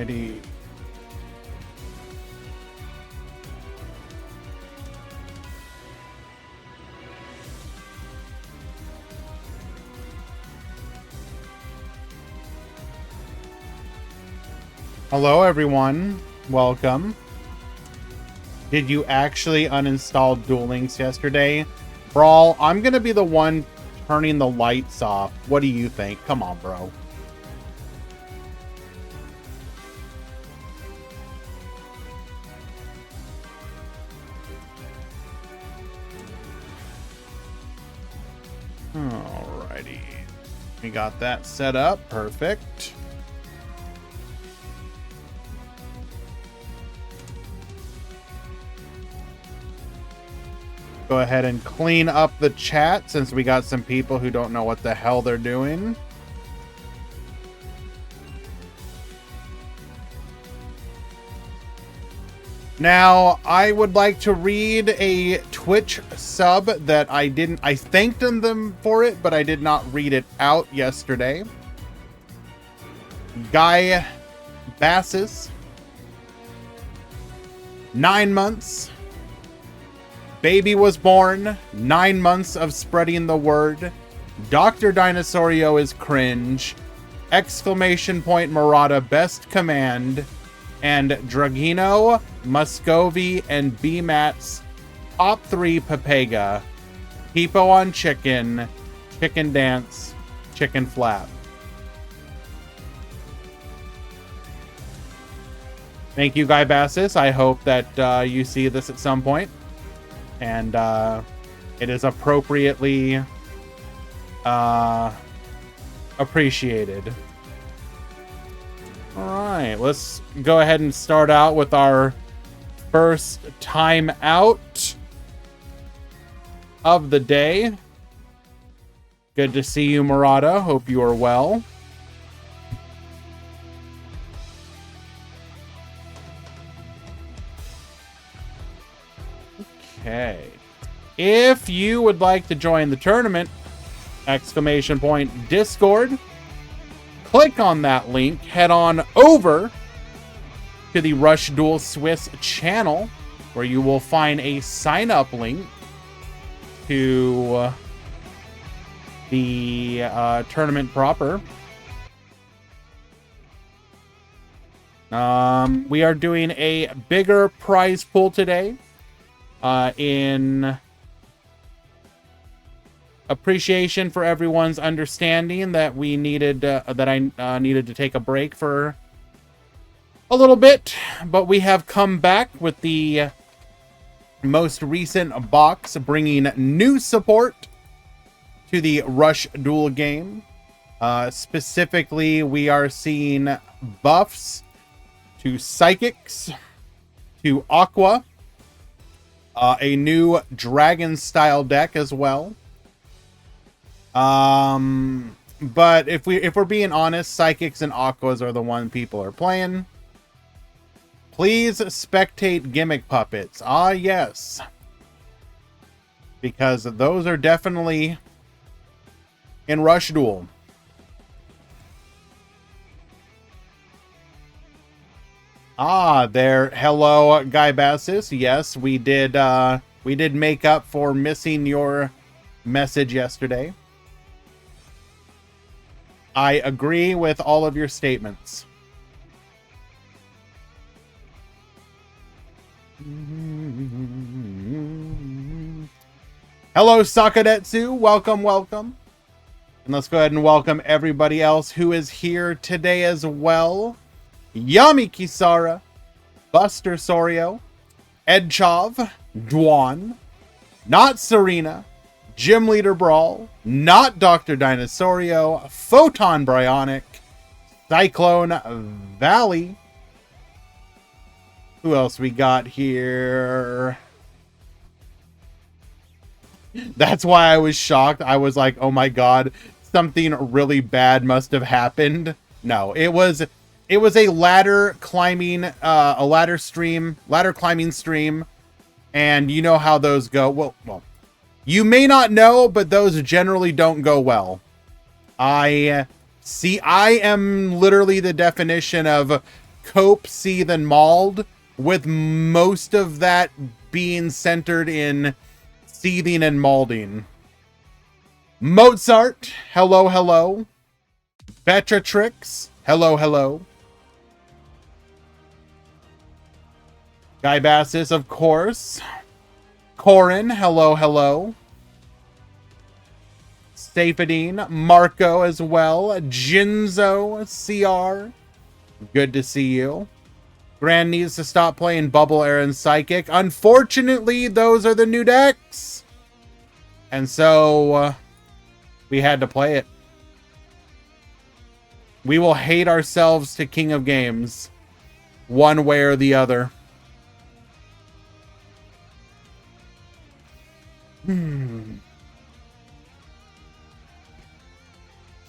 Alrighty. Hello, everyone. Welcome. Did you actually uninstall Duel Links yesterday? Brawl, I'm going to be the one turning the lights off. What do you think? Come on, bro. Alrighty. We got that set up. Perfect. Go ahead and clean up the chat since we got some people who don't know what the hell they're doing. Now, I would like to read a Twitch sub that I thanked them for it, but I did not read it out yesterday. Guy Bassis, 9 months. Baby was born, 9 months of spreading the word. Dr. Dinosaurio is cringe. Exclamation point Murata best command. And Dragino, Muscovy, and BMAT's top 3 Papega. Peepo on chicken, chicken dance, chicken flap. Thank you, Guy Bassis. I hope that you see this at some point. And it is appropriately appreciated. All right, let's go ahead and start out with our first time out of the day. Good to see you, Murata. Hope you are well. Okay. If you would like to join the tournament, exclamation point Discord, click on that link, head on over to the Rush Duel Swiss channel, where you will find a sign-up link to the tournament proper. We are doing a bigger prize pool today. In appreciation for everyone's understanding that we needed that I needed to take a break for a little bit, but we have come back with the most recent box, bringing new support to the Rush Duel game. Specifically, we are seeing buffs to Psychics, to Aqua. A new dragon style deck as well. But if we're being honest, Psychics and Aquas are the one people are playing. Please spectate Gimmick Puppets. Ah, yes. Because those are definitely in Rush Duel. Ah, there. Hello, Guy Bassis. Yes, we did make up for missing your message yesterday. I agree with all of your statements. Hello, Sakadetsu. Welcome, welcome. And let's go ahead and welcome everybody else who is here today as well. Yami Kisara, Buster Sorio, Edchov, Dwan, Not Serena, Gym Leader Brawl, Not Dr. Dinosaurio, Photon Bryonic, Cyclone Valley. Who else we got here? That's why I was shocked. I was like, oh my god, something really bad must have happened. No, it was a ladder climbing, ladder climbing stream, and you know how those go. Well, you may not know, but those generally don't go well. I am literally the definition of cope, seethe, and mauled, with most of that being centered in seething and maulding. Mozart, hello, hello. Betratrix, hello, hello. Guybassus, of course. Corin, hello, hello. Safadine, Marco as well. Jinzo, CR, good to see you. Grand needs to stop playing Bubble Air and Psychic. Unfortunately, those are the new decks. And so, we had to play it. We will hate ourselves to King of Games, one way or the other.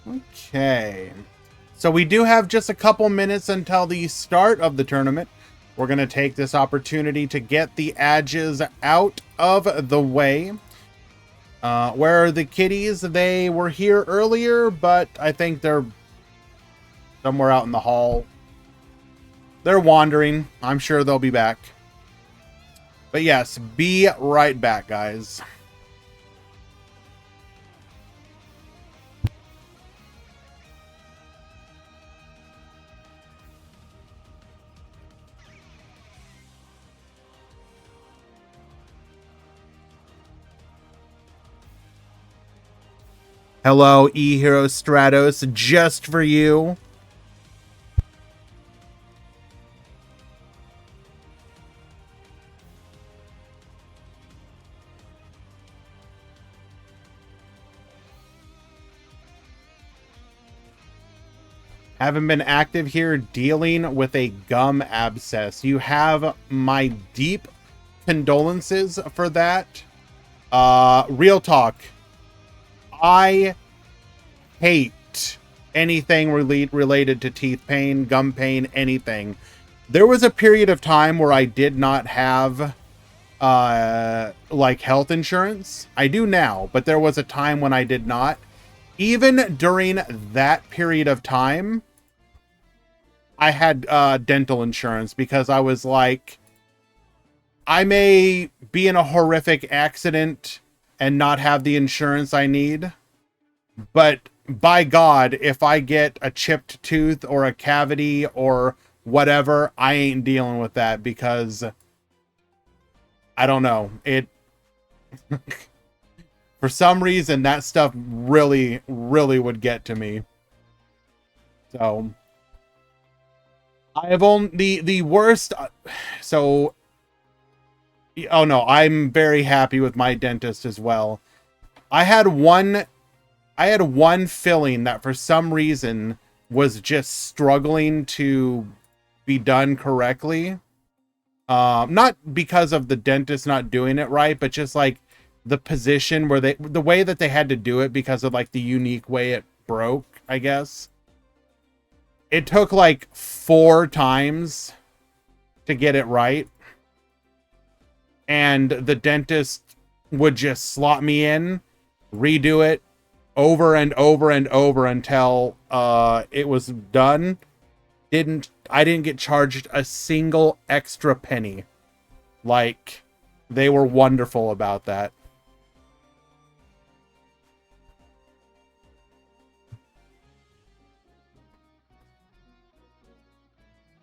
Okay. So we do have just a couple minutes until the start of the tournament. We're going to take this opportunity to get the edges out of the way. Where are the kitties? They were here earlier, but I think they're somewhere out in the hall. They're wandering. I'm sure they'll be back. But yes, be right back, guys. Hello, E-Hero Stratos, just for you. Haven't been active here dealing with a gum abscess. You have my deep condolences for that. Real talk. I hate anything related to teeth pain, gum pain, anything. There was a period of time where I did not have like health insurance. I do now, but there was a time when I did not. Even during that period of time, I had dental insurance because I was like, I may be in a horrific accident and not have the insurance I need, but by God, if I get a chipped tooth or a cavity or whatever, I ain't dealing with that because I don't know. It for some reason that stuff really would get to me. So I have only the worst. So, oh no, I'm very happy with my dentist as well. I had one filling that for some reason was just struggling to be done correctly. Not because of the dentist not doing it right, but just like the position where the way that they had to do it because of like the unique way it broke, I guess. It took like 4 times to get it right. And the dentist would just slot me in, redo it over and over and over until it was done. I didn't get charged a single extra penny. Like, they were wonderful about that.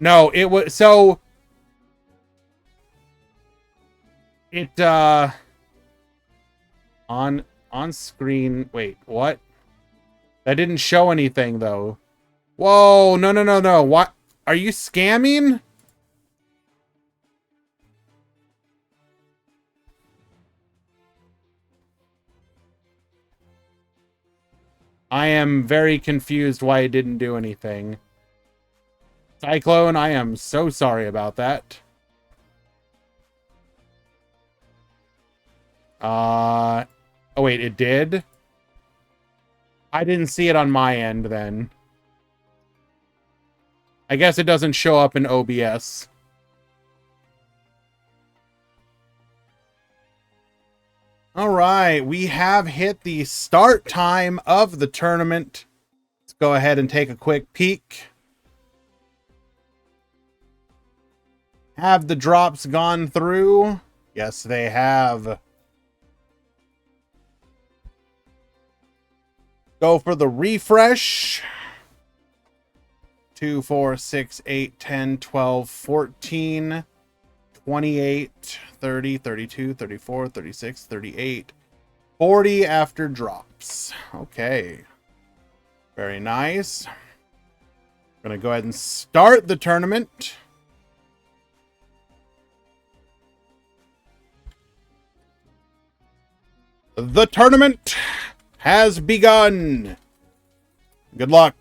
No, it was so it on screen. Wait, what? That didn't show anything though. Whoa, no. What? Are you scamming? I am very confused why it didn't do anything. Cyclone, I am so sorry about that. Oh wait, it did? I didn't see it on my end then. I guess it doesn't show up in OBS. All right, we have hit the start time of the tournament. Let's go ahead and take a quick peek. Have the drops gone through? Yes, they have. Go for the refresh. 2, 4, 6, 8, 10, 12, 14, 28, 30, 32, 34, 36, 38, 40 after drops. Okay. Very nice. I'm going to go ahead and start the tournament. The tournament has begun. Good luck.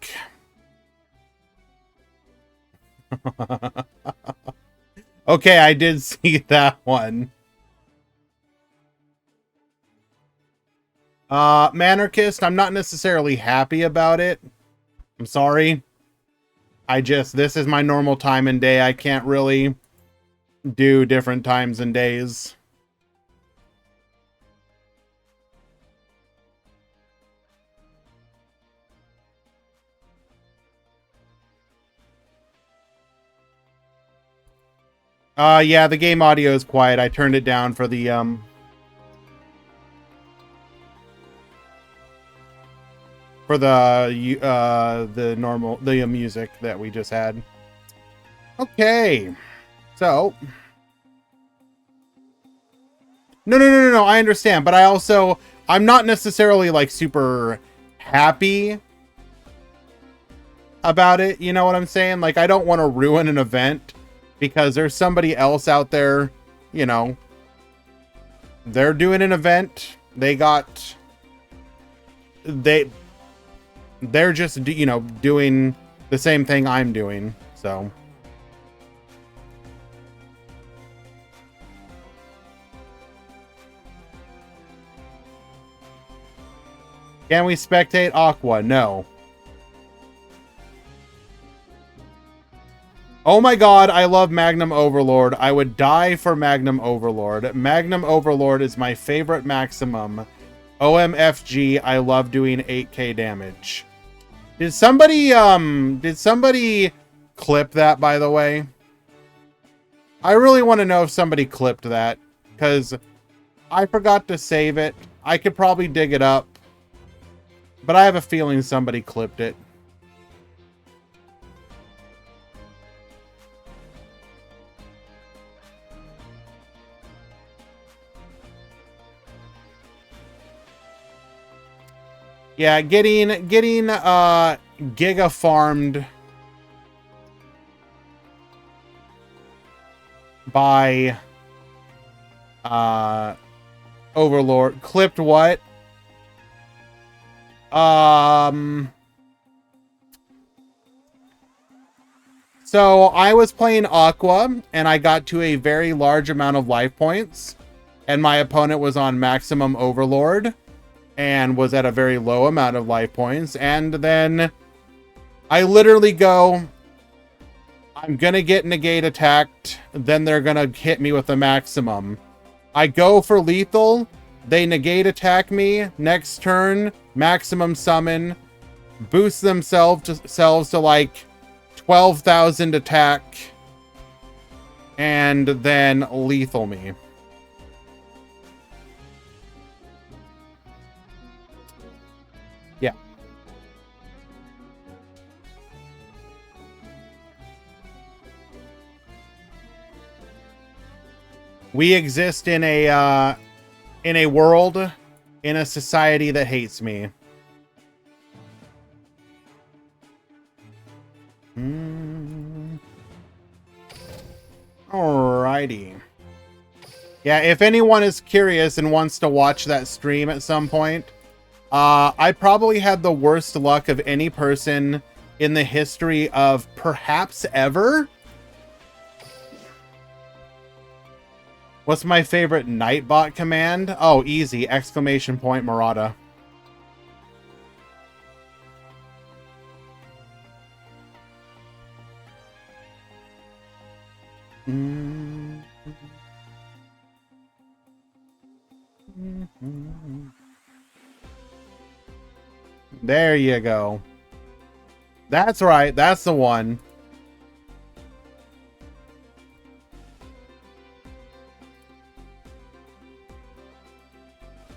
Okay, I did see that one. Manarchist, I'm not necessarily happy about it. I'm sorry. This is my normal time and day. I can't really do different times and days. Yeah, the game audio is quiet. I turned it down for the music that we just had. Okay. So No, I understand, but I'm not necessarily like super happy about it, you know what I'm saying? Like, I don't want to ruin an event because there's somebody else out there, you know, they're doing an event. They're just, you know, doing the same thing I'm doing. So can we spectate Aqua? No. Oh my god, I love Magnum Overlord. I would die for Magnum Overlord. Magnum Overlord is my favorite maximum. OMFG, I love doing 8k damage. Did somebody clip that, by the way? I really want to know if somebody clipped that, because I forgot to save it. I could probably dig it up, but I have a feeling somebody clipped it. Yeah, getting Giga farmed by Overlord. Clipped what? So I was playing Aqua and I got to a very large amount of life points and my opponent was on maximum Overlord and was at a very low amount of life points. And then I literally go, I'm gonna get negate attacked, then they're gonna hit me with a maximum. I go for lethal, they negate attack me, next turn, maximum summon, boost themselves to like 12,000 attack, and then lethal me. Yeah. We exist in a world, in a society that hates me. Alrighty. Yeah, if anyone is curious and wants to watch that stream at some point, I probably had the worst luck of any person in the history of perhaps ever. What's my favorite Nightbot command? Oh, easy! Exclamation point Murata. There you go. That's right. That's the one.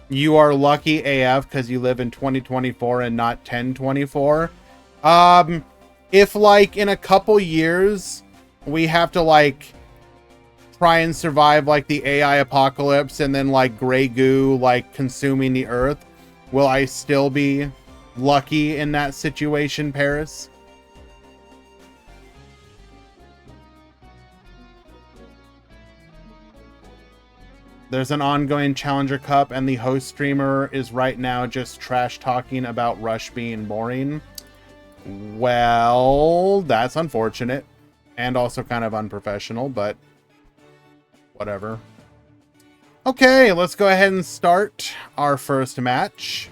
You are lucky AF because you live in 2024 and not 1024. If like in a couple years we have to like try and survive like the AI apocalypse and then like gray goo like consuming the earth, will I still be lucky in that situation, Paris? There's an ongoing Challenger Cup, and the host streamer is right now just trash talking about Rush being boring. Well, that's unfortunate. And also kind of unprofessional, but whatever. Okay, let's go ahead and start our first match.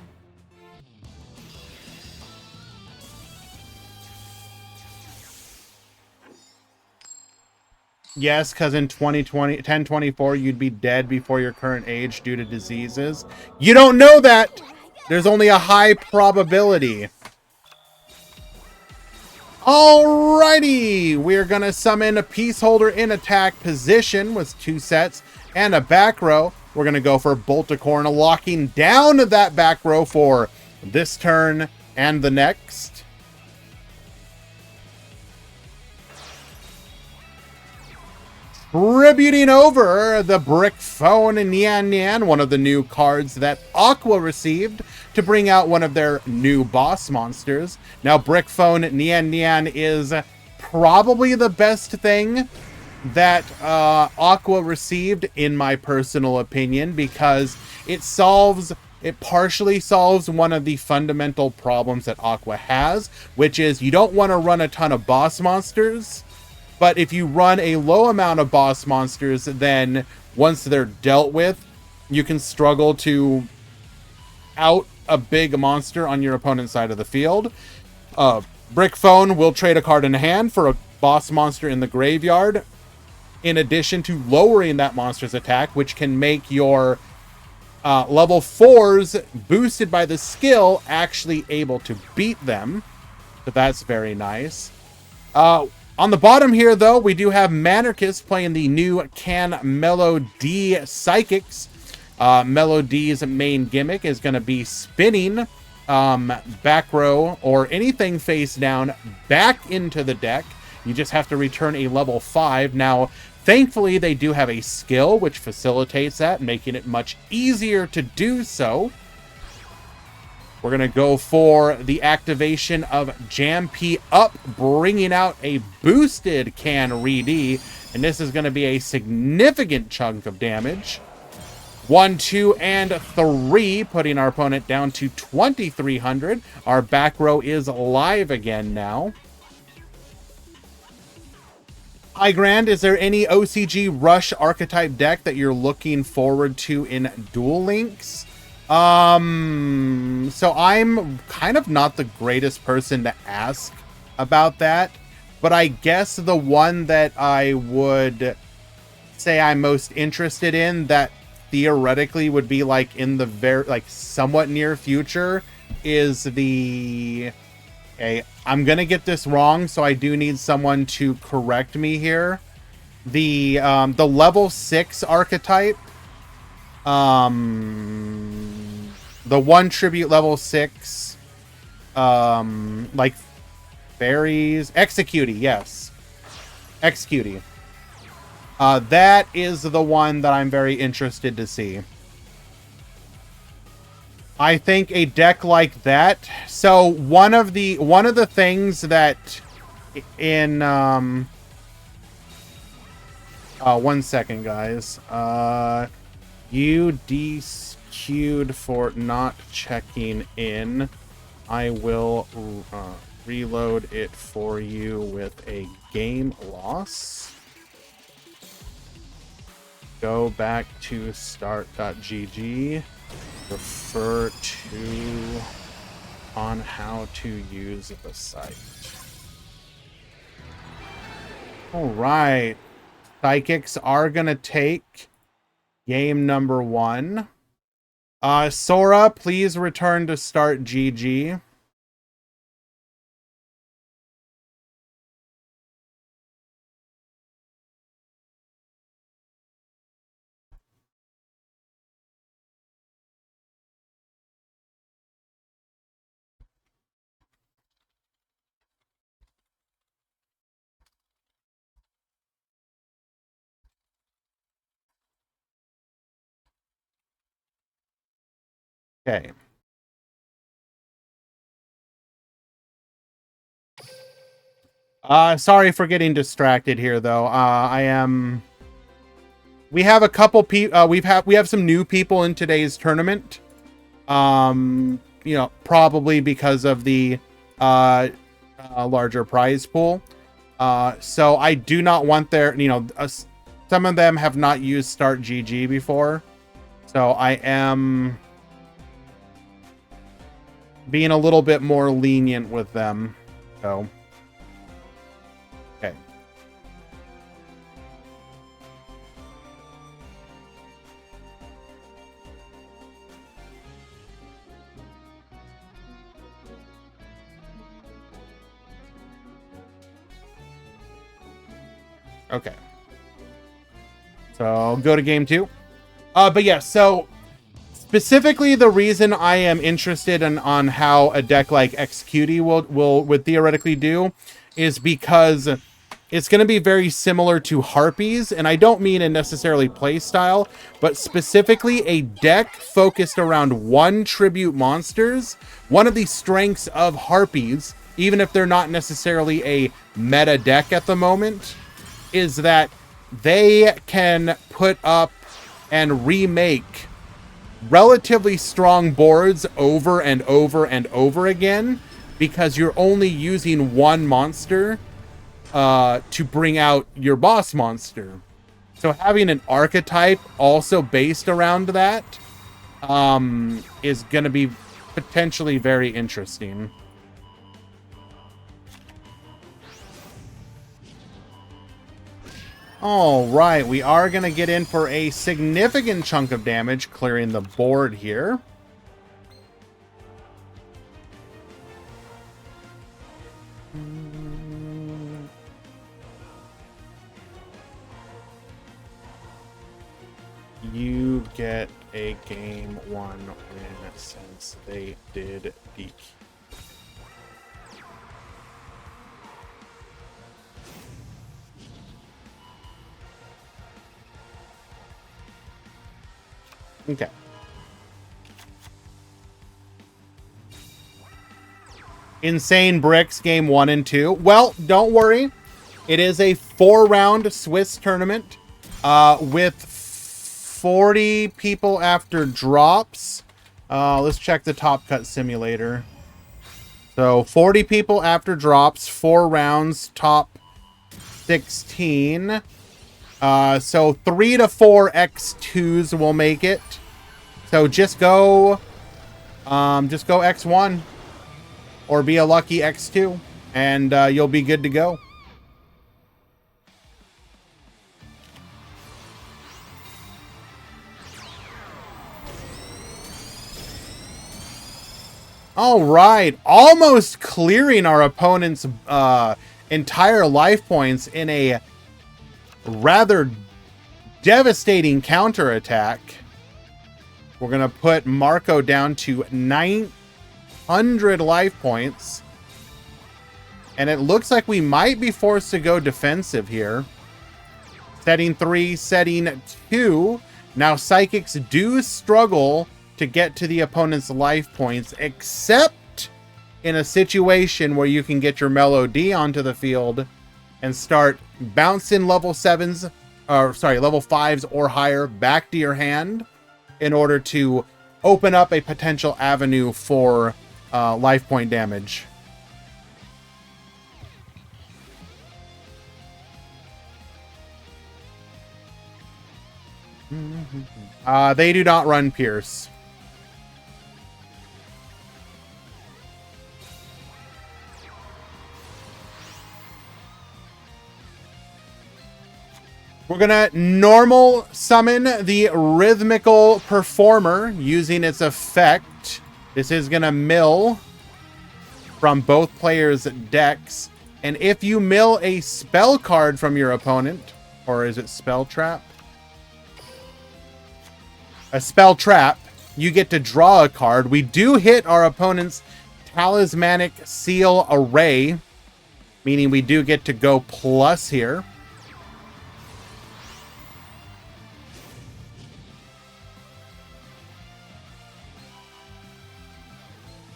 Yes, because in 1024, you'd be dead before your current age due to diseases. You don't know that! There's only a high probability. Alrighty! We're going to summon a Peaceholder in attack position with 2 sets and a back row. We're going to go for Bolticorn, locking down that back row for this turn and the next. Tributing over the Brick Phone Nian Nian, one of the new cards that Aqua received to bring out one of their new boss monsters. Now, Brick Phone Nian Nian is probably the best thing that Aqua received, in my personal opinion, because it partially solves one of the fundamental problems that Aqua has, which is you don't want to run a ton of boss monsters. But if you run a low amount of boss monsters, then once they're dealt with, you can struggle to out a big monster on your opponent's side of the field. Brick Phone will trade a card in hand for a boss monster in the graveyard, in addition to lowering that monster's attack, which can make your level 4s boosted by the skill actually able to beat them. So that's very nice. On the bottom here, though, we do have Manarchus playing the new Can Melody Psychics. Melody's main gimmick is going to be spinning back row or anything face down back into the deck. You just have to return a level 5. Now, thankfully, they do have a skill which facilitates that, making it much easier to do so. We're going to go for the activation of Jam P Up, bringing out a boosted Can Re-D, and this is going to be a significant chunk of damage. 1, 2, and 3, putting our opponent down to 2,300. Our back row is live again now. Hi, Grand. Is there any OCG Rush archetype deck that you're looking forward to in Duel Links? So I'm kind of not the greatest person to ask about that, but I guess the one that I would say I'm most interested in that theoretically would be like in the somewhat near future is the... Okay, I'm gonna get this wrong, so I do need someone to correct me here. The level 6 archetype. The 1 tribute level 6, like fairies, Executie, yes, Executie. That is the one that I'm very interested to see. I think a deck like that. So one of the things that in 1 second, guys. You DQ'd for not checking in. I will reload it for you with a game loss. Go back to start.gg. Refer to on how to use the site. All right. Psychics are going to take game number 1. Sora, please return to start GG. Okay. Sorry for getting distracted here, though. We have a couple people. We have some new people in today's tournament. You know, probably because of the larger prize pool. So I do not want their. You know, some of them have not used Start GG before, so I am being a little bit more lenient with them. So. Okay. Okay. So I'll go to game 2. But yeah, so specifically the reason I am interested on how a deck like Execute would theoretically do is because it's going to be very similar to Harpies, and I don't mean in necessarily play style, but specifically a deck focused around one tribute monsters. One of the strengths of Harpies, even if they're not necessarily a meta deck at the moment, is that they can put up and remake relatively strong boards over and over and over again because you're only using one monster to bring out your boss monster. So having an archetype also based around that is going to be potentially very interesting. All right, we are going to get in for a significant chunk of damage, clearing the board here. You get a game 1 win since they did peak. Okay. Insane Bricks game 1 and 2. Well, don't worry. It is a 4-round Swiss tournament with 40 people after drops. Let's check the Top Cut simulator. So 40 people after drops, 4 rounds, top 16. So 3 to 4 X2s will make it. So just go X1 or be a lucky X2 and you'll be good to go. All right, almost clearing our opponent's entire life points in a rather devastating counterattack. We're going to put Marco down to 900 life points. And it looks like we might be forced to go defensive here. Setting 3, setting 2. Now, Psychics do struggle to get to the opponent's life points, except in a situation where you can get your Melody onto the field and start bouncing level 7s, or sorry, level 5s or higher back to your hand in order to open up a potential avenue for life point damage. They do not run Pierce. We're gonna normal summon the Rhythmical Performer using its effect. This is gonna mill from both players' decks. And if you mill a spell card from your opponent, or is it Spell Trap? A Spell Trap, you get to draw a card. We do hit our opponent's Talismanic Seal Array, meaning we do get to go plus here.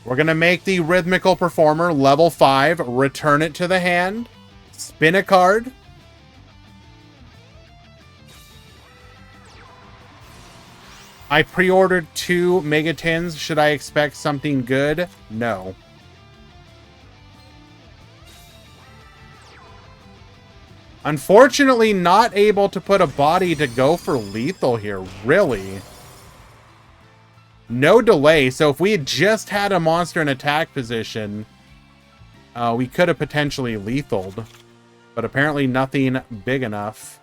We're going to make the Rhythmical Performer level 5, return it to the hand, spin a card. I pre-ordered 2 Megatins. Should I expect something good? No. Unfortunately, not able to put a body to go for lethal here, really. No delay, so if we had just had a monster in attack position, we could have potentially lethaled. But apparently nothing big enough.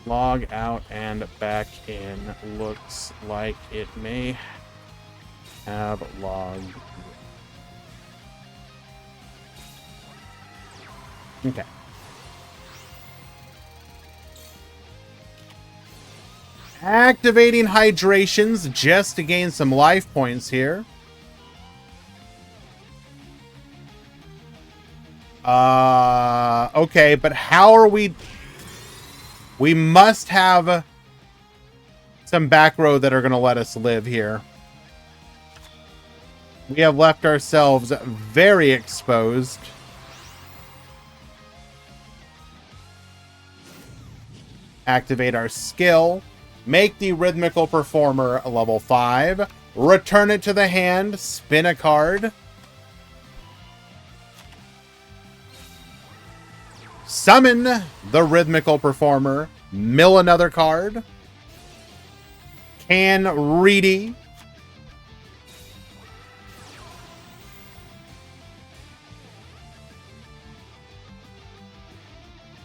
Log out and back in. Looks like it may have logged. Okay. Activating Hydrations just to gain some life points here. Okay, but how are we... We must have some back row that are going to let us live here. We have left ourselves very exposed. Activate our skill. Make the Rhythmical Performer a level 5. Return it to the hand. Spin a card. Summon the Rhythmical Performer. Mill another card. Can Reedy.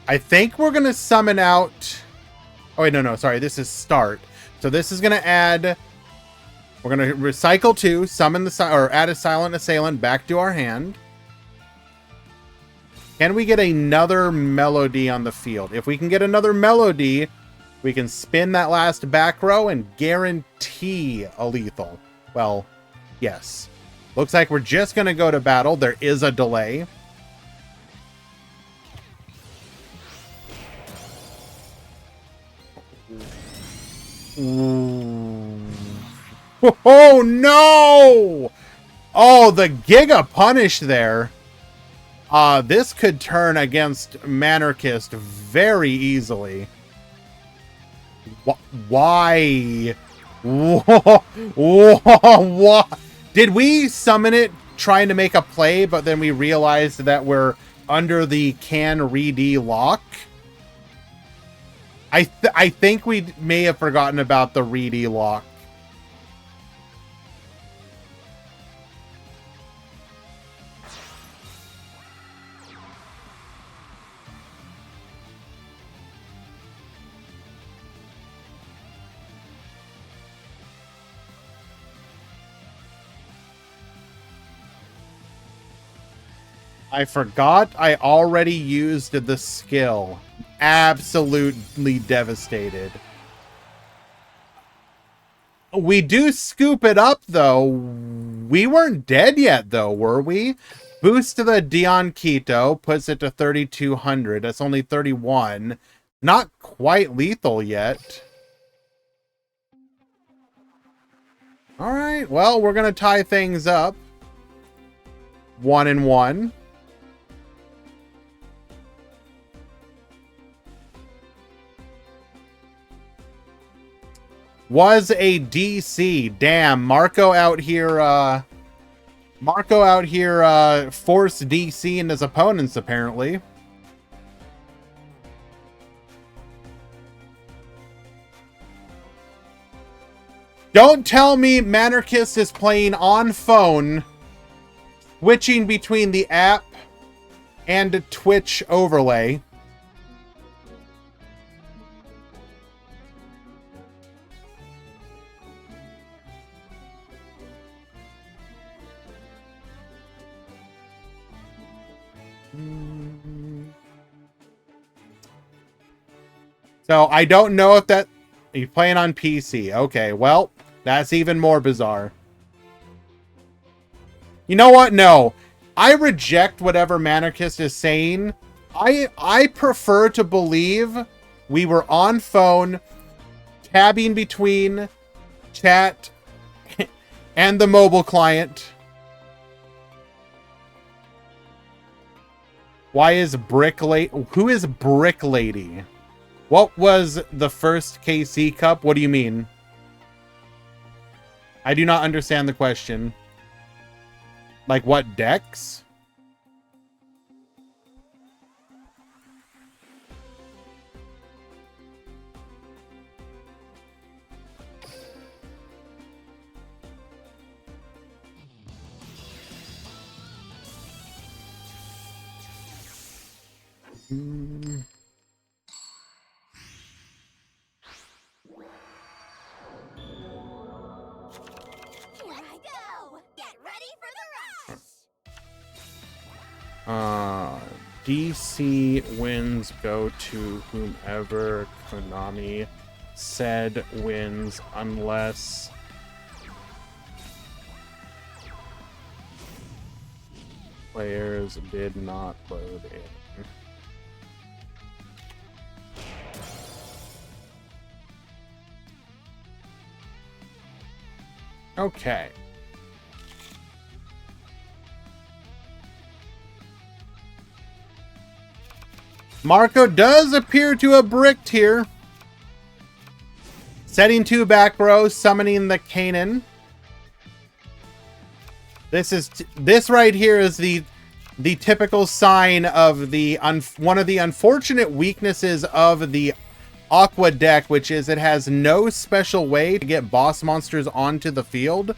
I think we're going to summon out... Oh, wait, no, sorry. This is start. So this is going to add... We're going to recycle 2, summon the... Or add a Silent Assailant back to our hand. Can we get another Melody on the field? If we can get another Melody, we can spin that last back row and guarantee a lethal. Well, yes. Looks like we're just going to go to battle. There is a delay. Ooh. Oh, no! Oh, the Giga Punish there. This could turn against Manarchist very easily. Why? What? Did we summon it trying to make a play, but then we realized that we're under the Can Reedy lock? I think we may have forgotten about the Reedy lock. I forgot I already used the skill. Absolutely devastated. We do scoop it up, though. We weren't dead yet, though, were we? Boost to the Dion Quito puts it to 3,200. That's only 31. Not quite lethal yet. All right, well, we're going to tie things up. 1-1. Was a DC. Damn, Marco out here forced DC in his opponents, apparently. Don't tell me Manarchist is playing on phone, switching between the app and the Twitch overlay. So I don't know if that... You're playing on PC. Okay, well, that's even more bizarre. You know what? No. I reject whatever Manarchist is saying. I prefer to believe We were on phone, tabbing between chat and the mobile client. Why is Brick Lady? Who is Brick Lady? What was the first KC Cup? What do you mean? I do not understand the question. Like what decks? DC wins go to whomever Konami said wins unless players did not load in. Okay. Marco does appear to have bricked here. Setting 2 back row, summoning the Kanan. This right here is the typical sign of the one of the unfortunate weaknesses of the Aqua deck, which is it has no special way to get boss monsters onto the field.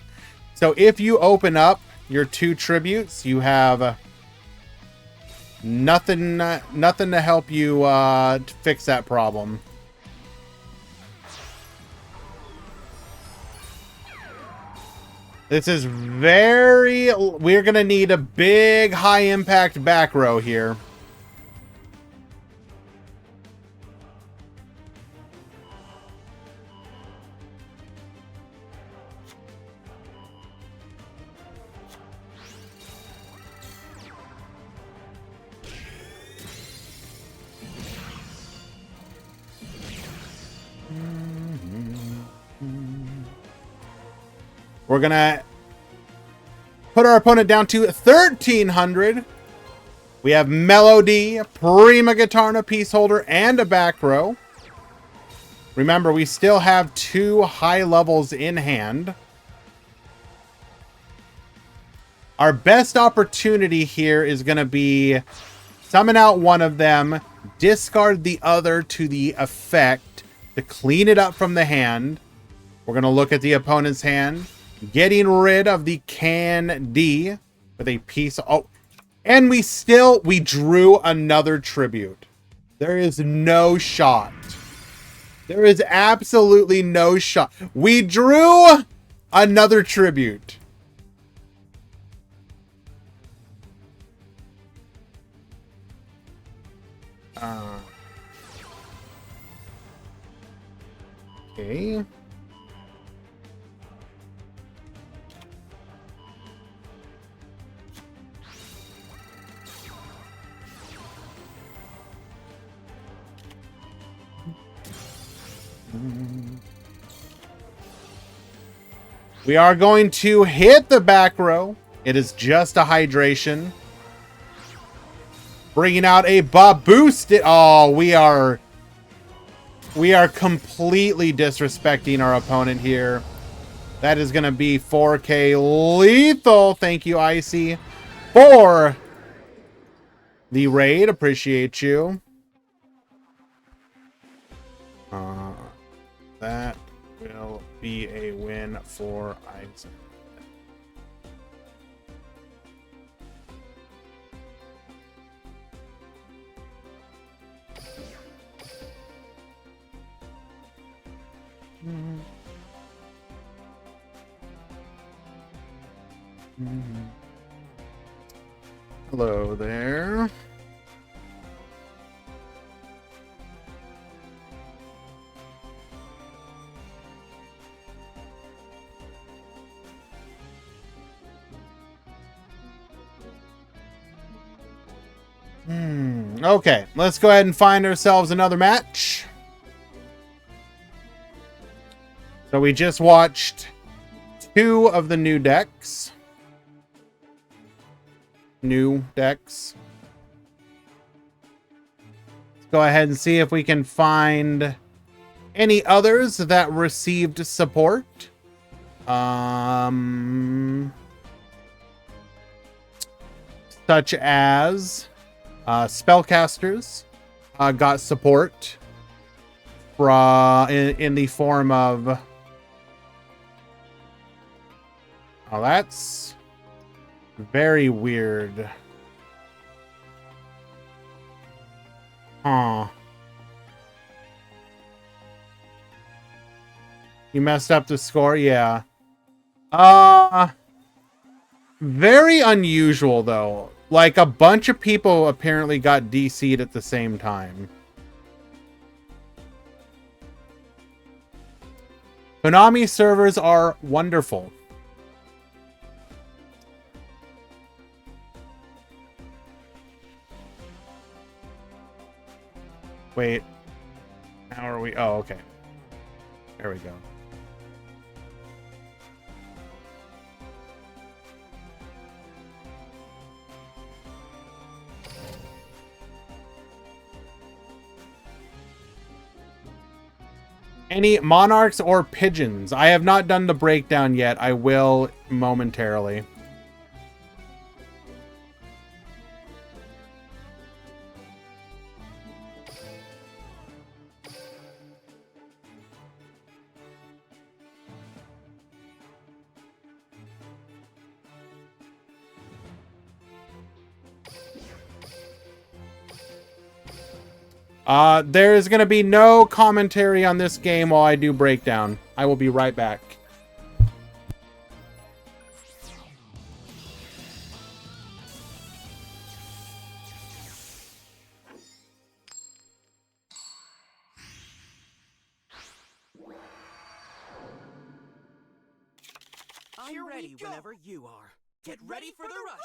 So if you open up your 2 tributes, you have nothing to help you fix that problem. This is we're gonna need a big high impact back row here. We're gonna put our opponent down to 1,300. We have Melody, Prima Guitarna, Piece Holder, and a back row. Remember, we still have 2 high levels in hand. Our best opportunity here is going to be summon out one of them, discard the other to the effect to clean it up from the hand. We're going to look at the opponent's hand. Getting rid of the Candy with a piece. Oh, and we drew another tribute. There is no shot. There is absolutely no shot. We drew another tribute. Okay. We are going to hit the back row. It is just a hydration. Bringing out a Baboosted. Oh, we are completely disrespecting our opponent here. That is going to be 4K lethal. Thank you, Icy, for the raid. Appreciate you. That will be a win for Isaac. Hello there. Okay, let's go ahead and find ourselves another match. So we just watched 2 of the new decks. Let's go ahead and see if we can find any others that received support. Such as spellcasters got support in the form of... Oh, that's very weird. Huh. You messed up the score? Yeah. Very unusual, though. Like, a bunch of people apparently got DC'd at the same time. Konami servers are wonderful. Wait. How are we? Oh, okay. There we go. Any monarchs or pigeons? I have not done the breakdown yet. I will momentarily. There's gonna be no commentary on this game while I do breakdown. I will be right back. I'm ready whenever you are. Get ready for the rush!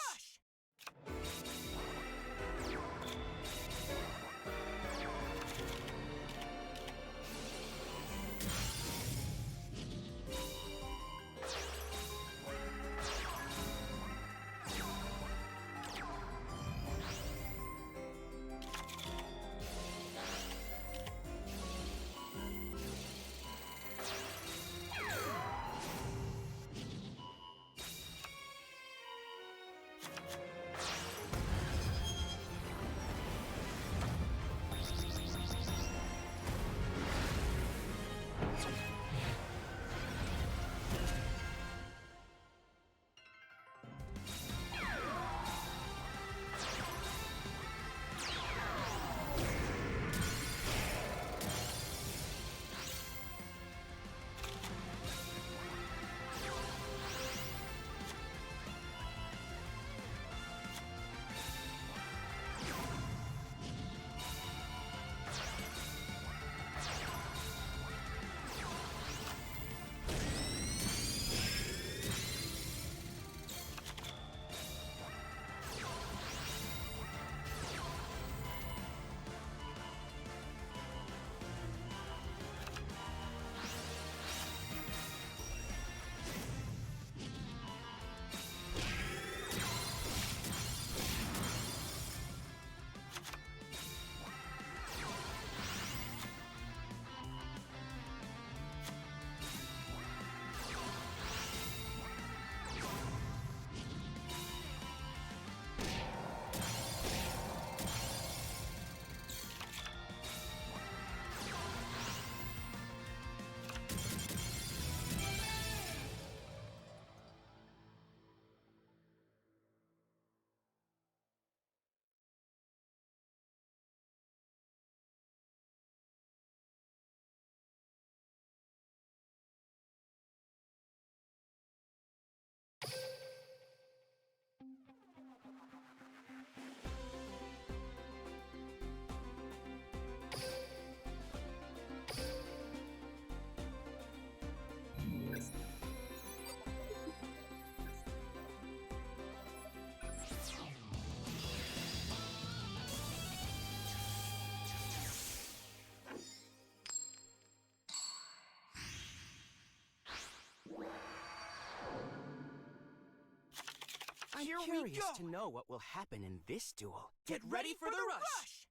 curious to know what will happen in this duel. Get ready for the rush!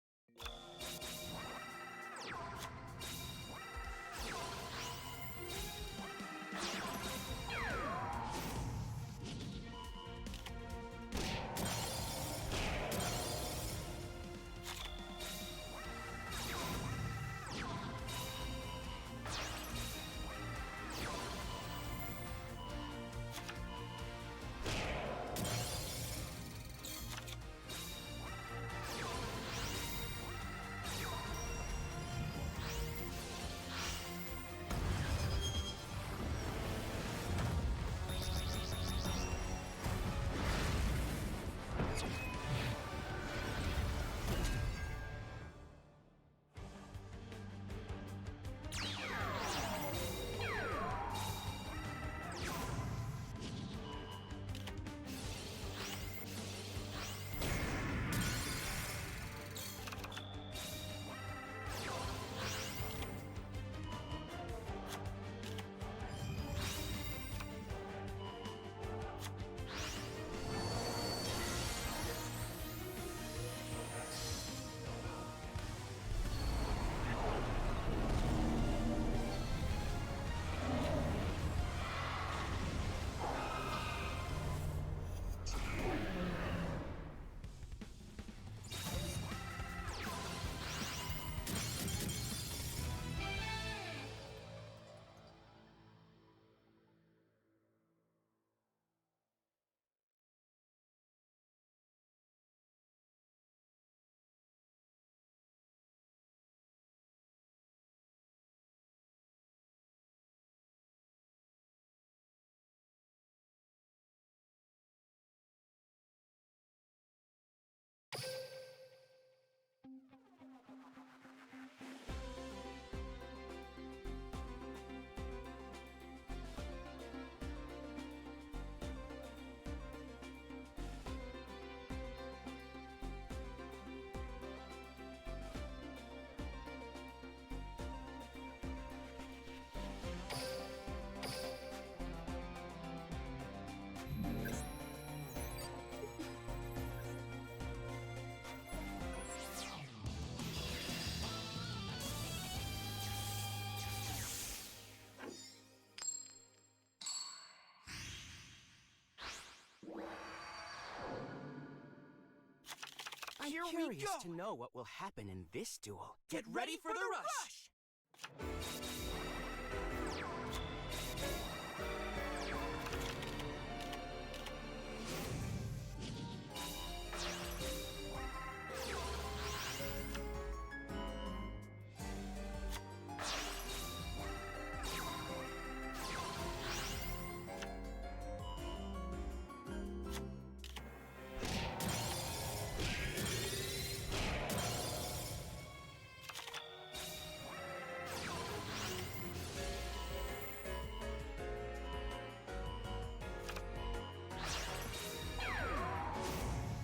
I'm curious to know what will happen in this duel. Get ready for the rush!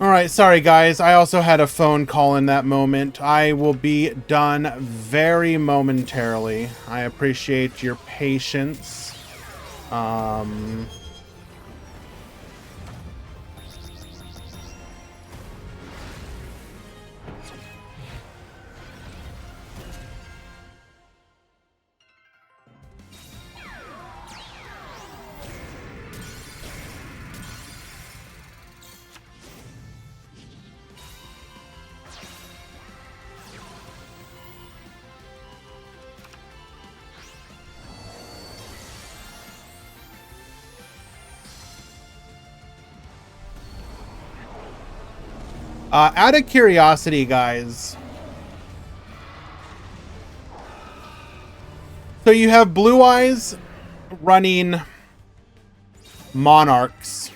Alright, sorry guys. I also had a phone call in that moment. I will be done very momentarily. I appreciate your patience. Out of curiosity, guys. So you have Blue Eyes running Monarchs,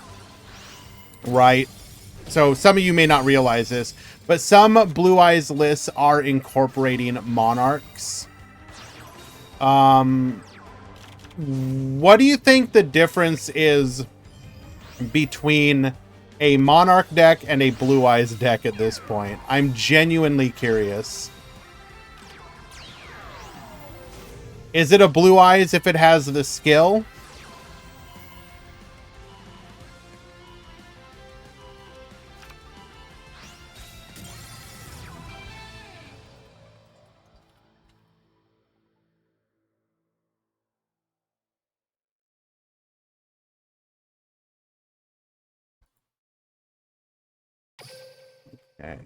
right? So some of you may not realize this, but some Blue Eyes lists are incorporating Monarchs. What do you think the difference is between a Monarch deck and a Blue Eyes deck at this point? I'm genuinely curious. Is it a Blue Eyes if it has the skill? Okay.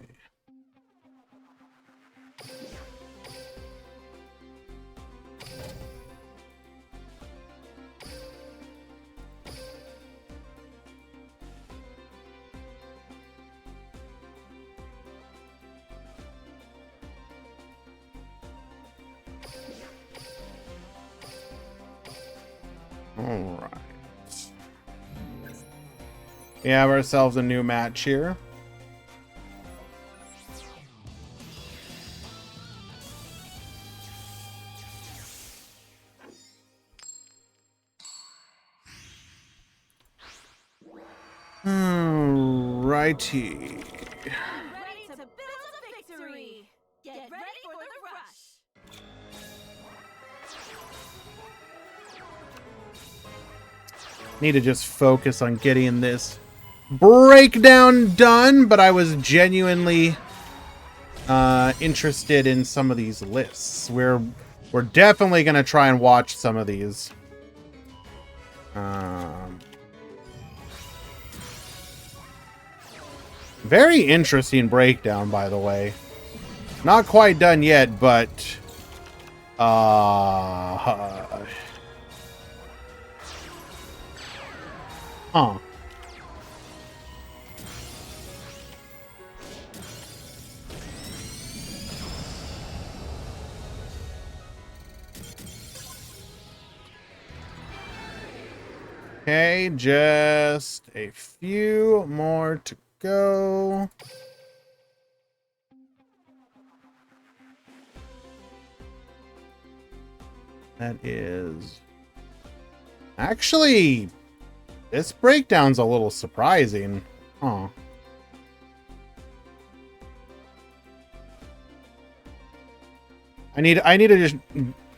All right. We have ourselves a new match here. Righty. Ready to build a victory! Get ready for the rush! Need to just focus on getting this breakdown done, but I was genuinely interested in some of these lists. We're definitely gonna try and watch some of these. Very interesting breakdown, by the way. Not quite done yet, but huh. Okay, just a few more to go. That is... Actually, this breakdown's a little surprising. Huh. I need to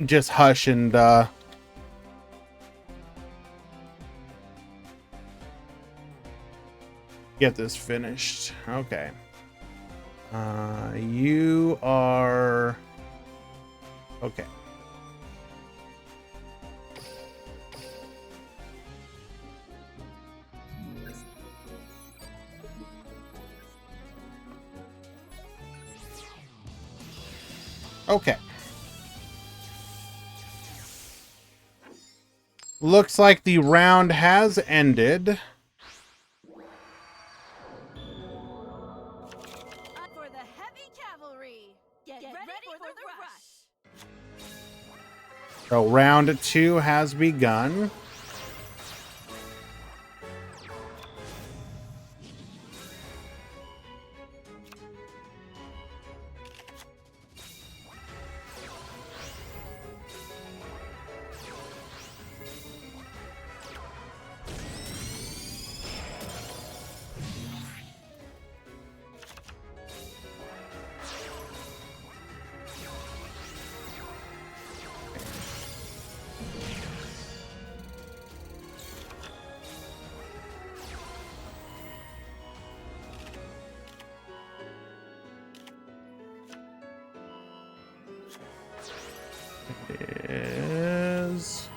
just hush and get this finished. Okay. You are okay. Okay. Looks like the round has ended. For the heavy cavalry! Get ready for the rush! So round 2 has begun. Is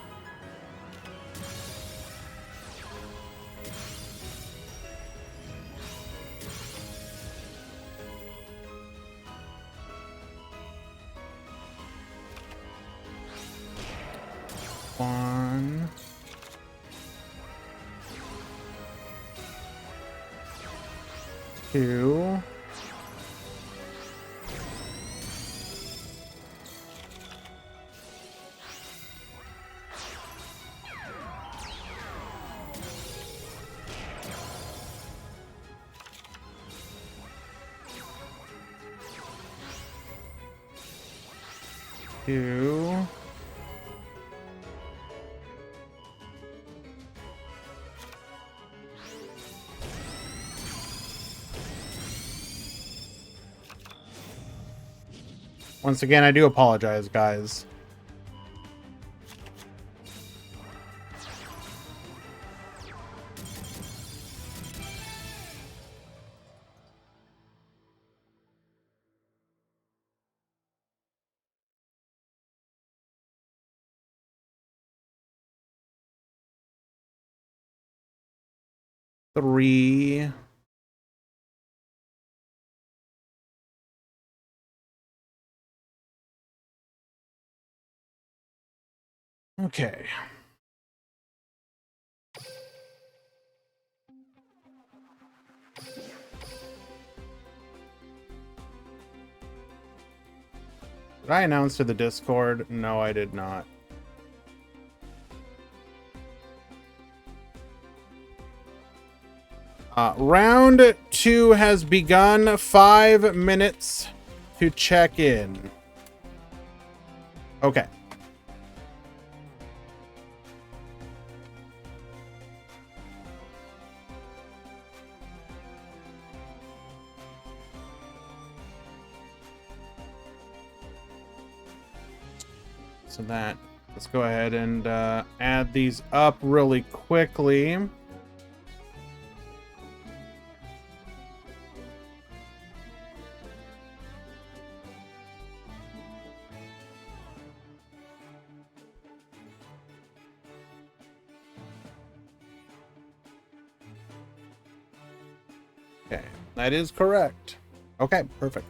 1, 2, 2. Once again, I do apologize, guys. Three, Okay. Did I announce to the Discord? No, I did not. Round 2 has begun. 5 minutes to check in. Okay. So that, let's go ahead and add these up really quickly. Okay, that is correct. Okay, perfect.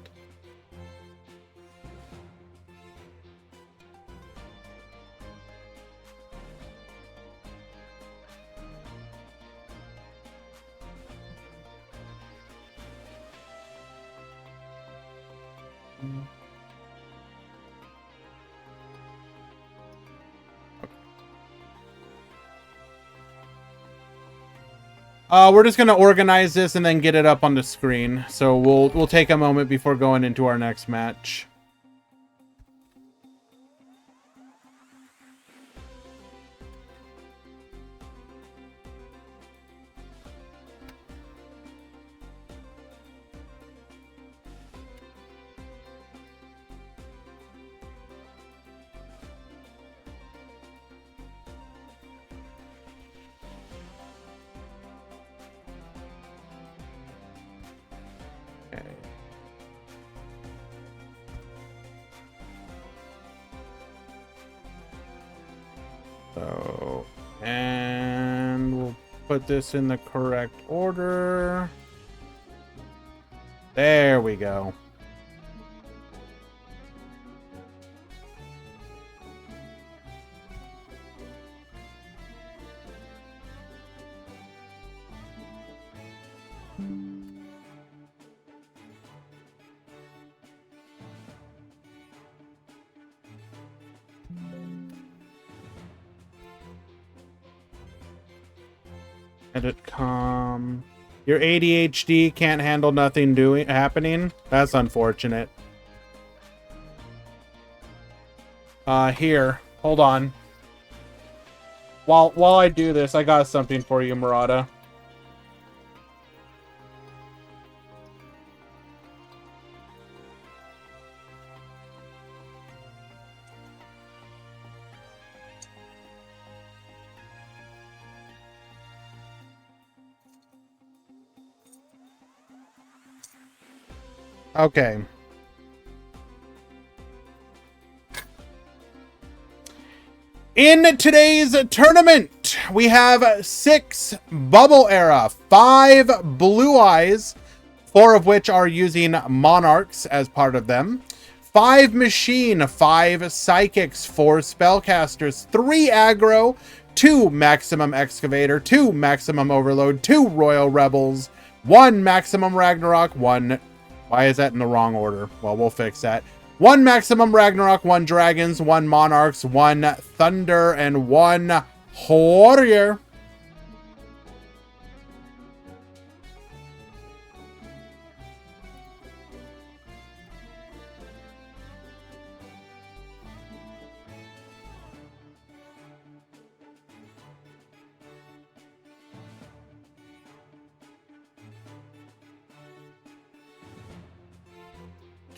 We're just gonna organize this and then get it up on the screen. So we'll take a moment before going into our next match. Okay. So, and we'll put this in the correct order. There we go. Edit com. Your ADHD can't handle nothing happening. That's unfortunate. Here, hold on. While I do this, I got something for you, Murata. Okay. In today's tournament, we have 6 Bubble Era, 5 Blue Eyes, 4 of which are using Monarchs as part of them, 5 Machine, 5 Psychics, 4 Spellcasters, 3 Aggro, 2 Maximum Excavator, 2 Maximum Overload, 2 Royal Rebels, 1 Maximum Ragnarok, 1... Why is that in the wrong order? Well, we'll fix that. 1 Maximum Ragnarok, 1 Dragons, 1 Monarchs, 1 Thunder, and 1 Warrior.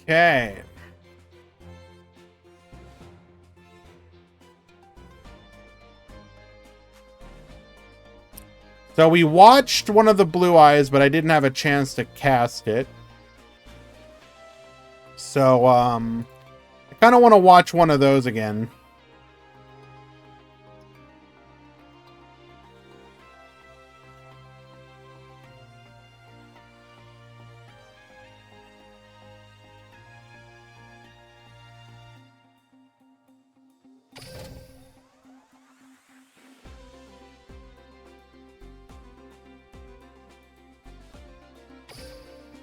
Okay. So we watched one of the Blue Eyes, but I didn't have a chance to cast it. So, I kind of want to watch one of those again.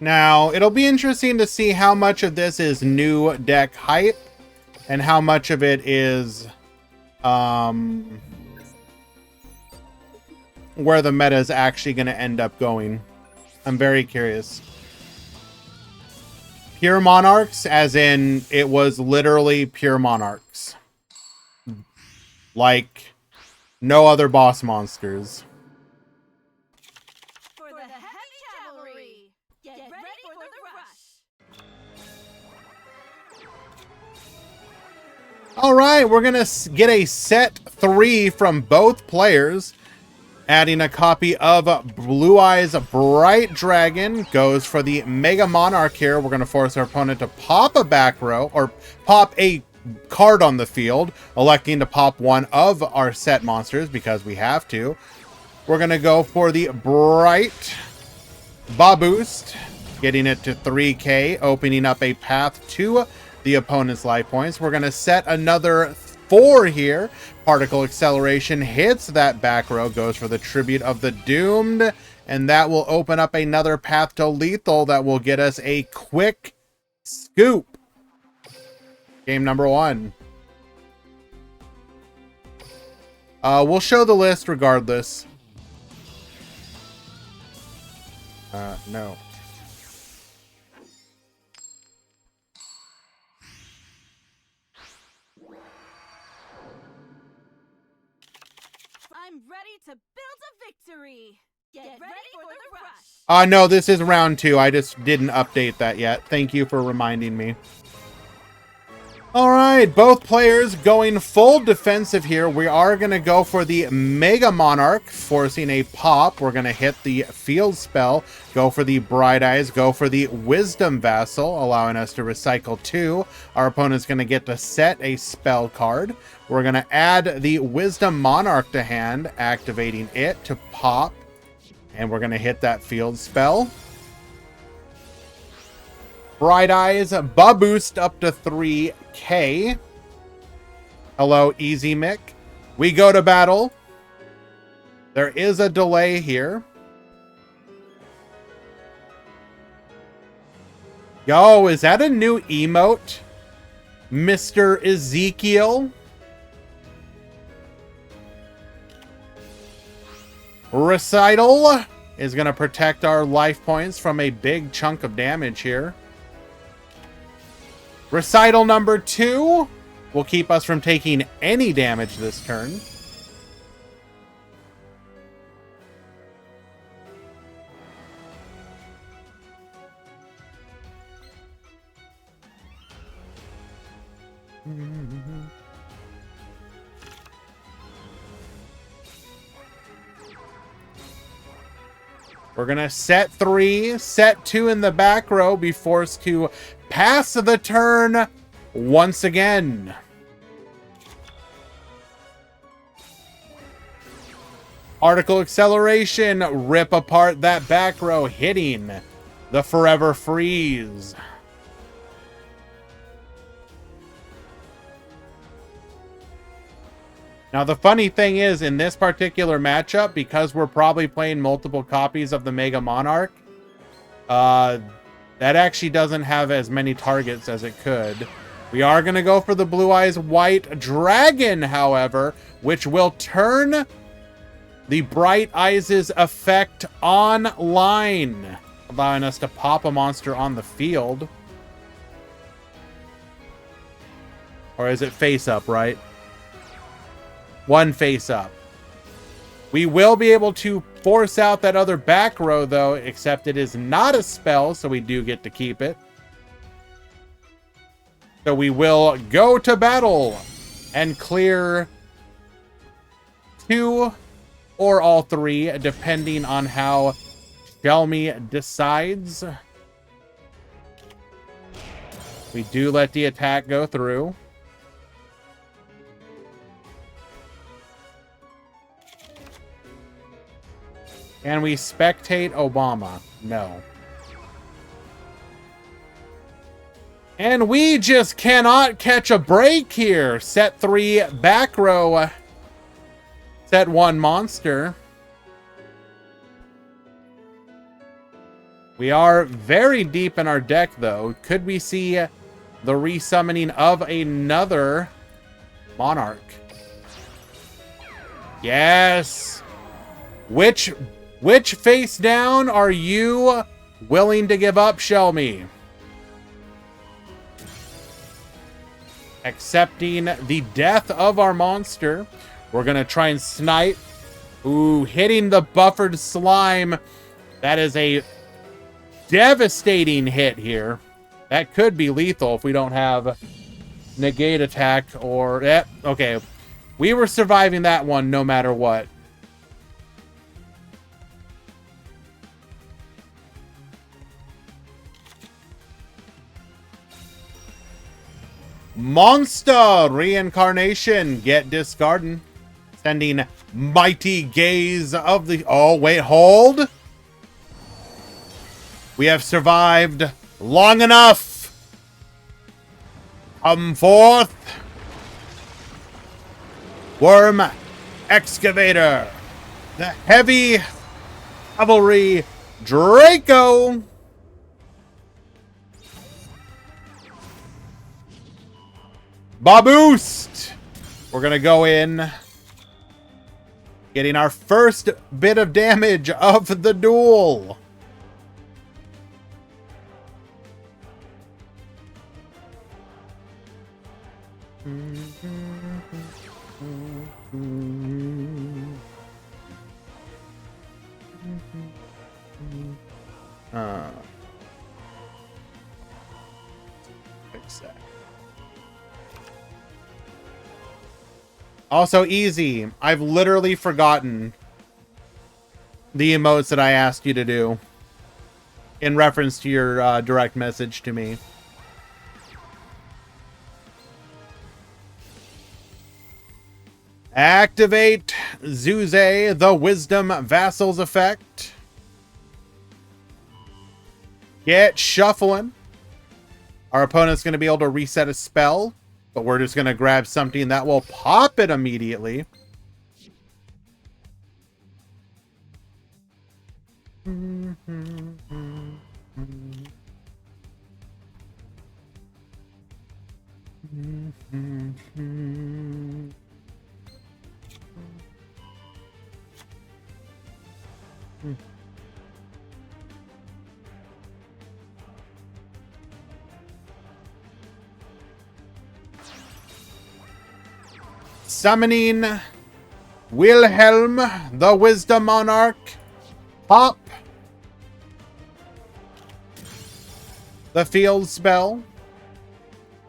Now, it'll be interesting to see how much of this is new deck hype and how much of it is where the meta is actually going to end up going. I'm very curious. Pure Monarchs, as in it was literally pure Monarchs. Like no other boss monsters. For the heavy cavalry, get ready for the rush. All right, we're going to get a set 3 from both players. Adding a copy of Blue Eyes Bright Dragon. Goes for the Mega Monarch here. We're going to force our opponent to pop a back row, or pop a card on the field, electing to pop one of our set monsters because we have to. We're going to go for the Bright Boost, getting it to 3k, opening up a path to the opponent's life points. We're going to set another 4 here. Particle Acceleration hits that back row, goes for the Tribute of the Doomed, and that will open up another path to lethal that will get us a quick scoop. Game number 1. We'll show the list regardless. No. I'm ready to build a victory. Get ready for the rush. No, this is round 2. I just didn't update that yet. Thank you for reminding me. All right, both players going full defensive here. We are going to go for the Mega Monarch, forcing a pop. We're going to hit the field spell, go for the Bright Eyes, go for the Wisdom Vassal, allowing us to recycle 2. Our opponent's going to get to set a spell card. We're going to add the Wisdom Monarch to hand, activating it to pop. And we're going to hit that field spell. Bright Eyes, boost up to 3k. Hello, Easy Mick. We go to battle. There is a delay here. Yo, is that a new emote? Mr. Ezekiel? Recital is going to protect our life points from a big chunk of damage here. Recital number 2 will keep us from taking any damage this turn. We're going to set 3, set 2 in the back row, be forced to pass the turn once again. Particle Acceleration, rip apart that back row, hitting the Forever Freeze. Now, the funny thing is, in this particular matchup, because we're probably playing multiple copies of the Mega Monarch, that actually doesn't have as many targets as it could. We are going to go for the Blue Eyes White Dragon, however, which will turn the Bright Eyes' effect online, allowing us to pop a monster on the field. Or is it face up, right? One face up. We will be able to force out that other back row, though, except it is not a spell, so we do get to keep it. So we will go to battle and clear 2 or all 3, depending on how Shelmy decides. We do let the attack go through. Can we spectate Obama? No. And we just cannot catch a break here. Set 3 back row. Set 1 monster. We are very deep in our deck, though. Could we see the resummoning of another Monarch? Yes! Which face down are you willing to give up, Shelmy? Accepting the death of our monster. We're going to try and snipe. Ooh, hitting the buffered slime. That is a devastating hit here. That could be lethal if we don't have negate attack or... okay. We were surviving that one no matter what. Monster reincarnation. Get discarding. Sending mighty gaze of the... oh, wait, hold. We have survived long enough. Come forth. Worm Excavator. The heavy cavalry Draco. Baboost! We're going to go in. Getting our first bit of damage of the duel. Fix that. Also easy. I've literally forgotten the emotes that I asked you to do in reference to your direct message to me. Activate Zuze, the Wisdom Vassals effect. Get shuffling. Our opponent's going to be able to reset a spell, but we're just going to grab something that will pop it immediately. Summoning Wilhelm, the Wisdom Monarch. Pop the field spell.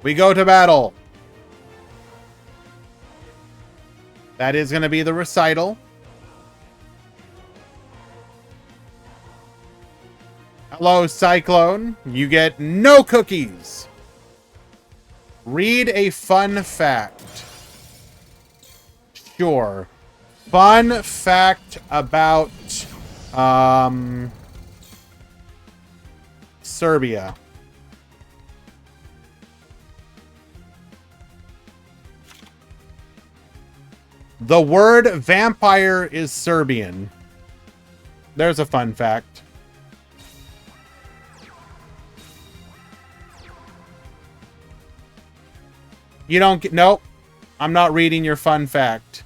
We go to battle. That is going to be the recital. Hello, Cyclone. You get no cookies. Read a fun fact. Sure. Fun fact about Serbia. The word vampire is Serbian. There's a fun fact. You don't get... Nope. I'm not reading your fun fact.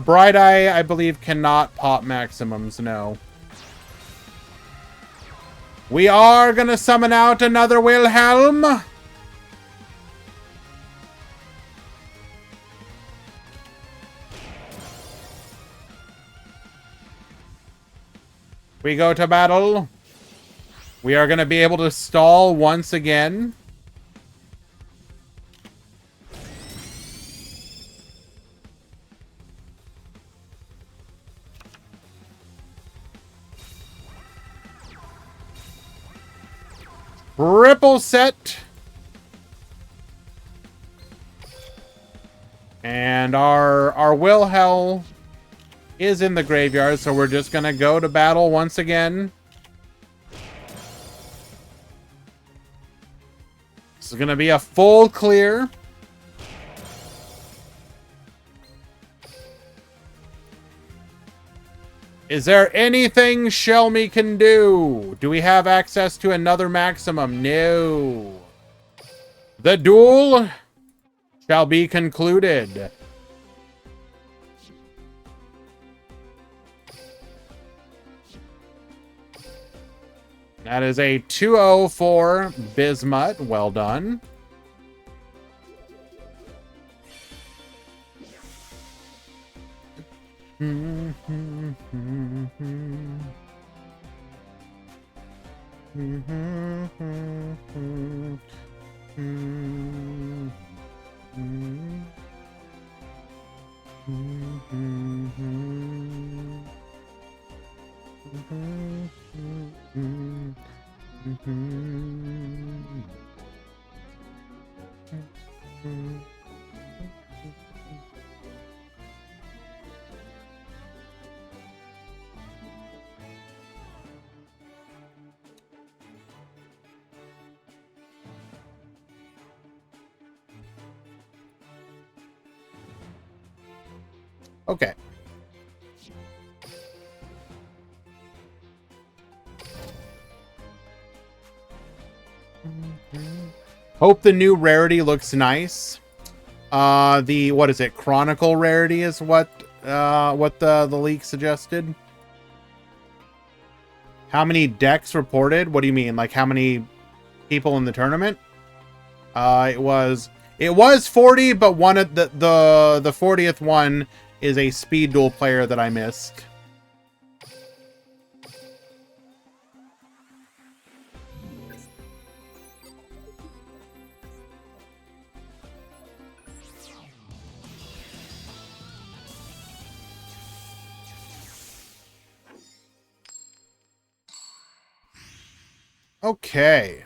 Bright Eye, I believe, cannot pop maximums, no. We are gonna summon out another Wilhelm. We go to battle. We are gonna be able to stall once again. Triple set. And our Wilhelm is in the graveyard, so we're just going to go to battle once again. This is going to be a full clear. Is there anything Shelmy can do? Do we have access to another maximum? No. The duel shall be concluded. That is a 2-0 for Bismuth. Well done. Okay. Hope the new rarity looks nice. What is it? Chronicle rarity is what the leak suggested. How many decks reported? What do you mean? Like how many people in the tournament? It was 40, but one of the 40th one is a speed duel player that I missed. Okay.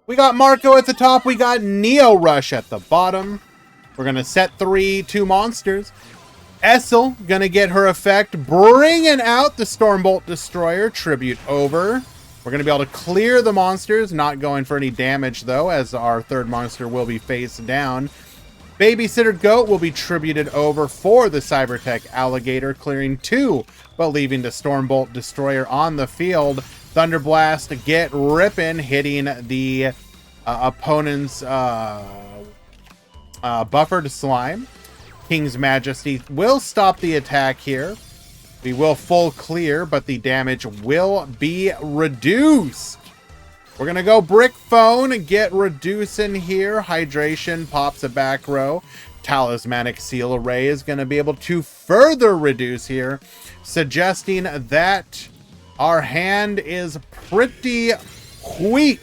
We got Marco at the top. We got Neo Rush at the bottom. We're going to set 2 monsters. Essel going to get her effect, bringing out the Stormbolt Destroyer. Tribute over. We're going to be able to clear the monsters. Not going for any damage, though, as our 3rd monster will be face down. Babysitter Goat will be tributed over for the Cybertech Alligator, clearing 2, but leaving the Stormbolt Destroyer on the field. Thunderblast get ripping, hitting the opponent's buffered slime. King's Majesty will stop the attack here. We will full clear, but the damage will be reduced. We're going to go Brick Phone, get reducing here. Hydration pops a back row. Talismanic Seal Array is going to be able to further reduce here, suggesting that our hand is pretty weak.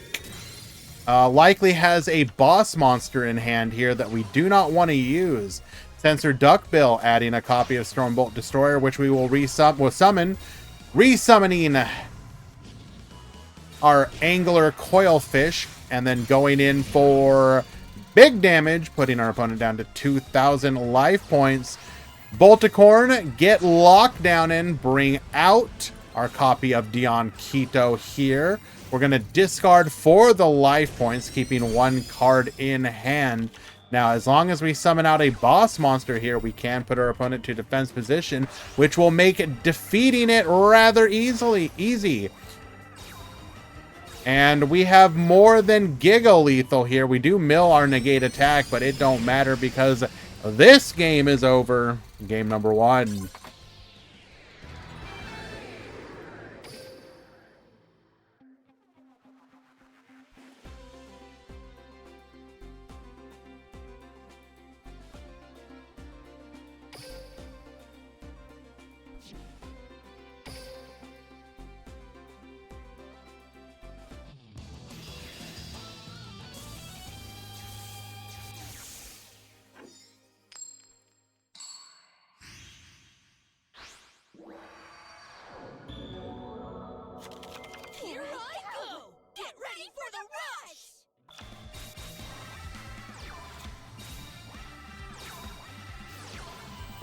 Likely has a boss monster in hand here that we do not want to use. Sensor Duckbill adding a copy of Stormbolt Destroyer, which we will summon. Resummoning our Angler Coilfish, and then going in for big damage, putting our opponent down to 2,000 life points. Bolticorn, get locked down in, bring out our copy of Dion Quito here. We're going to discard for the life points, keeping 1 card in hand. Now, as long as we summon out a boss monster here, we can put our opponent to defense position, which will make defeating it rather easy. And we have more than Giga Lethal here. We do mill our negate attack, but it don't matter because this game is over. Game number 1.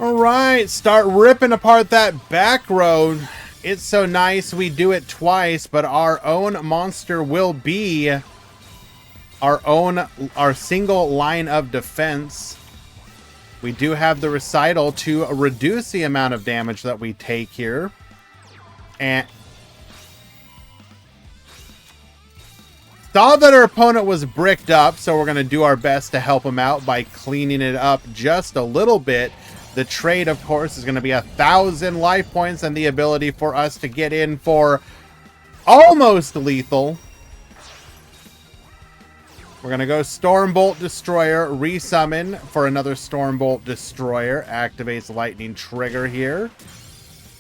All right, start ripping apart that back row. It's so nice we do it twice, but our own monster will be our single line of defense. We do have the recital to reduce the amount of damage that we take here. And saw that our opponent was bricked up, so we're going to do our best to help him out by cleaning it up just a little bit. The trade, of course, is going to be 1,000 life points and the ability for us to get in for almost lethal. We're going to go Stormbolt Destroyer, resummon for another Stormbolt Destroyer. Activates Lightning Trigger here.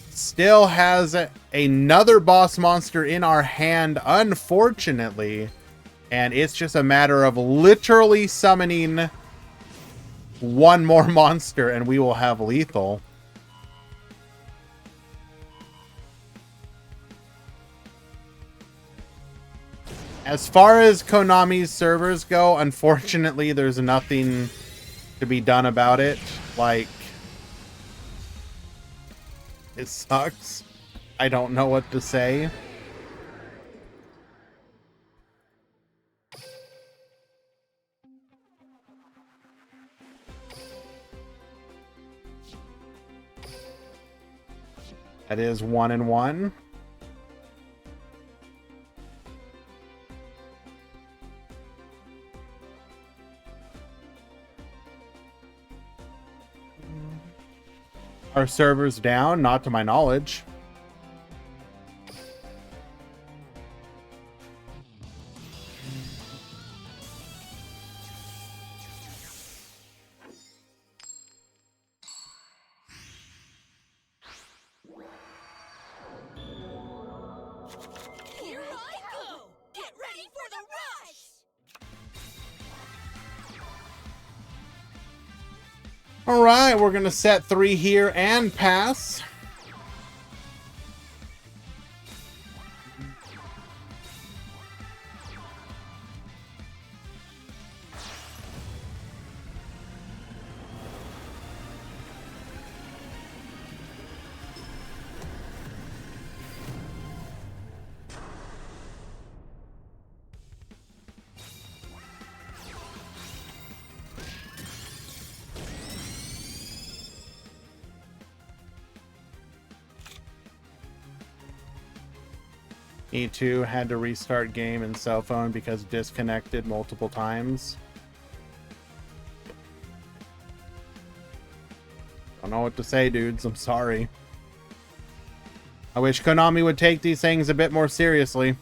Still has another boss monster in our hand, unfortunately. And it's just a matter of literally summoning one more monster and we will have lethal. As far as Konami's servers go, unfortunately, there's nothing to be done about it. Like, it sucks. I don't know what to say. That is 1-1. Our server's down, not to my knowledge. Here I go! Get ready for the rush! All right, we're going to set 3 here and pass. E2 had to restart game and cell phone because disconnected multiple times. Don't know what to say, dudes. I'm sorry. I wish Konami would take these things a bit more seriously.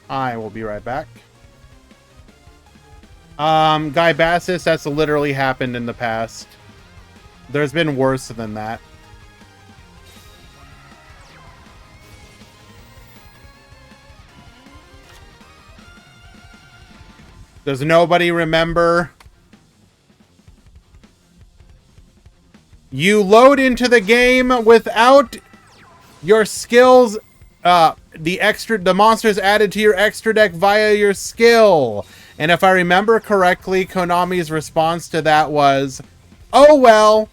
I will be right back. Guy Bassis, that's literally happened in the past. There's been worse than that. Does nobody remember? You load into the game without your skills, the monsters added to your extra deck via your skill. And if I remember correctly, Konami's response to that was, oh well.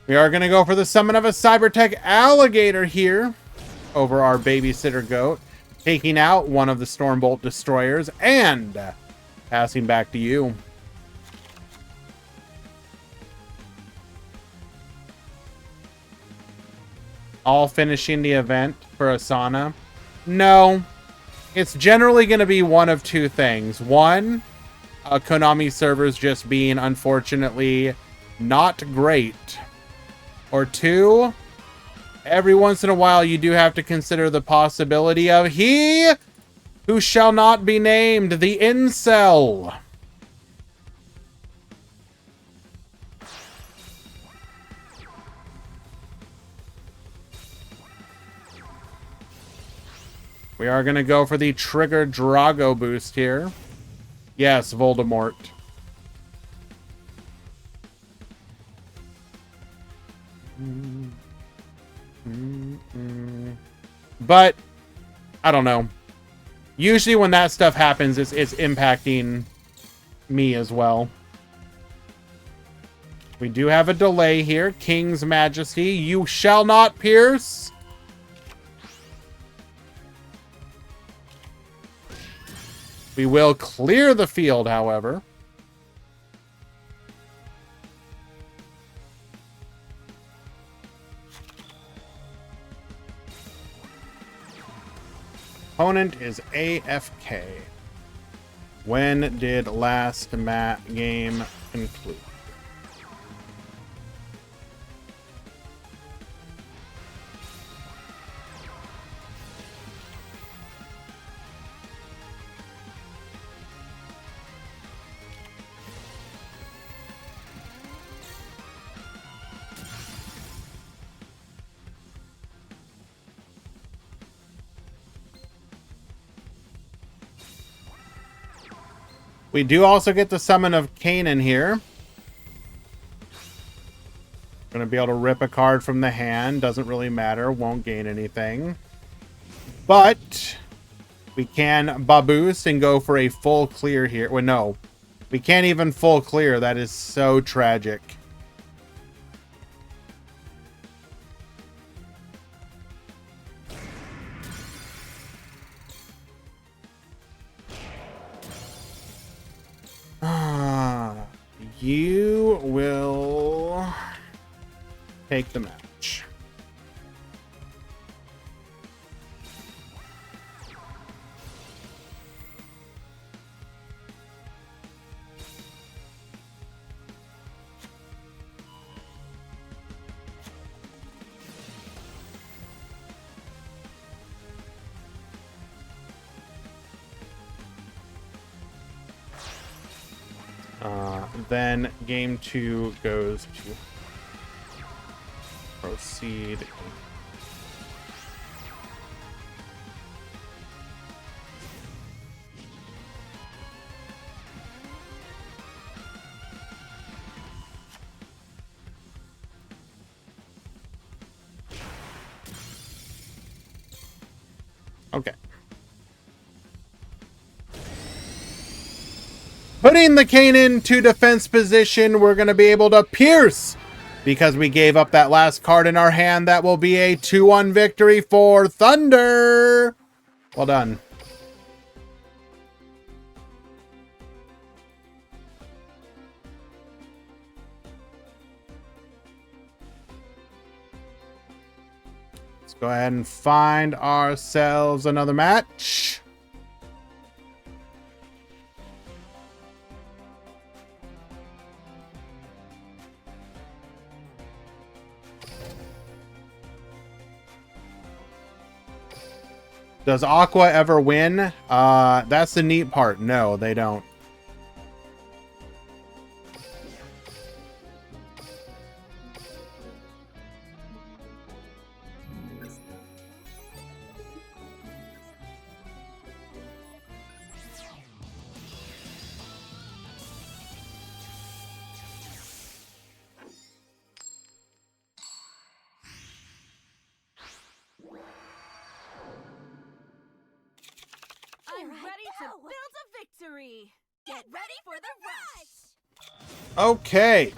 We are going to go for the summon of a Cybertech Alligator here over our Babysitter Goat, taking out one of the Stormbolt Destroyers and passing back to you. All finishing the event for Asana? No. It's generally going to be one of two things. One, Konami servers just being, unfortunately, not great. Or two, every once in a while you do have to consider the possibility of he who shall not be named, the incel. We are going to go for the Trigger Drago boost here. Yes, Voldemort. But, I don't know. Usually when that stuff happens, it's impacting me as well. We do have a delay here. King's Majesty, you shall not pierce. We will clear the field, however. Opponent is AFK. When did last game conclude? We do also get the summon of Kanan here. Gonna be able to rip a card from the hand. Doesn't really matter. Won't gain anything. But we can Baboost and go for a full clear here. Well, no. We can't even full clear. That is so tragic. You will take the match. Then game 2 goes to proceed. Okay. Putting the Kanan to defense position, we're going to be able to pierce because we gave up that last card in our hand. That will be a 2-1 victory for Thunder. Well done. Let's go ahead and find ourselves another match. Does Aqua ever win? That's the neat part. No, they don't. I'm ready to build a victory. Get ready for the rush. Okay.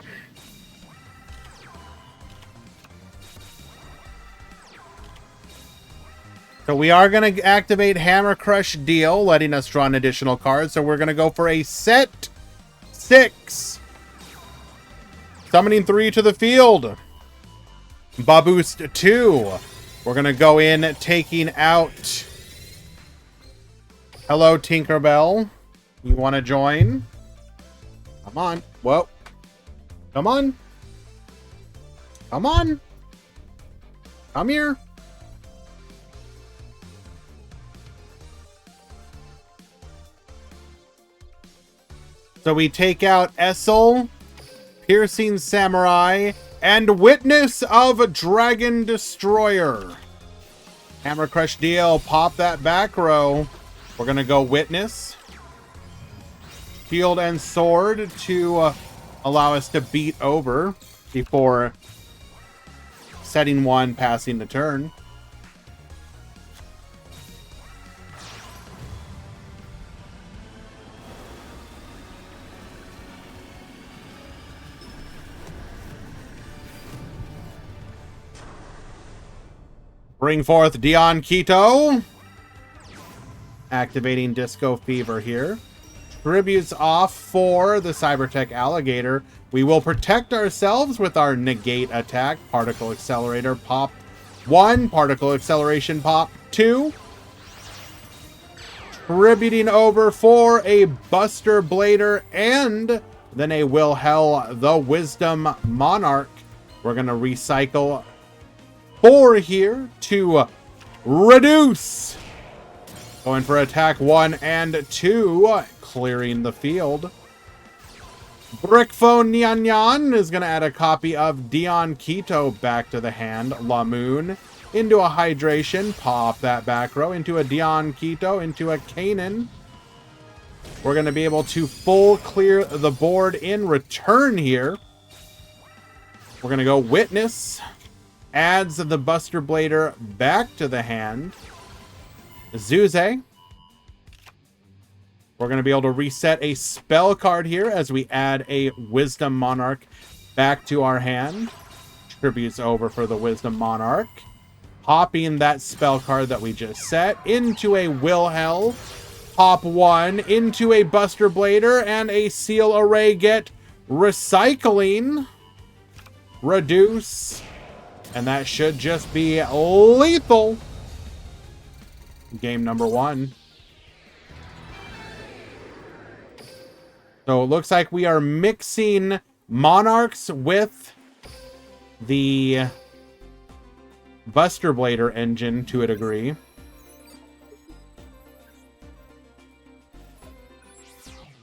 So we are going to activate Hammer Crush Deal, letting us draw an additional card. So we're going to go for a set 6. Summoning 3 to the field. Baboost 2. We're going to go in taking out... Hello, Tinkerbell. You want to join? Come on. Whoa. Come on. Come on. Come here. So we take out Essel, Piercing Samurai, and Witness of Dragon Destroyer. Hammer Crush DL, pop that back row. We're going to go Witness. Shield and Sword to allow us to beat over before setting one, passing the turn. Bring forth Dion Quito. Activating Disco Fever here. Tributes off for the Cybertech Alligator. We will protect ourselves with our Negate attack. Particle Accelerator pop 1. Particle Acceleration pop 2. Tributing over for a Buster Blader and then a Wilhel the Wisdom Monarch. We're going to recycle 4 here to reduce. Going for attack 1 and 2. Clearing the field. Brickphone Nyan Nyan is going to add a copy of Dion Quito back to the hand. Lamoon into a Hydration. Pop that back row. Into a Dion Quito. Into a Kanan. We're going to be able to full clear the board in return here. We're going to go Witness. Adds the Buster Blader back to the hand. Zuze. We're going to be able to reset a spell card here as we add a Wisdom Monarch back to our hand. Tributes over for the Wisdom Monarch. Popping that spell card that we just set into a Wilhel. Pop 1 into a Buster Blader and a Seal Array get recycling. Reduce. And that should just be lethal. Game number 1. So it looks like we are mixing Monarchs with the Buster Blader engine to a degree.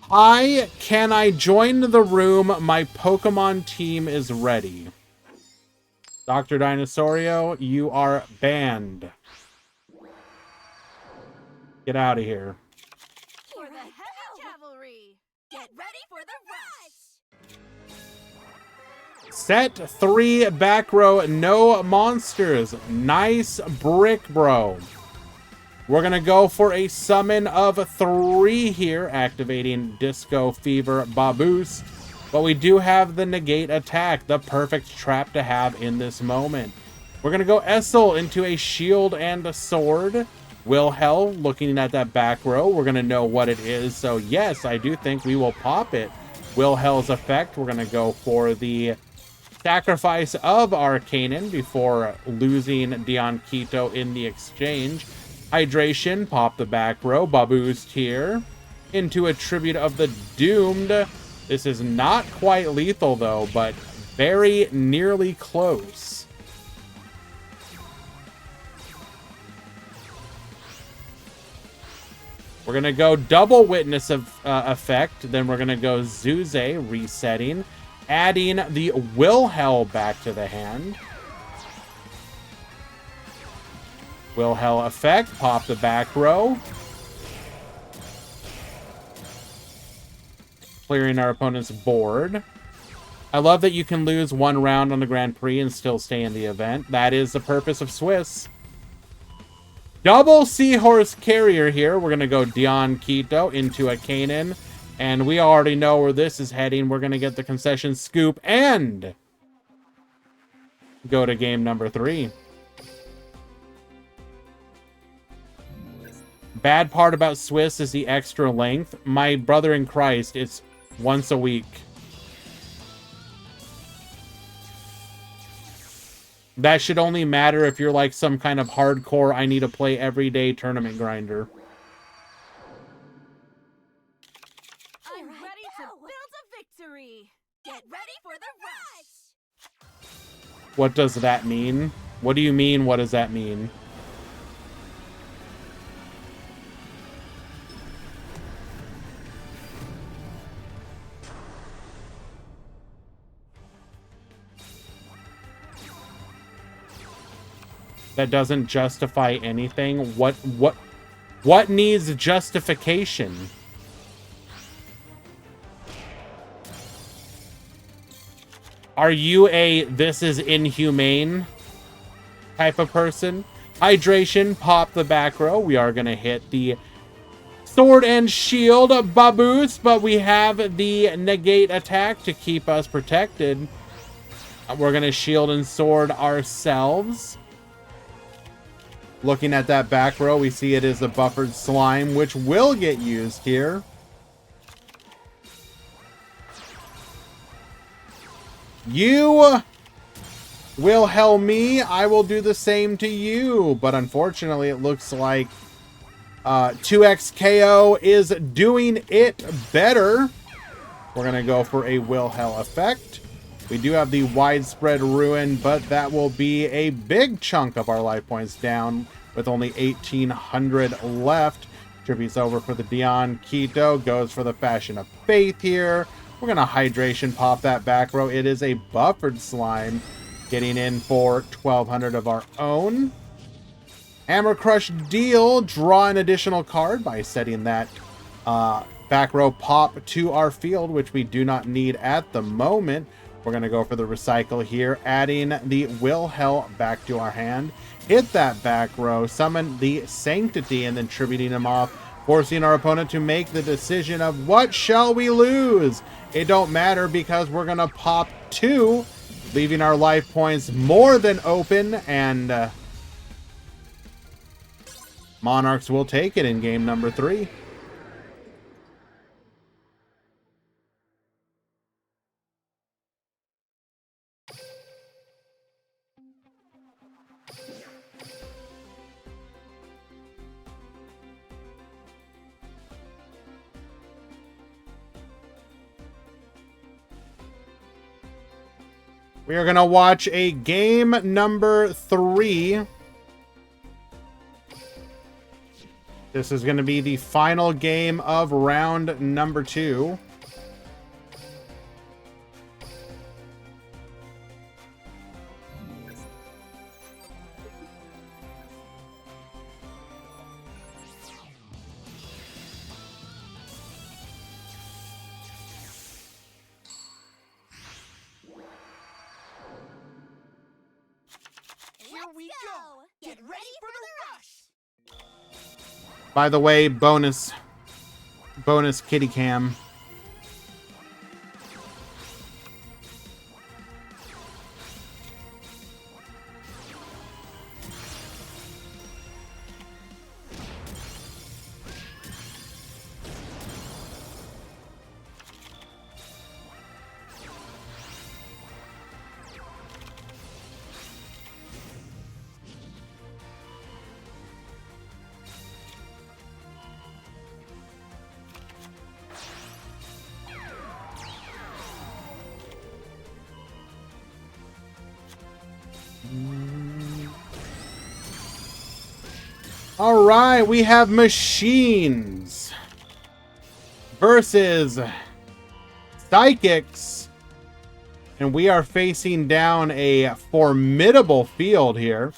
Hi, can I join the room? My Pokemon team is ready. Dr. Dinosaurio, you are banned. Get out of here. For the heavy cavalry. Get ready for the rush. Set 3 back row, no monsters. Nice brick, bro. We're going to go for a summon of 3 here, activating Disco Fever Baboost. But we do have the Negate attack, the perfect trap to have in this moment. We're going to go Essel into a Shield and a Sword. Wilhel looking at that back row. We're going to know what it is. So yes, I do think we will pop it. Wilhel's effect. We're going to go for the sacrifice of Arcanon before losing Dion Quito in the exchange. Hydration. Pop the back row. Baboost here. Into a Tribute of the Doomed. This is not quite lethal though, but very nearly close. We're going to go double Witness of effect. Then we're going to go Zuze, resetting. Adding the Wilhel back to the hand. Wilhel effect. Pop the back row. Clearing our opponent's board. I love that you can lose 1 round on the Grand Prix and still stay in the event. That is the purpose of Swiss. Double Seahorse Carrier here. We're going to go Dion Quito into a Kanan. And we already know where this is heading. We're going to get the concession scoop and go to game number 3. Bad part about Swiss is the extra length. My brother in Christ, it's once a week. That should only matter if you're like some kind of hardcore, I need to play every day tournament grinder. I'm ready to build a What does that mean? What do you mean? What does that mean? That doesn't justify anything. What needs justification? Are you a "this is inhumane" type of person? Hydration, pop the back row. We are going to hit the sword and shield baboos, but we have the negate attack to keep us protected. We're going to shield and sword ourselves. Looking at that back row, we see it is a buffered slime, which will get used here. You will hell me. I will do the same to you. But unfortunately, it looks like 2x KO is doing it better. We're going to go for a will hell effect. We do have the widespread ruin, but that will be a big chunk of our life points down with only 1,800 left. Tributes over for the Dion Quito. Goes for the Fashion of Faith here. We're going to hydration pop that back row. It is a buffered slime. Getting in for 1,200 of our own. Hammer Crush deal. Draw an additional card by setting that back row pop to our field, which we do not need at the moment. We're going to go for the recycle here, adding the Will Hell back to our hand. Hit that back row, summon the Sanctity, and then tributing him off, forcing our opponent to make the decision of what shall we lose? It don't matter because we're going to pop 2, leaving our life points more than open, and Monarchs will take it in game number 3. We are going to watch a game number 3. This is going to be the final game of round number 2. Get ready for the rush! By the way, bonus kitty cam. All right, we have machines versus psychics, and we are facing down a formidable field here.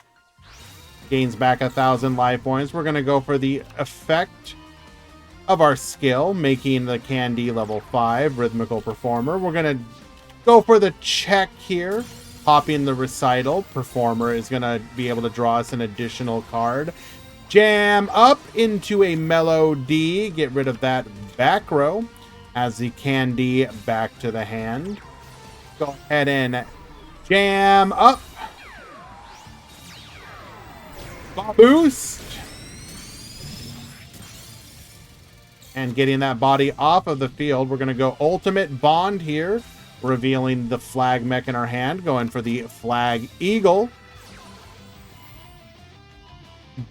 Gains back 1,000 life points. We're going to go for the effect of our skill, making the Candy level 5 rhythmical performer. We're going to go for the check here, popping the recital. Performer is going to be able to draw us an additional card. Jam up into a melody. Get rid of that back row. As the Candy back to the hand. Go ahead and jam up. Boost. And getting that body off of the field, we're going to go Ultimate Bond here. Revealing the flag mech in our hand. Going for the Flag Eagle.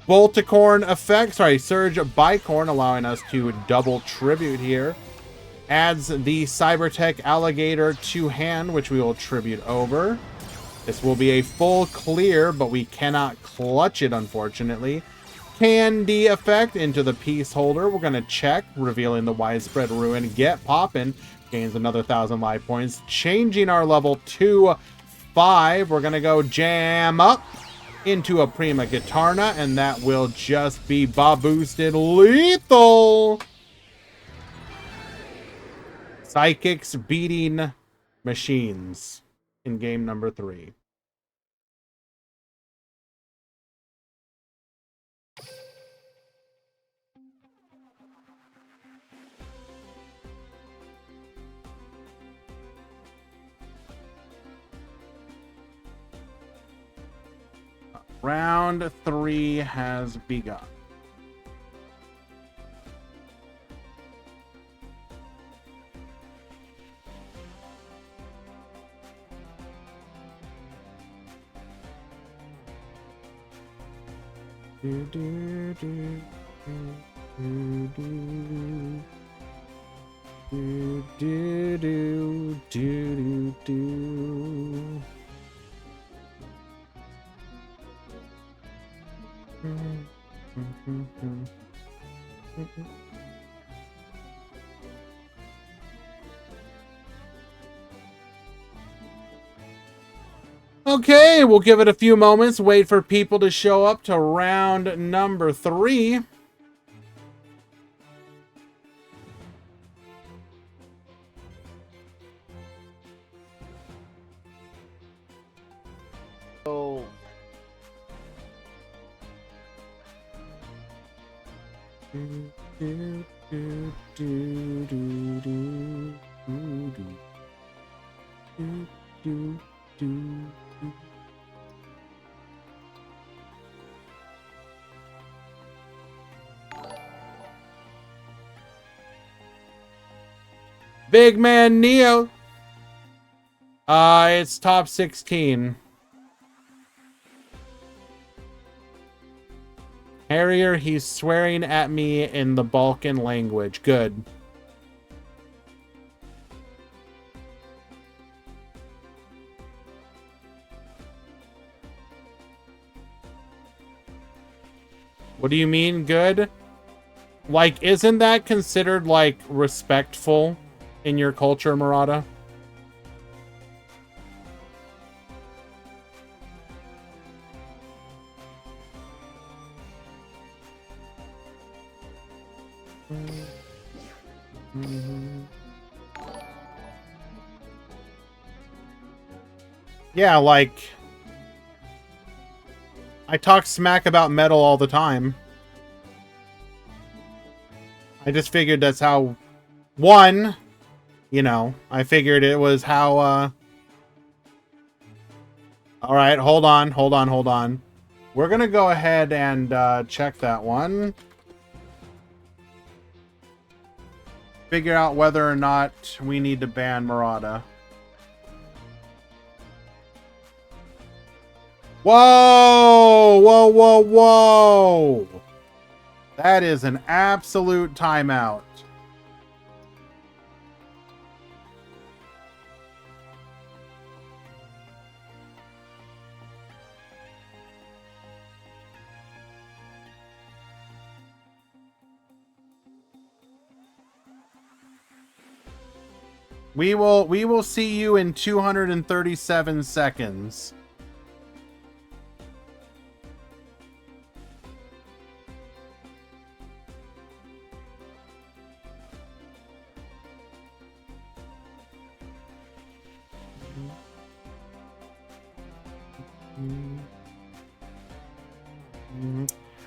Bolticorn effect. Sorry, Surge Bicorn, allowing us to double tribute here. Adds the Cybertech Alligator to hand, which we will tribute over. This will be a full clear, but we cannot clutch it, unfortunately. Candy effect into the piece holder. We're going to check, revealing the widespread ruin. Get poppin'. Gains another 1,000 life points. Changing our level to 5. We're going to go jam up into a Prima Guitarna, and that will just be boosted lethal. Psychics beating machines in game number 3. Round 3 has begun. Do, do, do, do, do, do, do, do, do, do. Okay, we'll give it a few moments, wait for people to show up to round number 3. So Big Man Neo. It's top 16. Harrier, he's swearing at me in the Balkan language. Good. What do you mean, good? Like, isn't that considered, like, respectful in your culture, Murata? Yeah, like, I talk smack about metal all the time. I just figured that's how, one, you know, I figured it was how, all right, hold on. We're gonna go ahead and check that one. Figure out whether or not we need to ban Murata. Whoa! Whoa, whoa, whoa! That is an absolute timeout. We will see you in 237 seconds.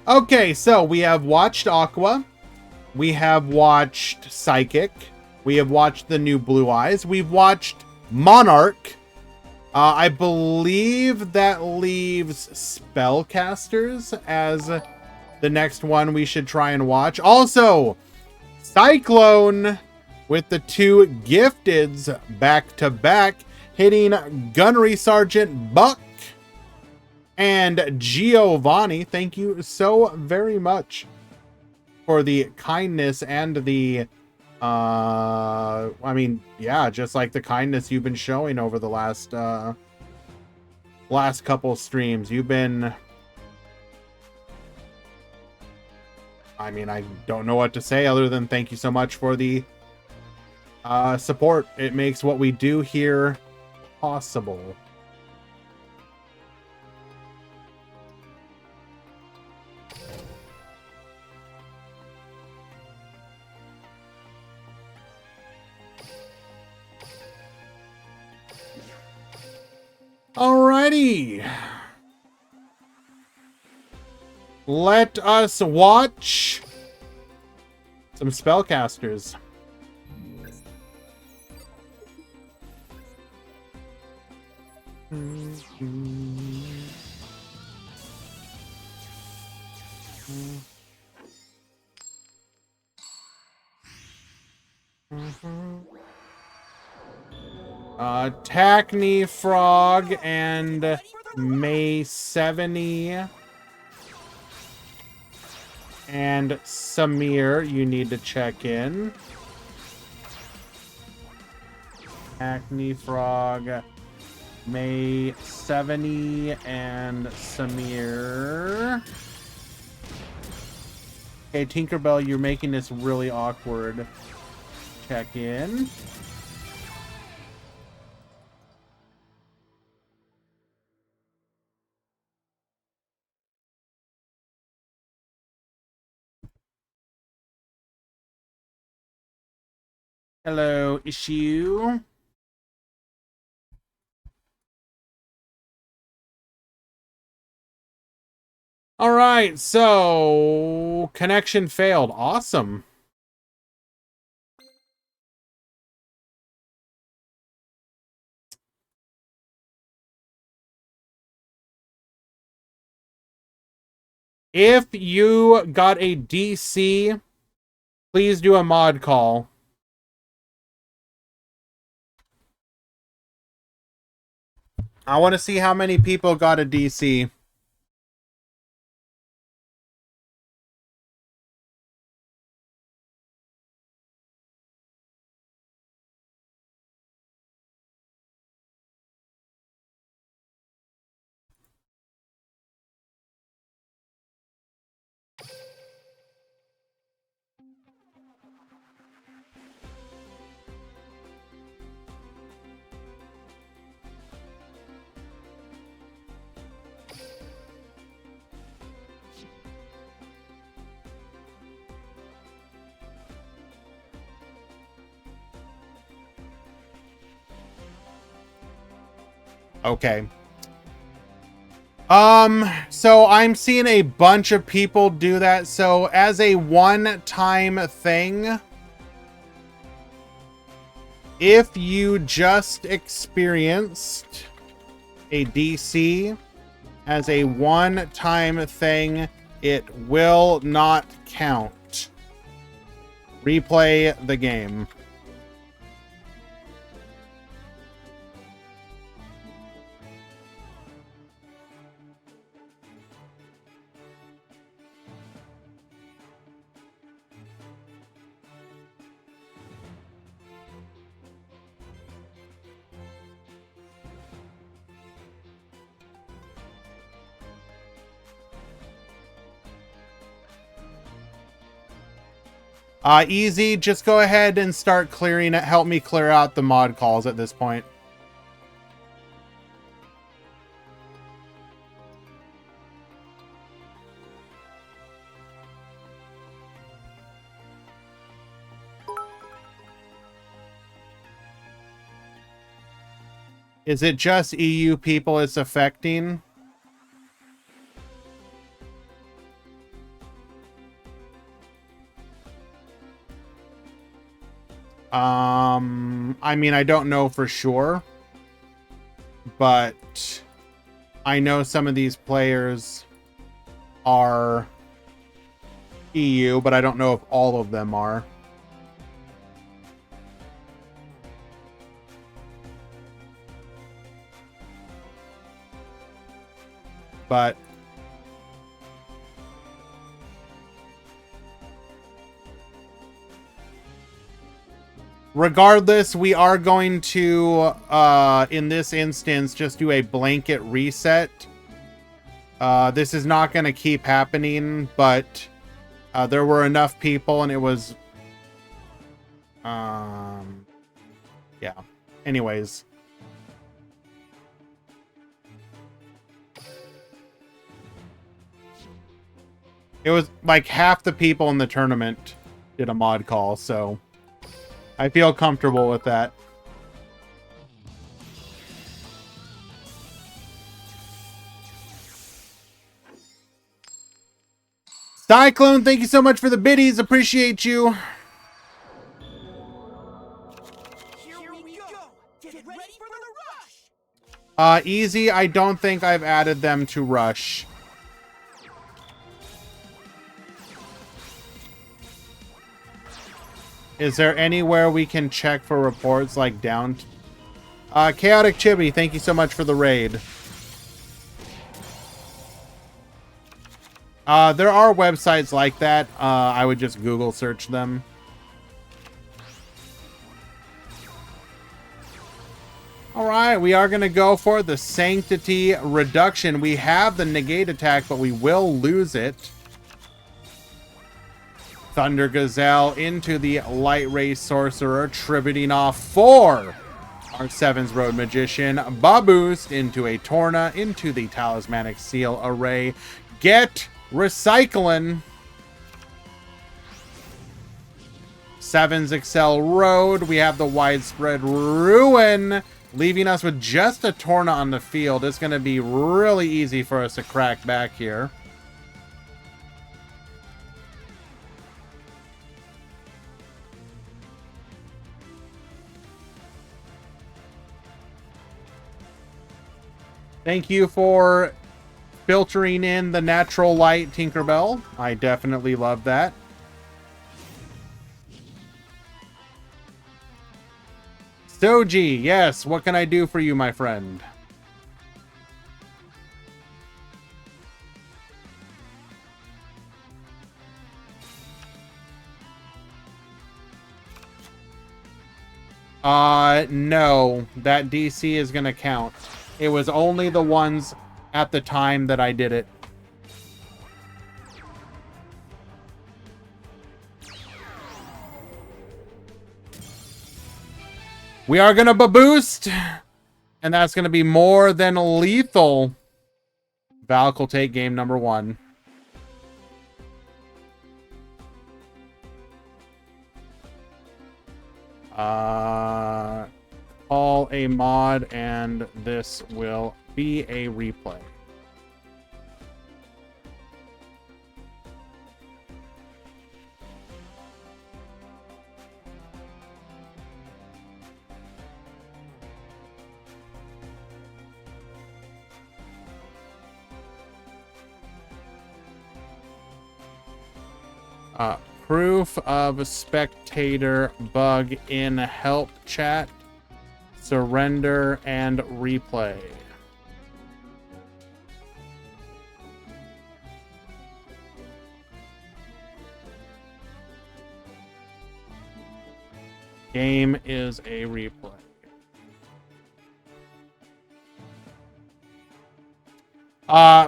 Okay, so we have watched Aqua. We have watched Psychic. We have watched the new Blue Eyes. We've watched Monarch. I believe that leaves Spellcasters as the next one we should try and watch. Also, Cyclone with the 2 gifteds back to back, hitting Gunnery Sergeant Buck and Giovanni. Thank you so very much for the kindness and the I mean, yeah, just like the kindness you've been showing over the last last couple streams. You've been... I mean, I don't know what to say other than thank you so much for the support. It makes what we do here possible. Alrighty. Let us watch some spellcasters. Tackney Frog and May 70 and Samir, you need to check in. Tackney Frog, May 70 and Samir. Okay, Tinkerbell, you're making this really awkward. Check in. Hello, issue. All right, so connection failed. Awesome. If you got a DC, please do a mod call. I want to see how many people got a DC. Okay. So I'm seeing a bunch of people do that. So as a one-time thing, if you just experienced a DC as a one-time thing, it will not count. Replay the game. Easy, just go ahead and start clearing it. Help me clear out the mod calls at this point. Is it just EU people it's affecting? I mean, I don't know for sure, but I know some of these players are EU, but I don't know if all of them are. But Regardless, we are going to, in this instance, just do a blanket reset. This is not going to keep happening, but there were enough people and it was... yeah. Anyways. It was like half the people in the tournament did a mod call, so I feel comfortable with that. Cyclone, thank you so much for the biddies. Appreciate you. Here we go. Get ready for the rush. Easy. I don't think I've added them to Rush. Is there anywhere we can check for reports like down? Chaotic Chibi, thank you so much for the raid. There are websites like that. I would just Google search them. Alright, we are going to go for the Sanctity Reduction. We have the Negate attack, but we will lose it. Thunder Gazelle into the Light Ray Sorcerer, tributing off 4. Our 7's Road Magician, Baboost into a Torna, into the Talismanic Seal Array. Get recycling. 7's Excel Road. We have the Widespread Ruin, leaving us with just a Torna on the field. It's going to be really easy for us to crack back here. Thank you for filtering in the natural light, Tinkerbell. I definitely love that. Soji, yes, what can I do for you, my friend? No, that DC is gonna count. It was only the ones at the time that I did it. We are gonna boost, and that's gonna be more than lethal. Valk will take game number 1. Call a mod, and this will be a replay. Proof of spectator bug in help chat. Surrender and replay. Game is a replay.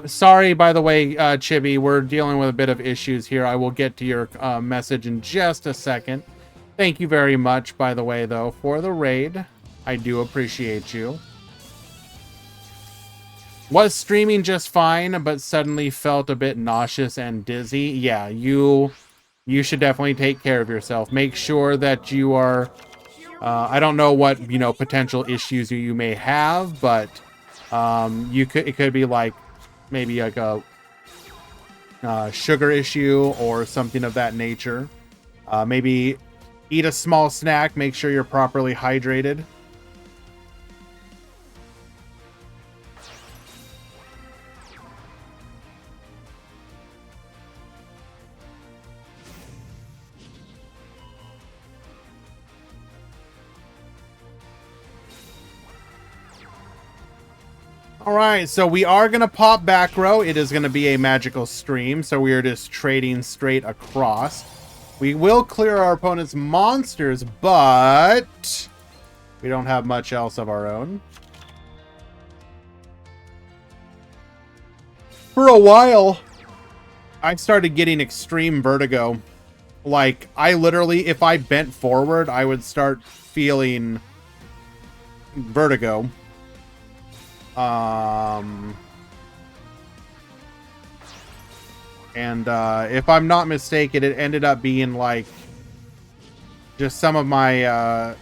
Sorry, by the way, Chibi, we're dealing with a bit of issues here. I will get to your message in just a second. Thank you very much, by the way, though, for the raid. I do appreciate you. Was streaming just fine, but suddenly felt a bit nauseous and dizzy. Yeah, you should definitely take care of yourself. Make sure that you are... I don't know what, potential issues you may have, but it could be like maybe like a sugar issue or something of that nature. Maybe eat a small snack. Make sure you're properly hydrated. Alright, so we are going to pop back row. It is going to be a magical stream, so we are just trading straight across. We will clear our opponent's monsters, but we don't have much else of our own. For a while, I started getting extreme vertigo. Like, I literally, if I bent forward, I would start feeling vertigo. And if I'm not mistaken, it ended up being like just some of my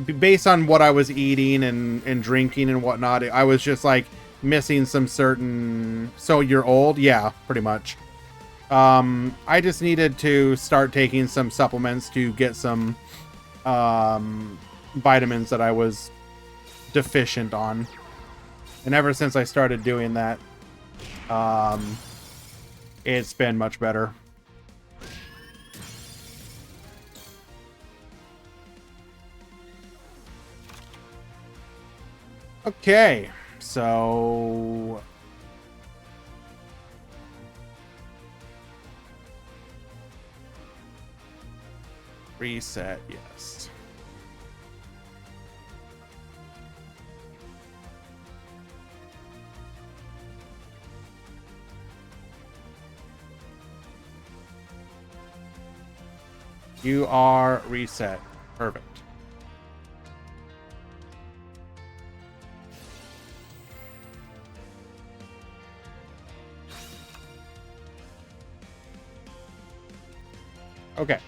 based on what I was eating and drinking and whatnot, I was just like missing some certain. So you're old? Yeah, pretty much. I just needed to start taking some supplements to get some vitamins that I was deficient on. And ever since I started doing that, it's been much better. Okay, so reset, yes. You are reset. Perfect. Okay.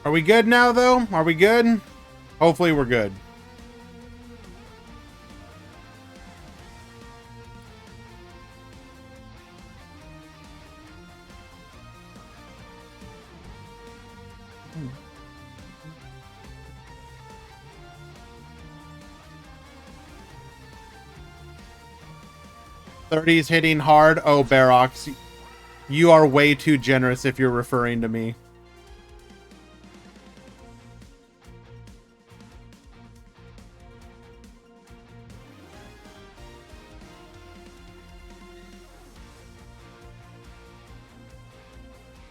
Are we good now, though? Are we good? Hopefully we're good. '30s hitting hard. Oh, Barox, you are way too generous if you're referring to me.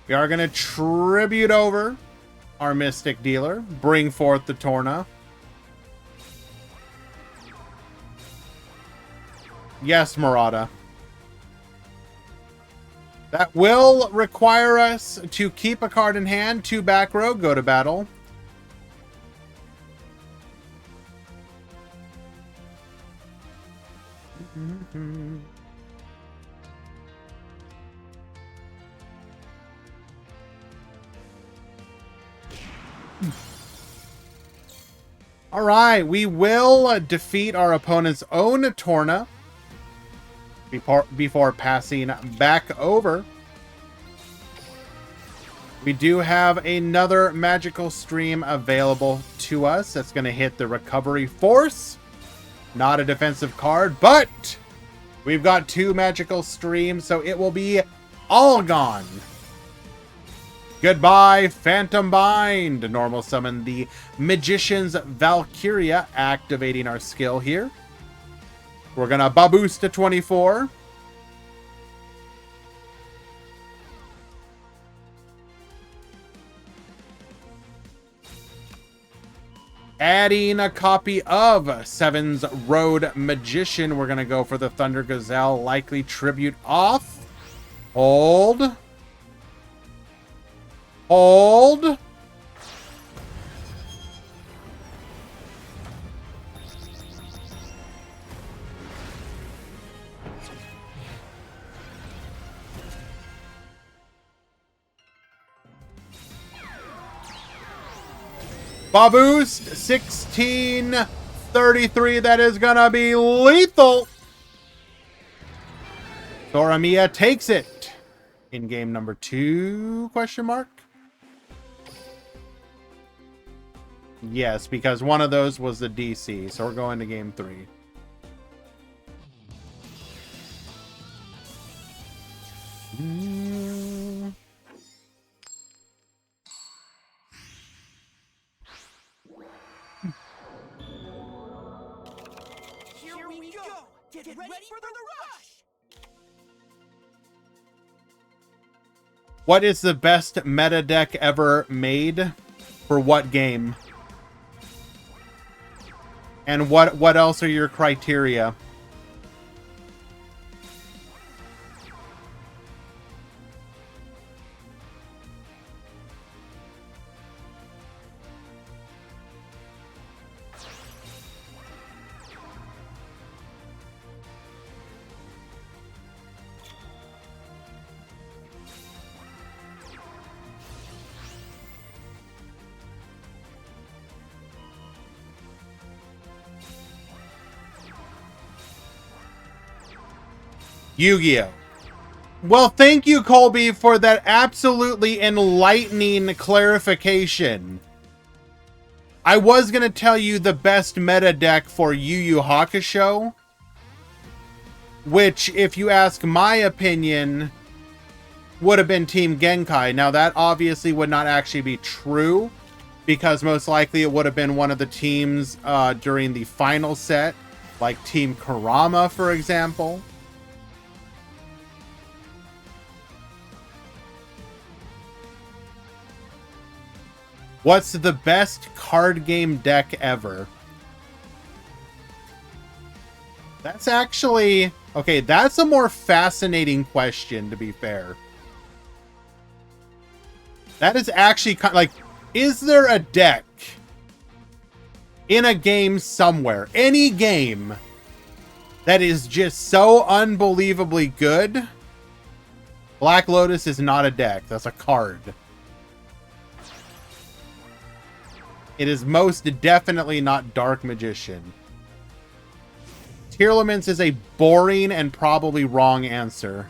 We are going to tribute over our Mystic Dealer. Bring forth the Torna. Yes, Murata. That will require us to keep a card in hand, 2 back row, go to battle. All right, we will defeat our opponent's own Torna before passing back over. We do have another magical stream available to us. That's going to hit the Recovery Force. Not a defensive card, but we've got 2 magical streams, so it will be all gone. Goodbye, Phantom Bind. Normal summon the Magician's Valkyria, activating our skill here. We're going to Baboost to 24. Adding a copy of Seven's Road Magician. We're going to go for the Thunder Gazelle, likely tribute off. Hold. Hold. Baboost, 1633. That is gonna be lethal. Thoramia takes it in game number 2, question mark? Yes, because one of those was the DC, so we're going to game 3. Get ready for the rush! What is the best meta deck ever made? For what game? And what else are your criteria? Yu-Gi-Oh! Well, thank you, Colby, for that absolutely enlightening clarification. I was going to tell you the best meta deck for Yu Yu Hakusho, which, if you ask my opinion, would have been Team Genkai. Now, that obviously would not actually be true, because most likely it would have been one of the teams during the final set, like Team Kurama, for example. What's the best card game deck ever? That's actually... Okay, that's a more fascinating question, to be fair. That is actually kind of like... Is there a deck in a game somewhere, any game, that is just so unbelievably good? Black Lotus is not a deck. That's a card. It is most definitely not Dark Magician. Tearlaments is a boring and probably wrong answer.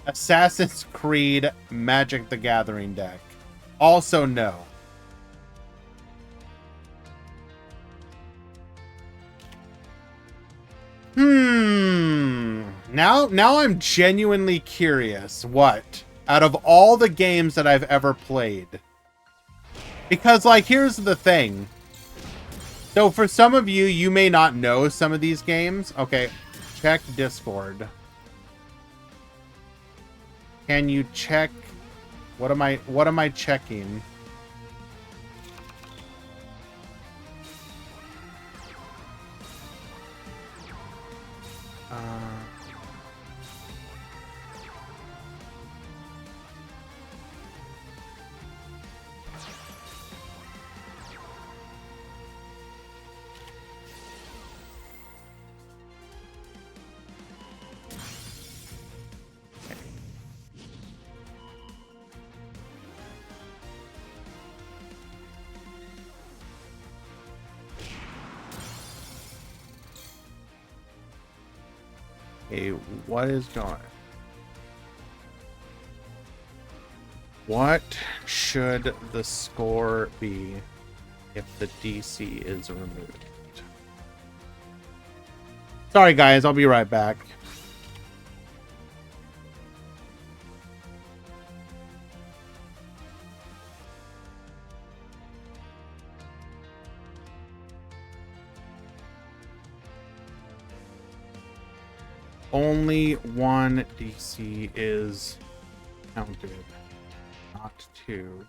Assassin's Creed Magic the Gathering deck. Also no. Now I'm genuinely curious. What? Out of all the games that I've ever played. Because, like, here's the thing. So for some of you, you may not know some of these games. Okay, check Discord. Can you check... What am I checking? Okay, what is going? What should the score be if the DC is removed? Sorry guys, I'll be right back. Only one DC is counted, not two.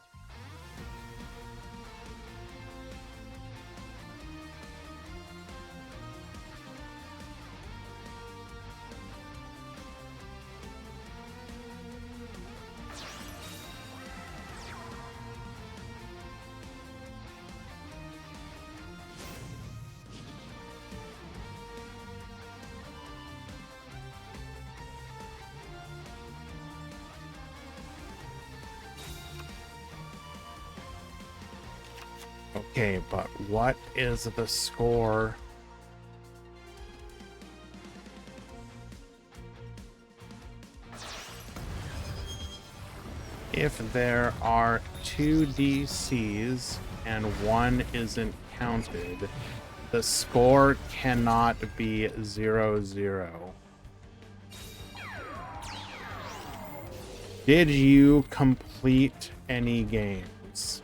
Okay, but what is the score? If there are two DCs and one isn't counted, the score cannot be 0-0. Did you complete any games?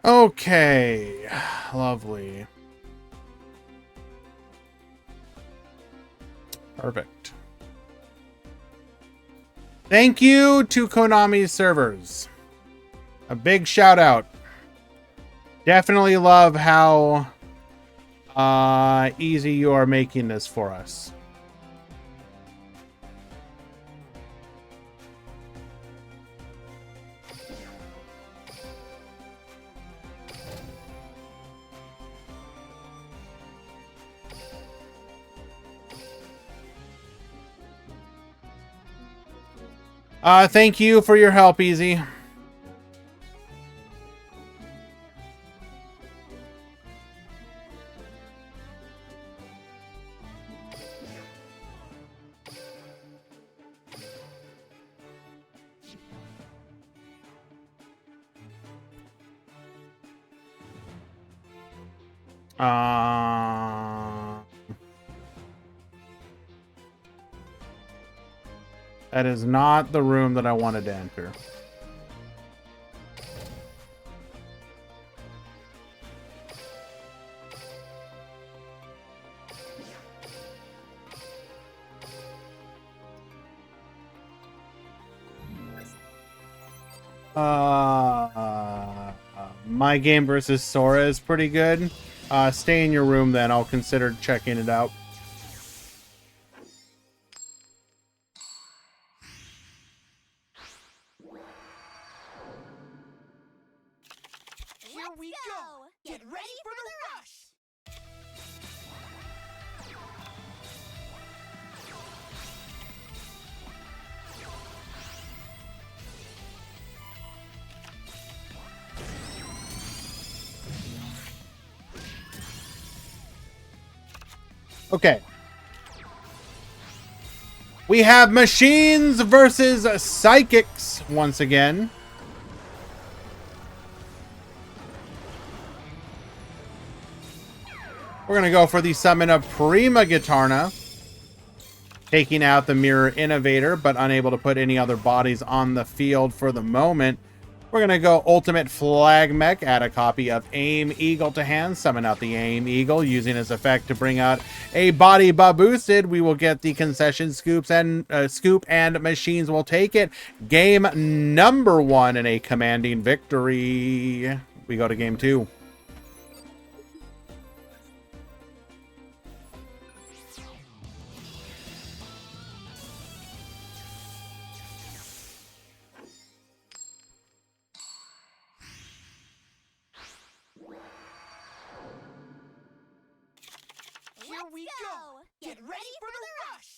Okay. Lovely. Perfect. Thank you to Konami's servers. A big shout out. Definitely love how easy you are making this for us. Thank you for your help, Easy. That is not the room that I wanted to enter. My game versus Sora is pretty good. Stay in your room then. I'll consider checking it out. Here we go! Get ready for the rush! Okay. We have machines versus psychics once again. We're going to go for the summon of Prima Gitarna, taking out the Mirror Innovator, but unable to put any other bodies on the field for the moment. We're going to go Ultimate Flag Mech, add a copy of Aim Eagle to hand, summon out the Aim Eagle, using its effect to bring out a body boosted. We will get the concession scoops and scoop, and machines will take it. Game number 1 in a commanding victory. We go to game 2. Here we go! Get ready for the rush!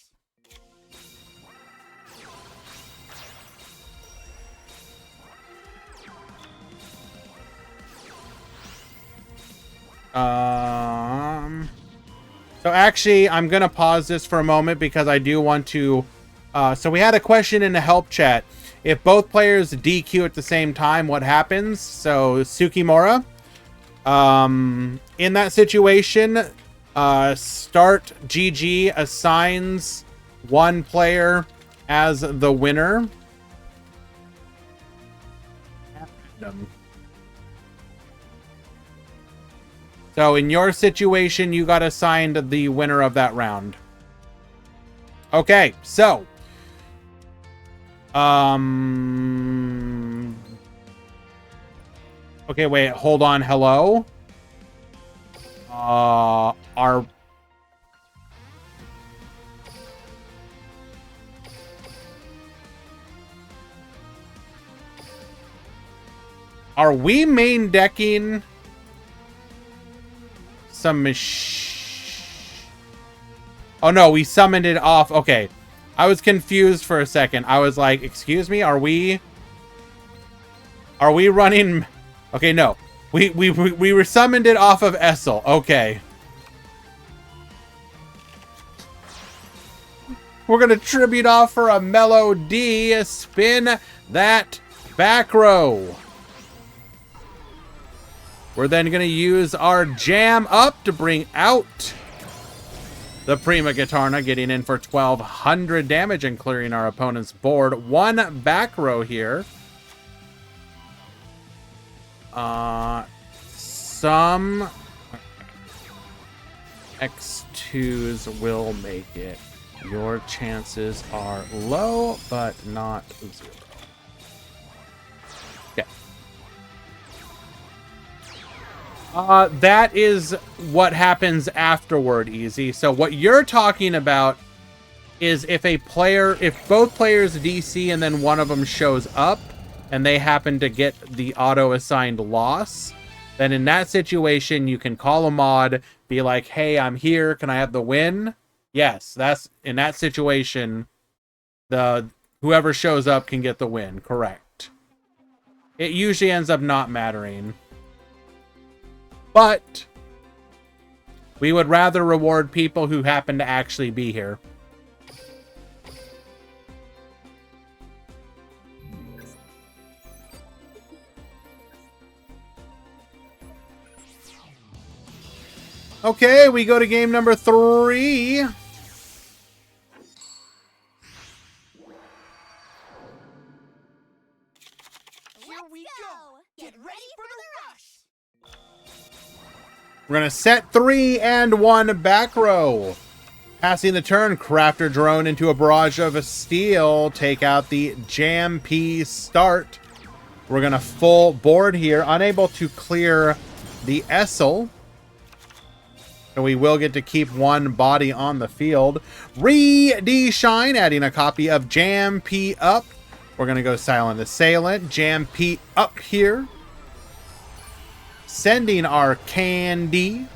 So actually, I'm going to pause this for a moment because I do want to... so we had a question in the help chat. If both players DQ at the same time, what happens? So Tsukimura, in that situation, Start GG assigns one player as the winner. So in your situation, you got assigned the winner of that round. Okay, so okay, wait, hold on. Hello? Are we main decking some Oh no, we summoned it off. Okay. I was confused for a second. I was like, excuse me, are we running? Okay, no. We were summoned it off of Essel. Okay. We're gonna tribute off for a melody. Spin that back row. We're then gonna use our jam up to bring out the Prima Gitarna, getting in for 1,200 damage and clearing our opponent's board. One back row here. some X2s will make it. Your chances are low, but not 0. Okay. That is what happens afterward, Easy. So what you're talking about is if both players DC and then one of them shows up and they happen to get the auto-assigned loss, then in that situation, you can call a mod, be like, hey, I'm here, can I have the win? Yes, that's in that situation, whoever shows up can get the win, correct. It usually ends up not mattering. But we would rather reward people who happen to actually be here. Okay, we go to game number 3. Here we go. Get ready for the rush. We're going to set 3 and 1 back row. Passing the turn, Crafter Drone into a barrage of steel. Take out the Jam P start. We're going to full board here. Unable to clear the Essel. And we will get to keep one body on the field. Shine, adding a copy of Jam P up. We're going to go Silent Assailant. Jam P up here. Sending our Candy,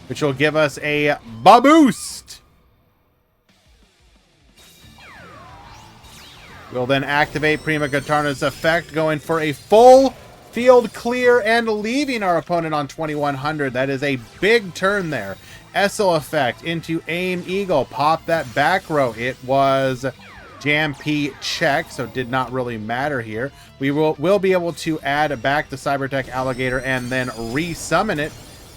which will give us a Boost. We'll then activate Prima Katarna's effect, going for a full field clear and leaving our opponent on 2100. That is a big turn there. Essel effect into Aim Eagle. Pop that back row. It was Jam P check, so did not really matter here. We will be able to add back the Cybertech Alligator and then resummon it,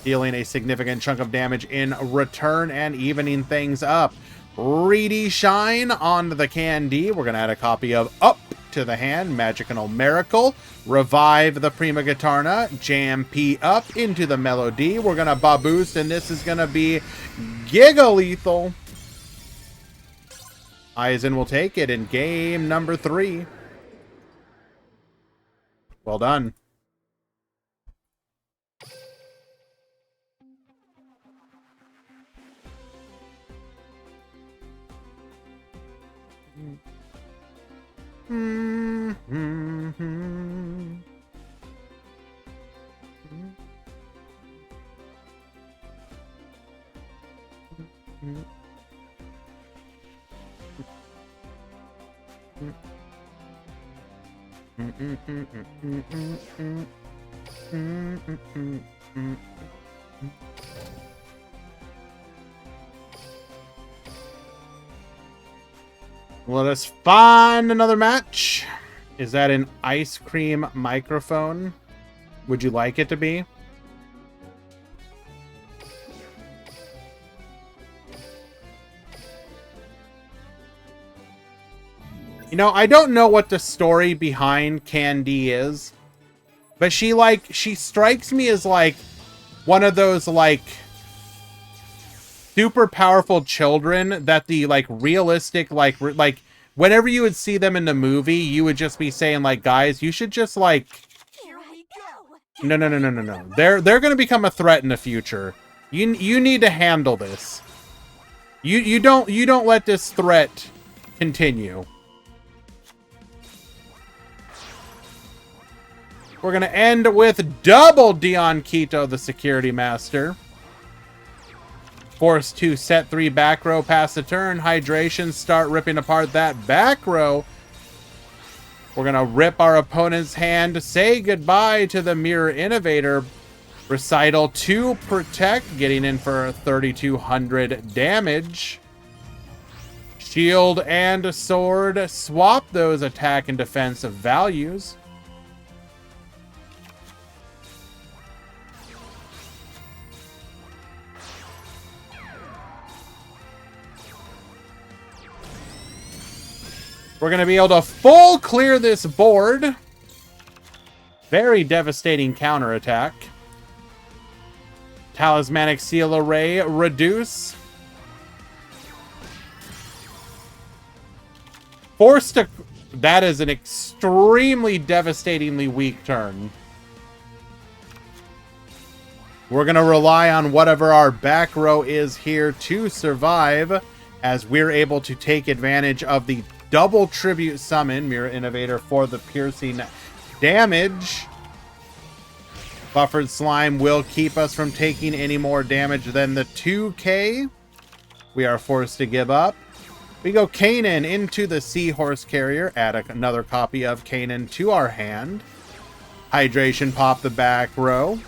dealing a significant chunk of damage in return and evening things up. Shine on the Candy. We're going to add a copy of Up to the hand. Magical Miracle. Revive the Prima Katarna. Jam P up into the Melody. We're going to Boost, and this is going to be Giga Lethal. Aizen will take it in game number 3. Well done. Let us find another match. Is that an ice cream microphone? Would you like it to be? You know, I don't know what the story behind Candy is, but she strikes me as like one of those like super powerful children that the like realistic like whenever you would see them in the movie, you would just be saying like, guys, you should just like Here we go. no. They're going to become a threat in the future. You need to handle this. You don't let this threat continue. We're going to end with double Dion Quito, the security master. Forced to set 3 back row past the turn. Hydration, start ripping apart that back row. We're going to rip our opponent's hand. Say goodbye to the Mirror Innovator. Recital to protect, getting in for 3,200 damage. Shield and sword. Swap those attack and defensive values. We're going to be able to full clear this board. very devastating counterattack. Talismanic Seal Array, reduce. Forced to... That is an extremely devastatingly weak turn. We're going to rely on whatever our back row is here to survive, as we're able to take advantage of the double tribute summon, Mirror Innovator, for the piercing damage. Buffered Slime will keep us from taking any more damage than the 2k. We are forced to give up. We go Kanan into the Seahorse Carrier. Add another copy of Kanan to our hand. Hydration, pop the back row.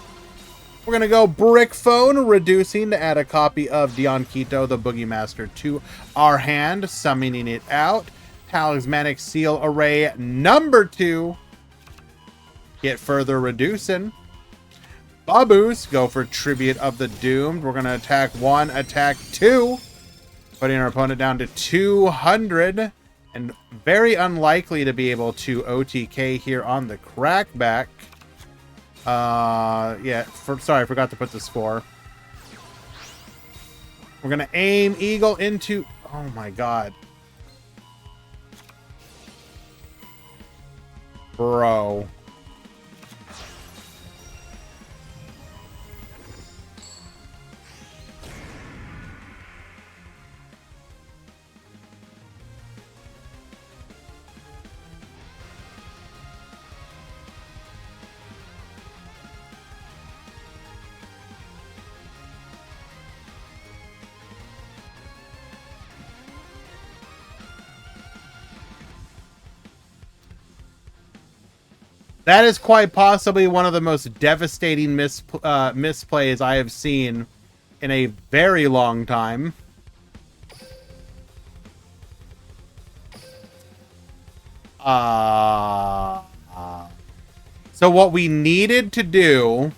We're going to go Brick Phone, reducing to add a copy of Dionquito, the Boogie Master, to our hand, summoning it out. Talismanic Seal Array number 2. Get further reducing. Baboos, go for Tribute of the Doomed. We're going to attack 1, attack 2. Putting our opponent down to 200. And very unlikely to be able to OTK here on the Crackback. Yeah, sorry, I forgot to put the score. We're going to aim Eagle into... Oh my god. Bro. That is quite possibly one of the most devastating misplays I have seen in a very long time. So what we needed to do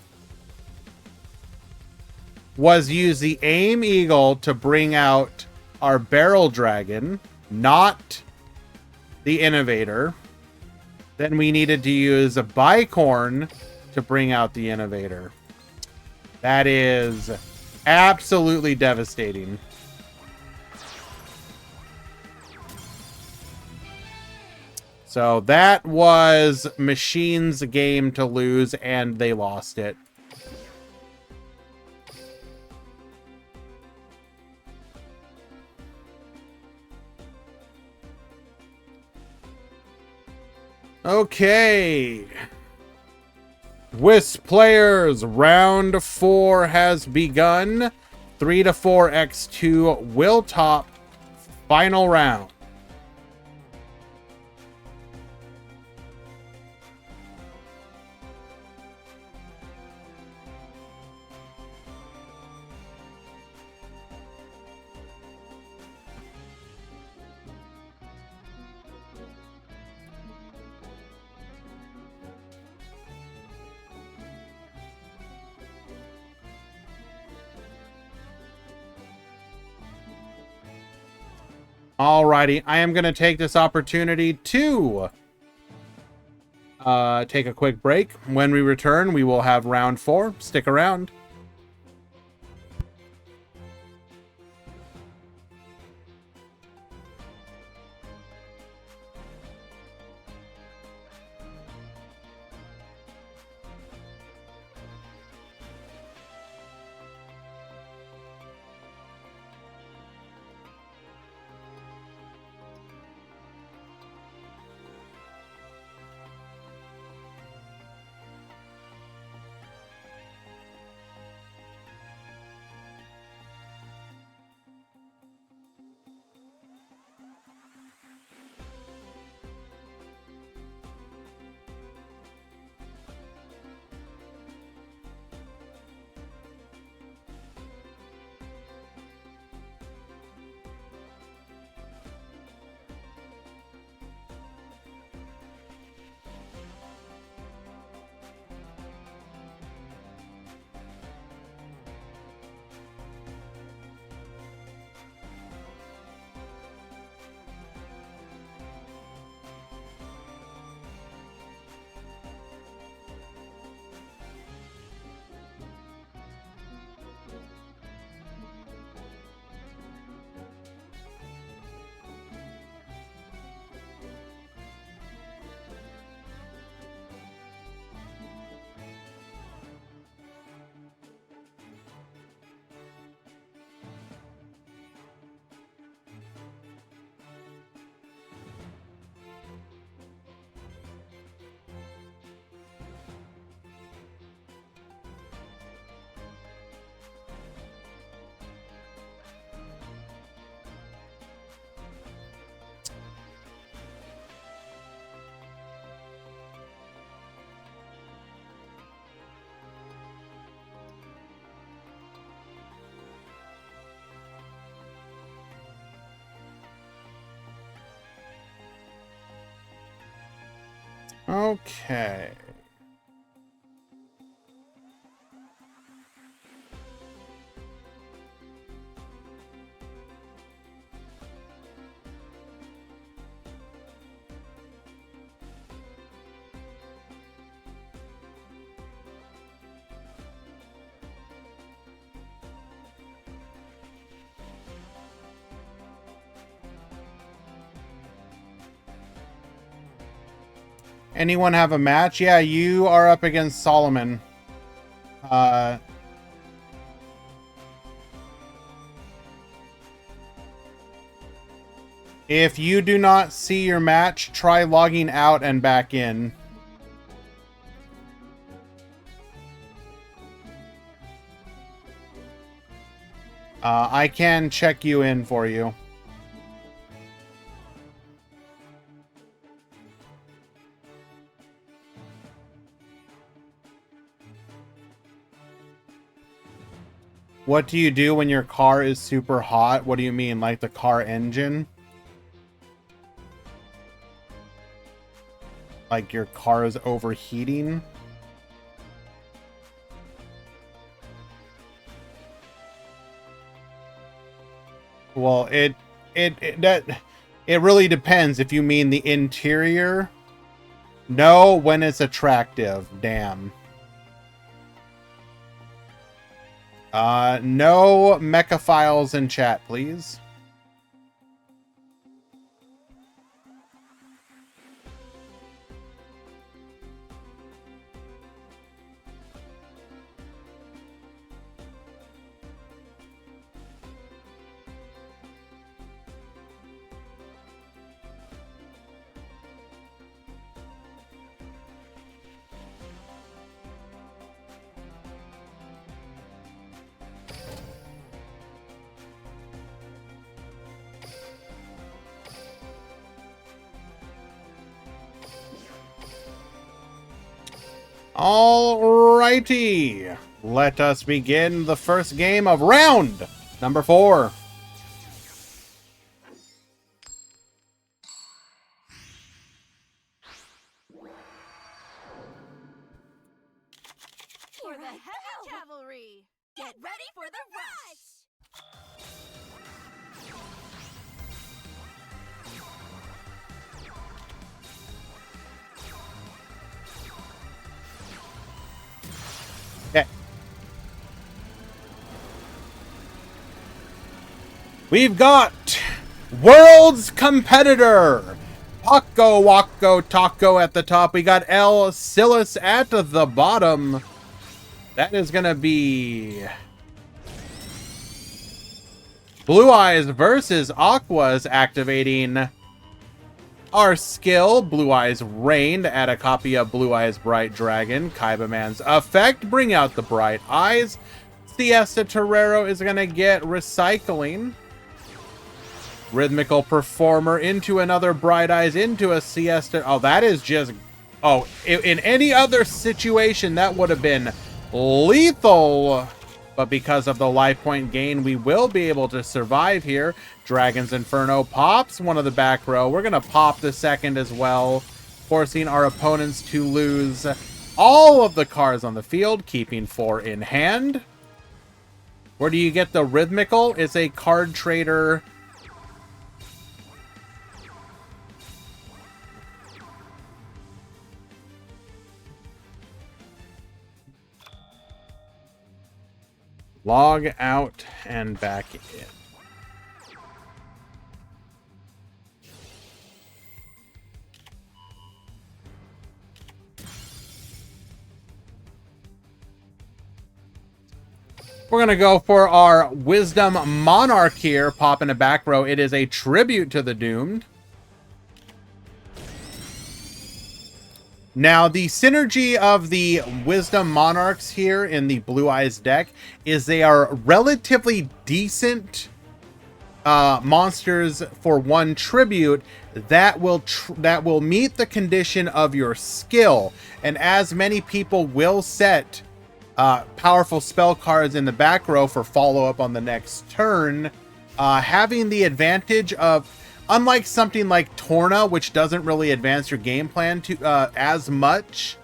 was use the Aim Eagle to bring out our Barrel Dragon, not the Innovator. Then we needed to use a Bicorn to bring out the Innovator. That is absolutely devastating. So that was Machine's game to lose, and they lost it. Okay. Wisp players, round 4 has begun. 3 to 4 X2 will top final round. Alrighty, I am going to take this opportunity to take a quick break. When we return, we will have round 4. Stick around. Okay. Anyone have a match? Yeah, you are up against Solomon. If you do not see your match, try logging out and back in. I can check you in for you. What do you do when your car is super hot? What do you mean, like the car engine? Like your car is overheating? Well, it really depends. If you mean the interior, no. When it's attractive, damn. No mecha files in chat, please. Alrighty, let us begin the first game of round number 4. For the heavy cavalry! Get ready for the rush! Okay. We've got World's Competitor, Paco Waco Taco at the top. We got El Silas at the bottom. That is going to be Blue Eyes versus Aqua's activating our skill. Blue Eyes Rain to add a copy of Blue Eyes Bright Dragon. Kaiba Man's effect, bring out the bright eyes. Siesta Torero is going to get Recycling. Rhythmical Performer into another Bright Eyes, into a Siesta. Oh, that is just... Oh, in any other situation, that would have been lethal. But because of the life point gain, we will be able to survive here. Dragon's Inferno pops one of the back row. We're going to pop the second as well, forcing our opponents to lose all of the cards on the field, keeping 4 in hand. Where do you get the Rhythmical? It's a card trader. Log out and back in. We're going to go for our Wisdom Monarch here, pop in a back row. It is a tribute to the Doomed. Now, the synergy of the Wisdom Monarchs here in the Blue Eyes deck is they are relatively decent monsters for one tribute that will meet the condition of your skill. And as many people will set powerful spell cards in the back row for follow-up on the next turn, having the advantage of unlike something like Torna, which doesn't really advance your game plan as much,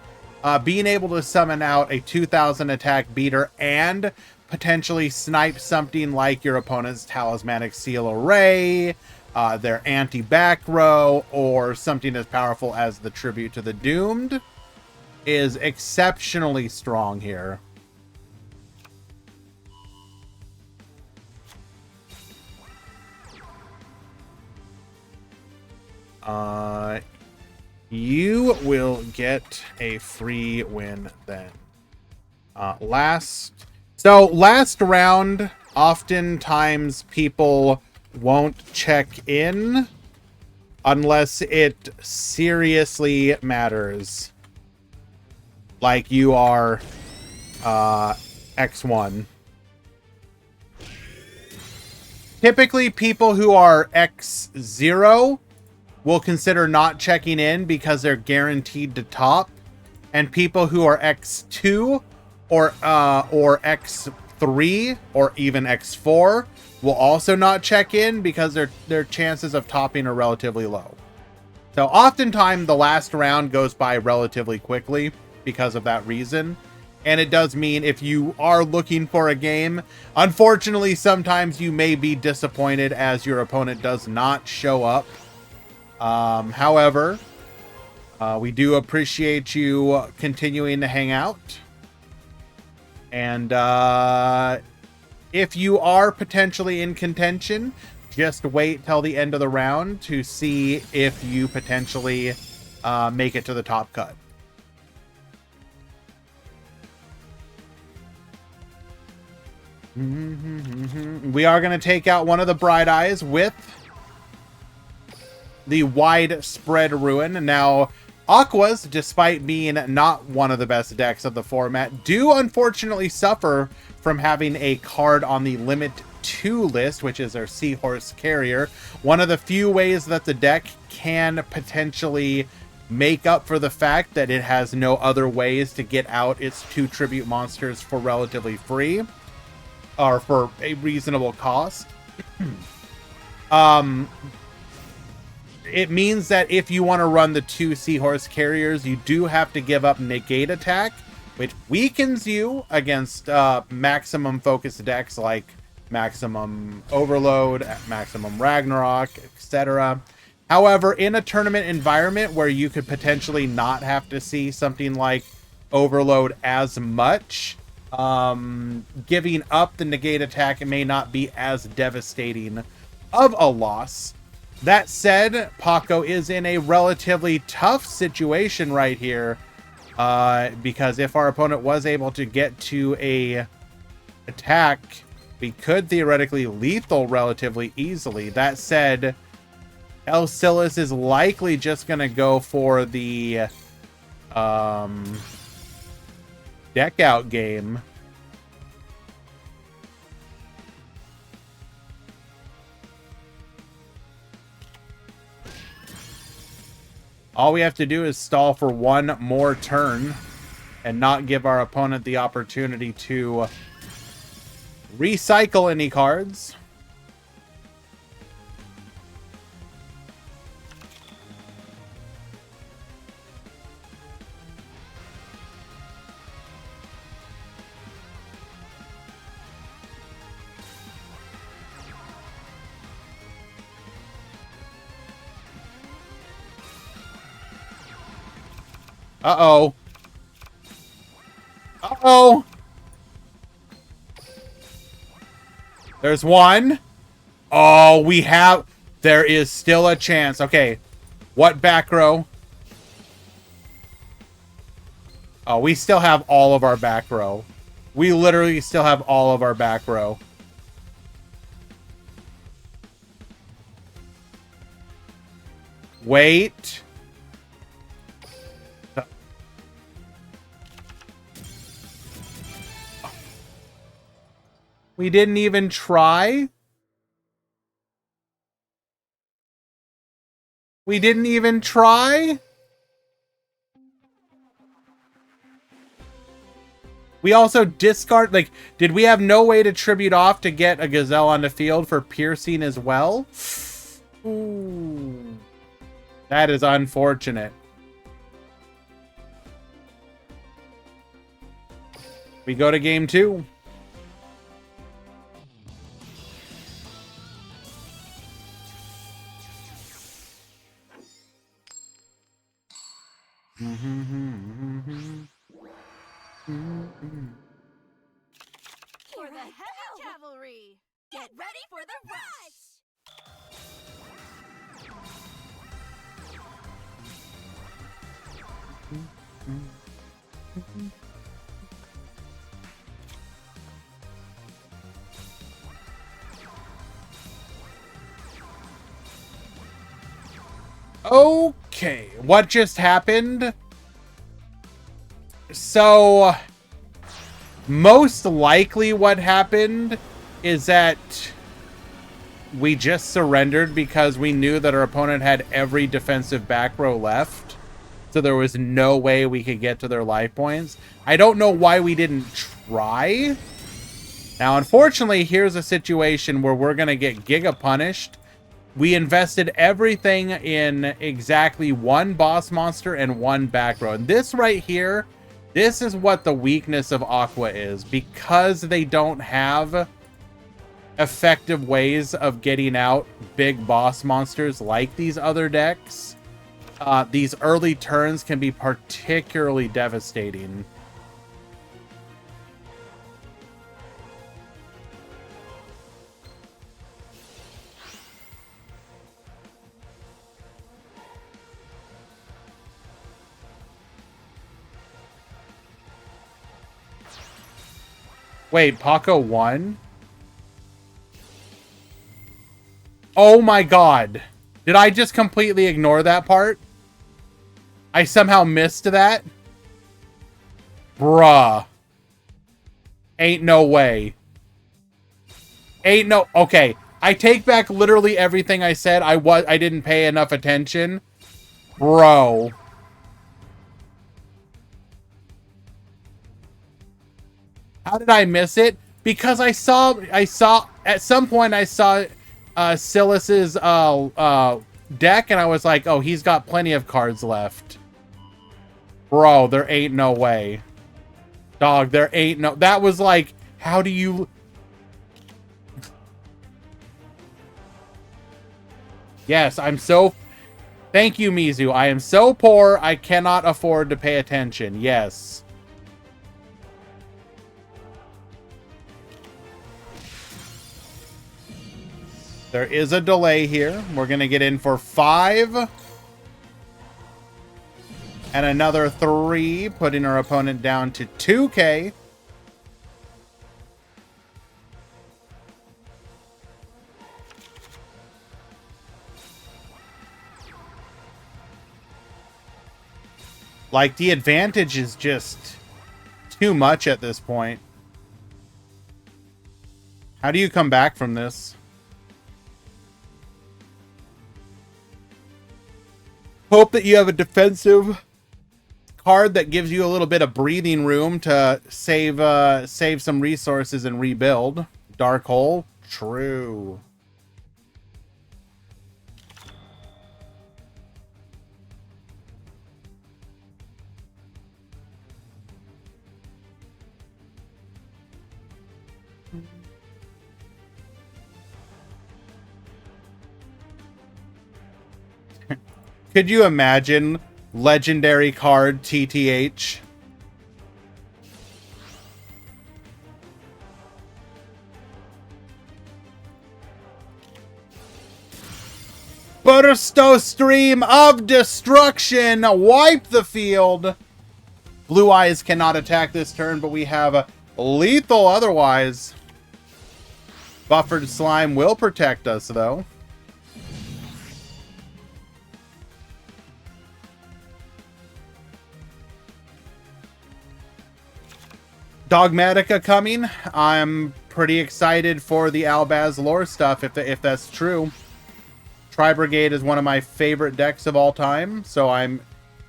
being able to summon out a 2000 attack beater and potentially snipe something like your opponent's Talismanic Seal Array, their anti-back row, or something as powerful as the Tribute to the Doomed is exceptionally strong here. You will get a free win then. Last round, oftentimes people won't check in unless it seriously matters. Like you are X1. Typically, people who are X0 will consider not checking in because they're guaranteed to top, and people who are X2 or X3 or even X4 will also not check in because their chances of topping are relatively low. So oftentimes the last round goes by relatively quickly because of that reason. And it does mean if you are looking for a game, unfortunately, sometimes you may be disappointed as your opponent does not show up. However, we do appreciate you continuing to hang out. And if you are potentially in contention, just wait till the end of the round to see if you potentially make it to the top cut. We are going to take out one of the Bright Eyes with the Widespread Ruin. Now, Aquas, despite being not one of the best decks of the format, do unfortunately suffer from having a card on the Limit 2 list, which is our Seahorse Carrier. One of the few ways that the deck can potentially make up for the fact that it has no other ways to get out its 2 tribute monsters for relatively free, or for a reasonable cost. It means that if you want to run the 2 Seahorse Carriers, you do have to give up Negate Attack, which weakens you against maximum focus decks like Maximum Overload, Maximum Ragnarok, etc. However, in a tournament environment where you could potentially not have to see something like Overload as much, giving up the Negate Attack may not be as devastating of a loss. That said, Paco is in a relatively tough situation right here, because if our opponent was able to get to a attack, we could theoretically lethal relatively easily. That said, Elsilis is likely just going to go for the deck out game. All we have to do is stall for one more turn and not give our opponent the opportunity to recycle any cards. Uh-oh. Uh-oh. There's one. Oh, we have... There is still a chance. Okay. What back row? Oh, we still have all of our back row. We literally still have all of our back row. Wait. We didn't even try? We didn't even try? We also discard, like, did we have no way to tribute off to get a Gazelle on the field for piercing as well? Ooh. That is unfortunate. We go to game 2. For the heavy cavalry! Get ready for the rush! Okay, what just happened? So, most likely what happened is that we just surrendered because we knew that our opponent had every defensive back row left. So there was no way we could get to their life points. I don't know why we didn't try. Now, unfortunately, here's a situation where we're going to get giga punished. We invested everything in exactly one boss monster and one back row. And this right here, this is what the weakness of Aqua is. Because they don't have effective ways of getting out big boss monsters like these other decks, these early turns can be particularly devastating. Wait, Paco won? Oh my god. Did I just completely ignore that part? I somehow missed that? Bruh. Ain't no way. Ain't no... Okay. I take back literally everything I said. I didn't pay enough attention. Bro. How did I miss it? Because I saw at some point I saw Silas's deck and I was like, oh, he's got plenty of cards left. Bro, there ain't no way. Dog, there ain't no... That was like, how do you... Yes, I'm so... Thank you, Mizu. I am so poor, I cannot afford to pay attention. Yes. There is a delay here. We're going to get in for 5. And another 3, putting our opponent down to 2k. Like, the advantage is just too much at this point. How do you come back from this? Hope that you have a defensive card that gives you a little bit of breathing room to save some resources and rebuild. Dark Hole? True. Could you imagine legendary card TTH? Bursto Stream of Destruction! Wipe the field! Blue Eyes cannot attack this turn, but we have lethal otherwise. Buffered Slime will protect us, though. Dogmatica coming. I'm pretty excited for the Albaz lore stuff, if that's true. Tri-Brigade is one of my favorite decks of all time, so I'm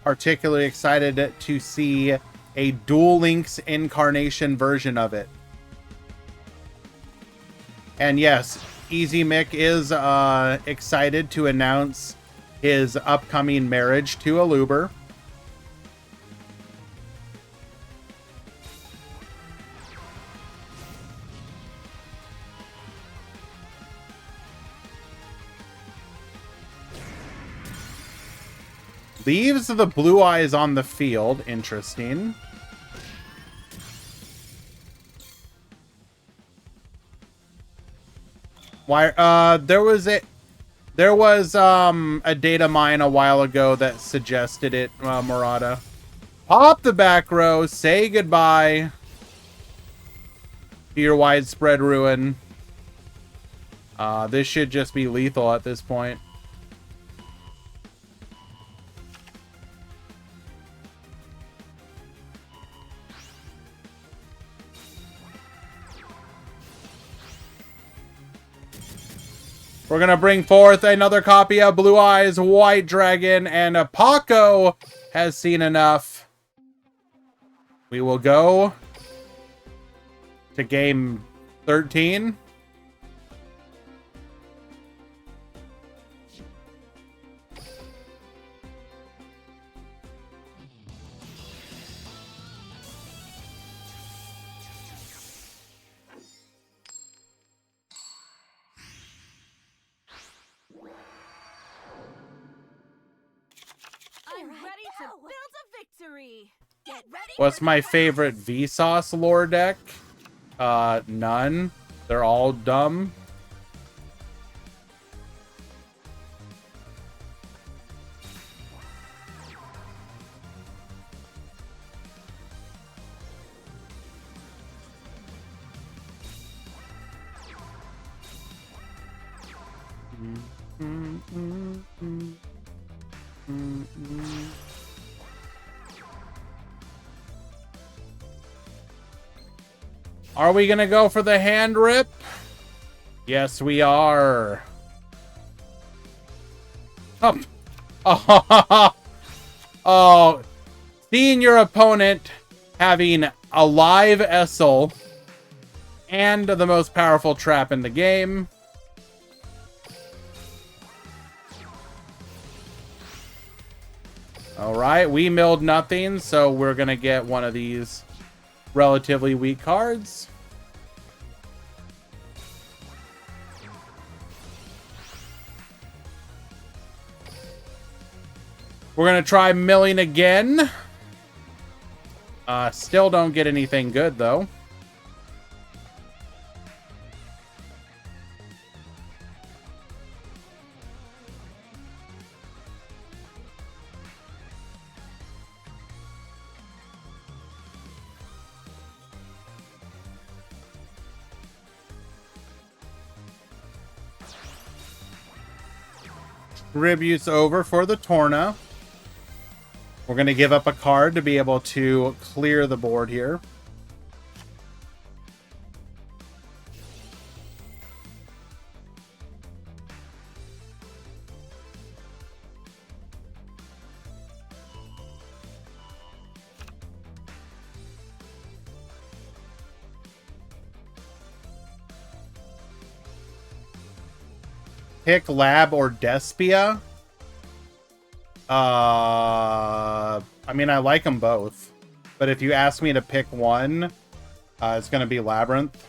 particularly excited to see a Duel Links incarnation version of it. And yes, Easy Mick is excited to announce his upcoming marriage to Aluber. Leaves the blue eyes on the field. Interesting. Why? There was a data mine a while ago that suggested it, Murata. Pop the back row. Say goodbye to your widespread ruin. This should just be lethal at this point. We're going to bring forth another copy of Blue Eyes White Dragon, and Paco has seen enough. We will go to game 13. I'm ready to build a victory. Get ready. What's my favorite Vsauce lore deck? None. They're all dumb. Are we gonna go for the hand rip? Yes, we are. Oh. Oh. Oh. Seeing your opponent having a live Essel and the most powerful trap in the game. Alright, we milled nothing, so we're gonna get one of these relatively weak cards. We're gonna try milling again. Still don't get anything good though. Tributes over for the Torna. We're going to give up a card to be able to clear the board here. Pick Lab or Despia. I mean, I like them both. But if you ask me to pick one, it's going to be Labyrinth.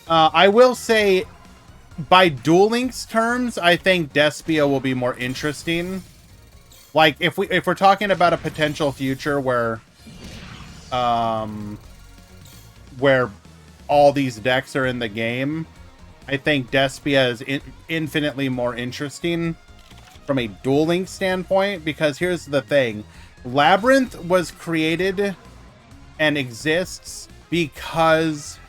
I will say, by Duel Links terms, I think Despia will be more interesting. Like, if we're talking about a potential future where all these decks are in the game, I think Despia is infinitely more interesting from a Duel Links standpoint, because here's the thing. Labyrinth was created and exists because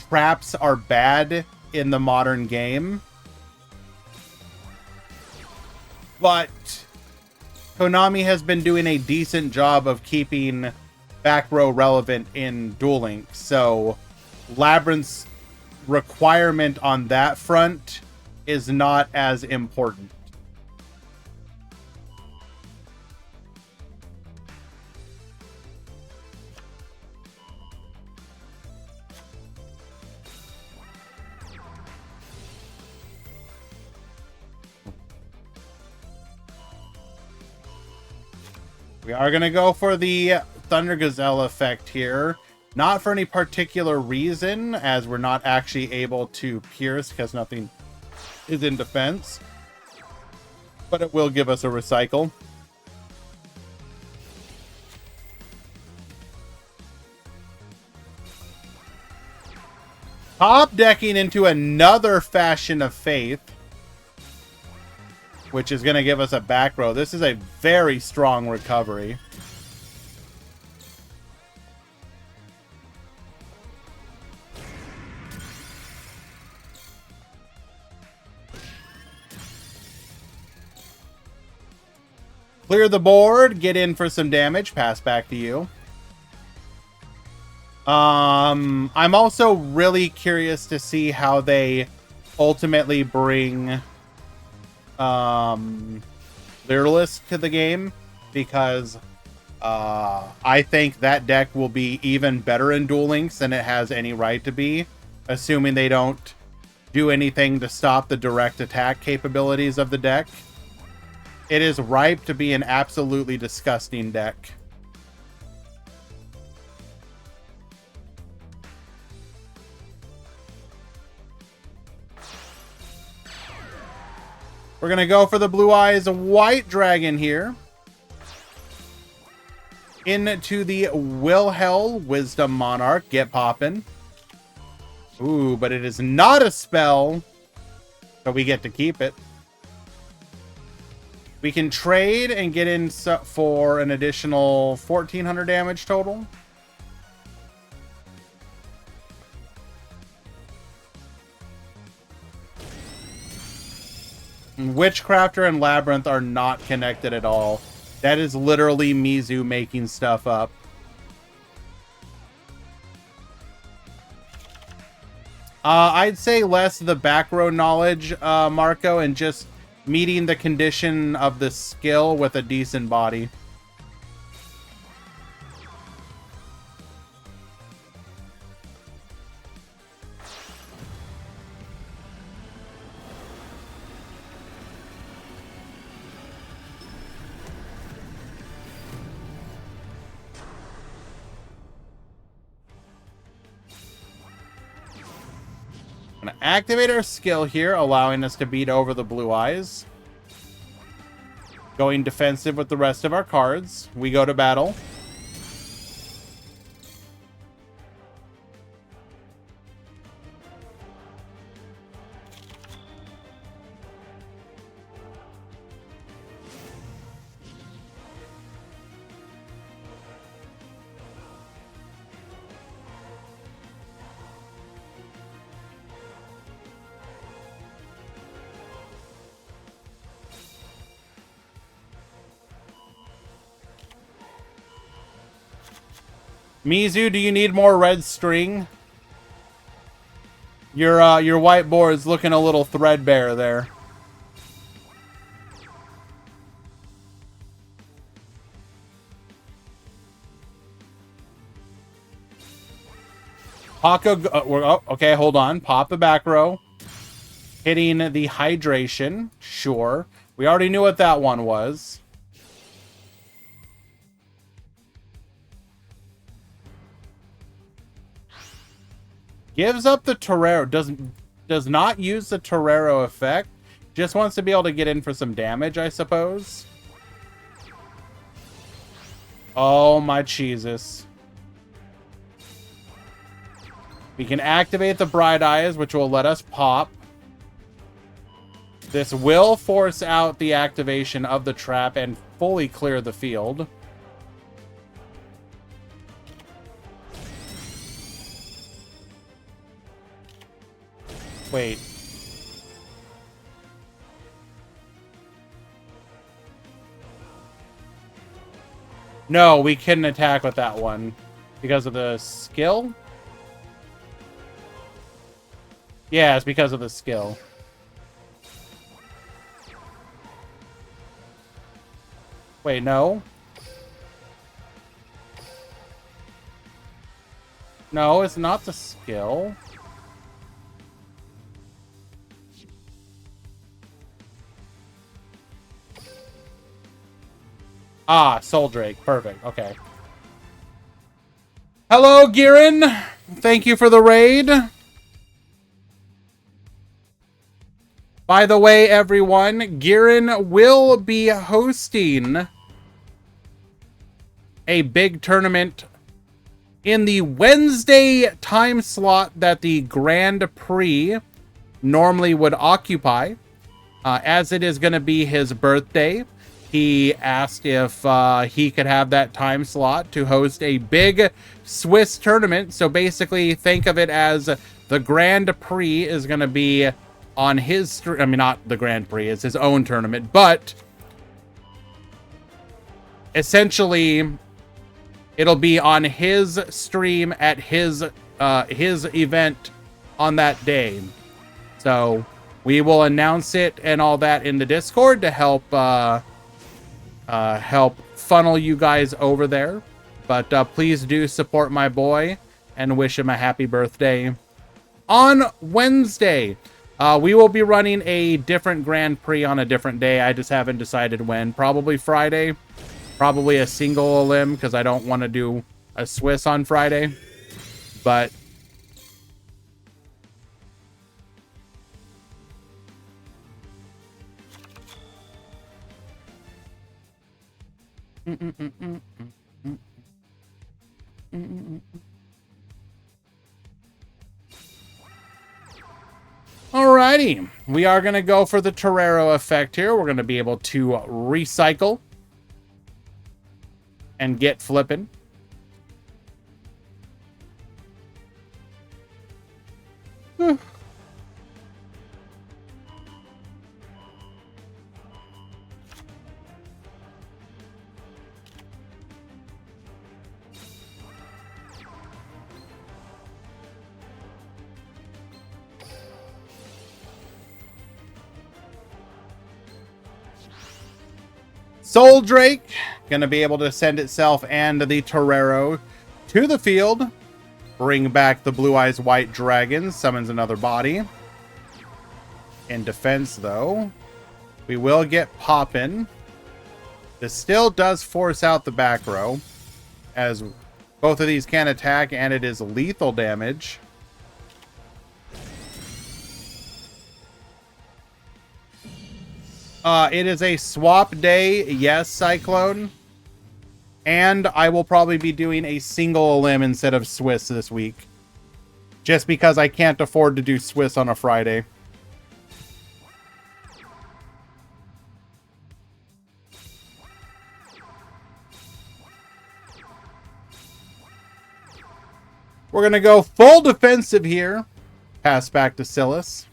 traps are bad in the modern game. But Konami has been doing a decent job of keeping back row relevant in Duel Links, so Labyrinth's requirement on that front is not as important. We are going to go for the Thunder Gazelle effect here. Not for any particular reason, as we're not actually able to pierce because nothing is in defense. But it will give us a recycle. Top decking into another Fashion of Faith, which is going to give us a back row. This is a very strong recovery. Clear the board, get in for some damage, pass back to you. I'm also really curious to see how they ultimately bring Lyrillist to the game, because I think that deck will be even better in Duel Links than it has any right to be, assuming they don't do anything to stop the direct attack capabilities of the deck. It is ripe to be an absolutely disgusting deck. We're going to go for the Blue Eyes White Dragon here. Into the Wilhel Wisdom Monarch. Get poppin'. Ooh, but it is not a spell. So we get to keep it. We can trade and get in for an additional 1,400 damage total. Witchcrafter and Labyrinth are not connected at all. That is literally Mizu making stuff up. I'd say less the back row knowledge, Marco, and just meeting the condition of the skill with a decent body. Gonna activate our skill here, allowing us to beat over the Blue Eyes. Going defensive with the rest of our cards. We go to battle. Mizu, do you need more red string? Your white board's looking a little threadbare there. Paco, okay, hold on. Pop the back row. Hitting the hydration, sure. We already knew what that one was. Gives up the Torero. Does not use the Torero effect. Just wants to be able to get in for some damage, I suppose. Oh my Jesus. We can activate the Bright Eyes, which will let us pop. This will force out the activation of the trap and fully clear the field. Wait. No, we couldn't attack with that one because of the skill? Yeah, it's because of the skill. Wait, no. No, it's not the skill. Ah, Soul Drake. Perfect. Okay. Hello, Girin. Thank you for the raid. By the way, everyone, Girin will be hosting a big tournament in the Wednesday time slot that the Grand Prix normally would occupy. As it is going to be his birthday, he asked if he could have that time slot to host a big Swiss tournament. So basically, think of it as the Grand Prix is going to be on his... I mean, not the Grand Prix, it's his own tournament, but essentially it'll be on his stream at his event on that day. So we will announce it and all that in the Discord to help help funnel you guys over there. But please do support my boy and wish him a happy birthday. On Wednesday, we will be running a different Grand Prix on a different day. I just haven't decided when. Probably Friday. Probably a single elim because I don't want to do a Swiss on Friday. But alrighty, we are going to go for the Torero effect here. We're going to be able to recycle and get flipping. Soul Drake, gonna be able to send itself and the Torero to the field. Bring back the Blue Eyes White Dragon. Summons another body. In defense, though, we will get poppin'. This still does force out the back row, as both of these can attack, and it is lethal damage. It is a swap day, yes, Cyclone. And I will probably be doing a single elim instead of Swiss this week. Just because I can't afford to do Swiss on a Friday. We're going to go full defensive here. Pass back to Silas.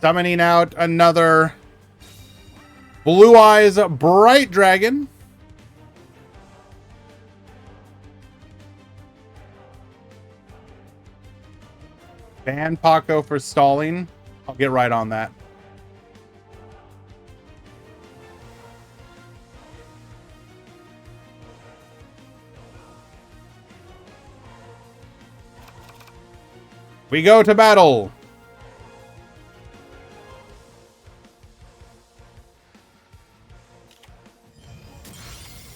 Summoning out another Blue Eyes Bright Dragon. Ban Paco for stalling. I'll get right on that. We go to battle.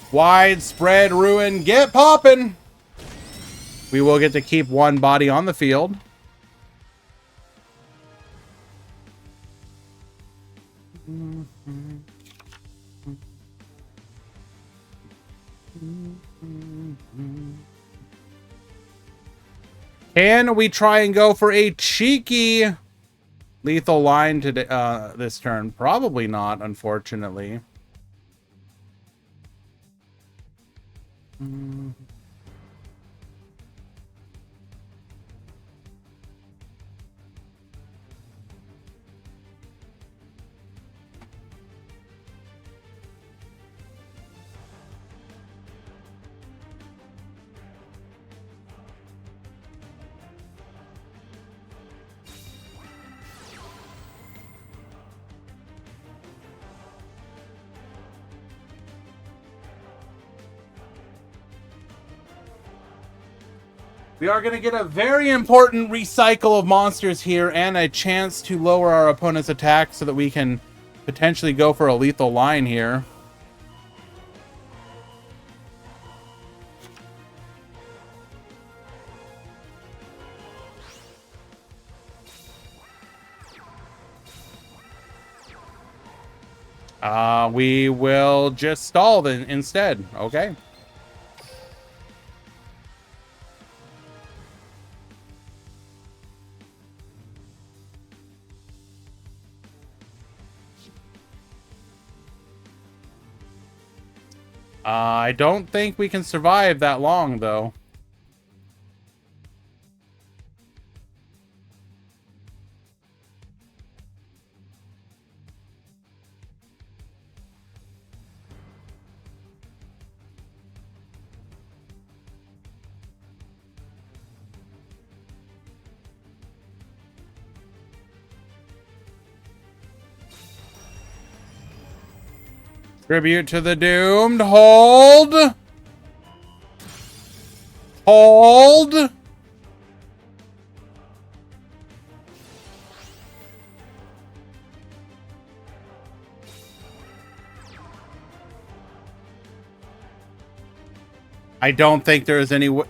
Widespread ruin. Get poppin'. We will get to keep one body on the field. Can we try and go for a cheeky lethal line today, this turn? Probably not, unfortunately. We are going to get a very important recycle of monsters here and a chance to lower our opponent's attack so that we can potentially go for a lethal line here. We will just stall then instead. Okay. I don't think we can survive that long, though. Tribute to the doomed. Hold. Hold. I don't think there is any way.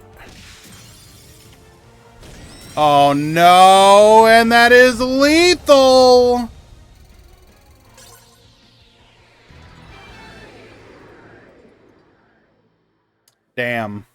Oh no, and that is lethal. Damn.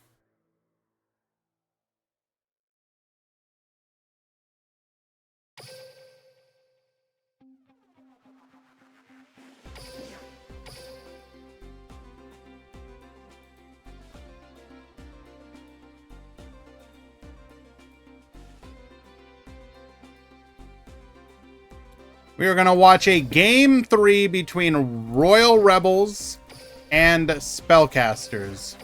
We are going to watch a Game 3 between Royal Rebels and Spellcasters.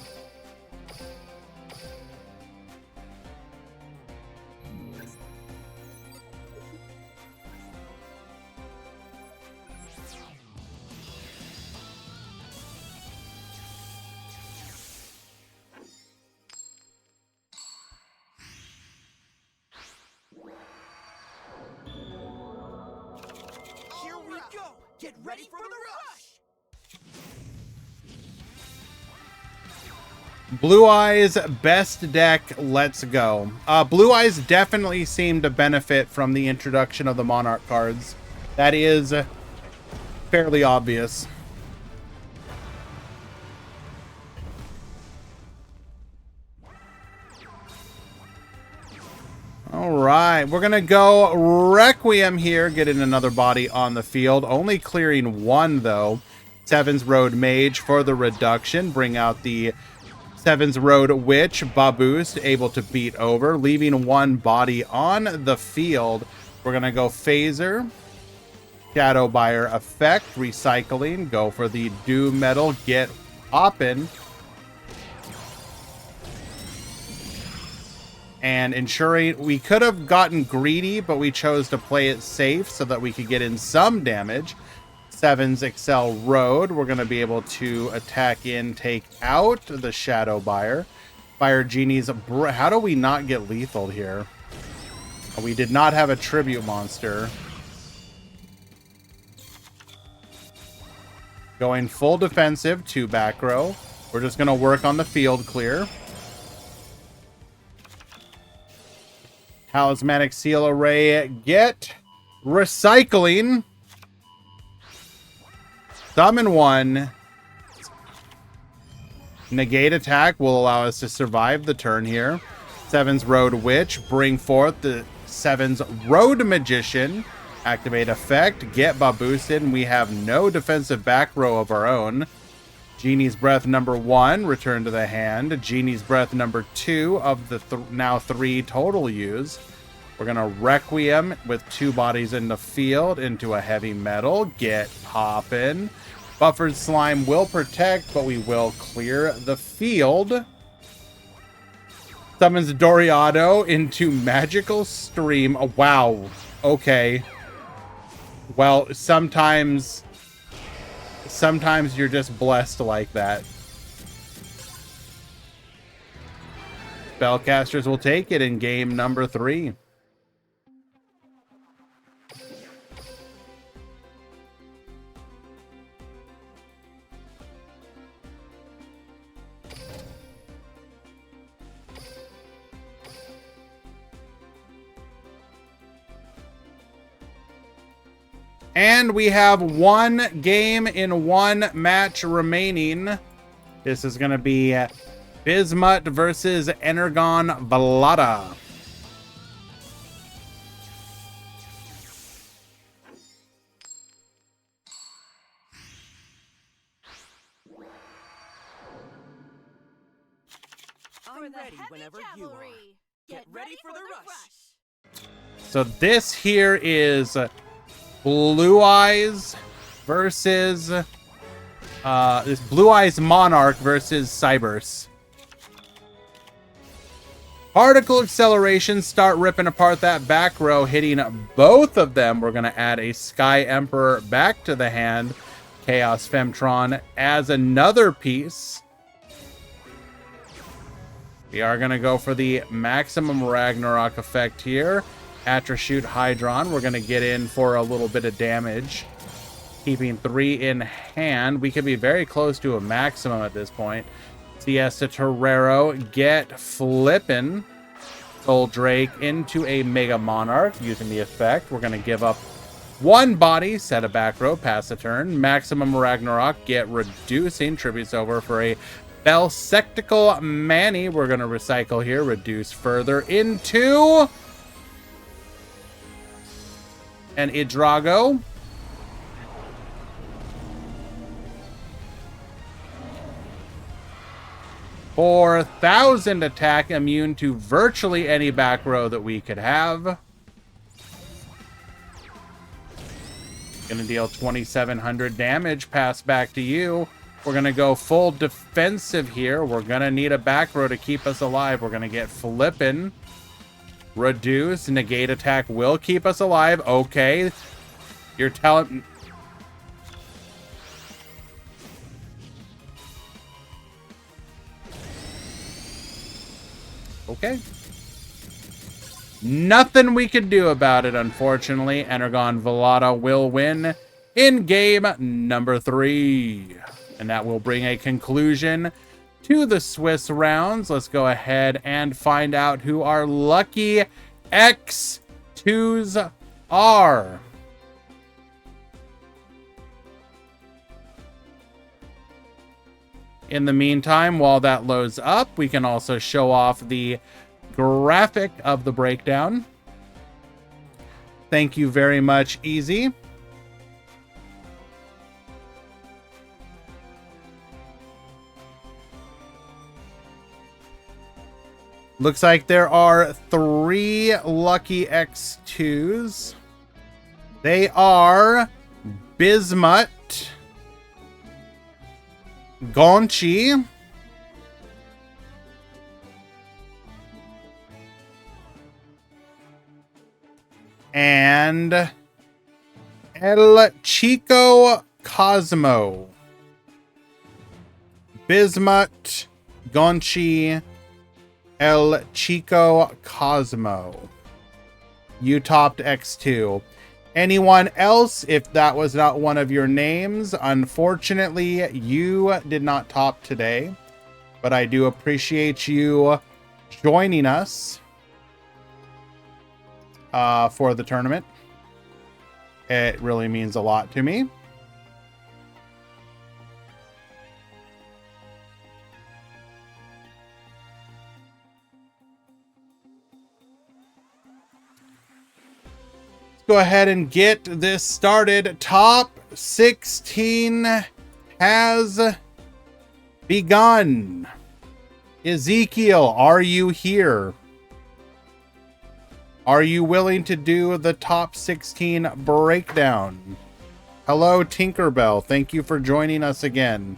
Get ready for the rush! Blue Eyes best deck, let's go. Blue Eyes definitely seemed to benefit from the introduction of the Monarch cards. That is fairly obvious. All right, we're going to go Requiem here, getting another body on the field. Only clearing one, though. Seven's Road Mage for the reduction. Bring out the Seven's Road Witch, Baboost, able to beat over, leaving one body on the field. We're going to go Phaser, Shadow Buyer effect, recycling, go for the Doom Metal, get hoppin'. And ensuring we could have gotten greedy, but we chose to play it safe so that we could get in some damage. Seven's Excel Road. We're going to be able to attack in, take out the Shadow Buyer. Fire Genie's. How do we not get lethal here? We did not have a tribute monster. Going full defensive to back row. We're just going to work on the field clear. Talismanic Seal Array, get recycling. Summon one. Negate attack will allow us to survive the turn here. Seven's Road Witch, bring forth the Seven's Road Magician. Activate effect, get boosted, and we have no defensive back row of our own. Genie's Breath number 1, return to the hand. Genie's Breath number 2 of the now 3 total use. We're going to Requiem with 2 bodies in the field into a heavy metal. Get poppin'. Buffered Slime will protect, but we will clear the field. Summons Doriado into Magical Stream. Oh, wow. Okay. Well, sometimes you're just blessed like that. Spellcasters will take it in game number 3. And we have one game in one match remaining. This is going to be Bismuth versus Energon Velada. I'm ready whenever you are. Get ready for the rush. So this here is Blue Eyes versus this Blue Eyes Monarch versus Cybers. Particle acceleration, start ripping apart that back row, hitting both of them. We're going to add a Sky Emperor back to the hand. Chaos Femtron as another piece. We are going to go for the maximum Ragnarok effect here. Atrashute Hydron. We're going to get in for a little bit of damage. Keeping 3 in hand. We could be very close to a maximum at this point. Siesta Torero. Get flippin'. Goldrake into a Mega Monarch using the effect. We're going to give up 1 body. Set a back row. Pass a turn. Maximum Ragnarok. Get reducing. Tributes over for a Belsectical Manny. We're going to recycle here. Reduce further into an Idrago. For 1,000 attack, immune to virtually any back row that we could have. Gonna deal 2,700 damage. Pass back to you. We're gonna go full defensive here. We're gonna need a back row to keep us alive. We're gonna get flippin'. Reduce. Negate attack will keep us alive. Okay. You're telling... Okay. Nothing we can do about it, unfortunately. Energon Velada will win in game number 3. And that will bring a conclusion to the Swiss rounds. Let's go ahead and find out who our lucky X2s are. In the meantime, while that loads up, we can also show off the graphic of the breakdown. Thank you very much, Easy. Looks like there are 3 lucky X2s. They are Bismuth, Gonchi, and El Chico Cosmo. Bismuth, Gonchi, El Chico Cosmo. You topped X2. Anyone else, if that was not one of your names, unfortunately, you did not top today. But I do appreciate you joining us for the tournament. It really means a lot to me. Go ahead and get this started. Top 16 has begun. Ezekiel, are you here? Are you willing to do the top 16 breakdown? Hello, Tinkerbell. Thank you for joining us again.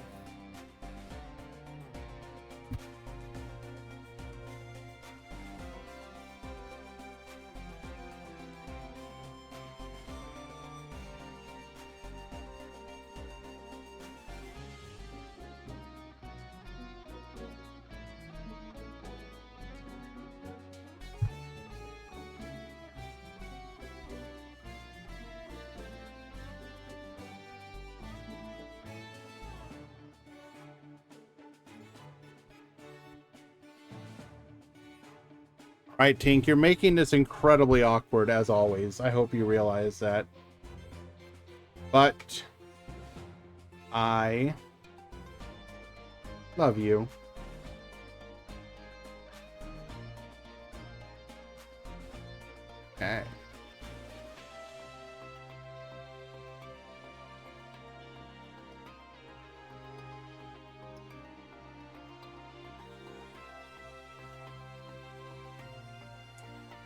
Right, Tink, you're making this incredibly awkward, as always. I hope you realize that. But I love you. Okay.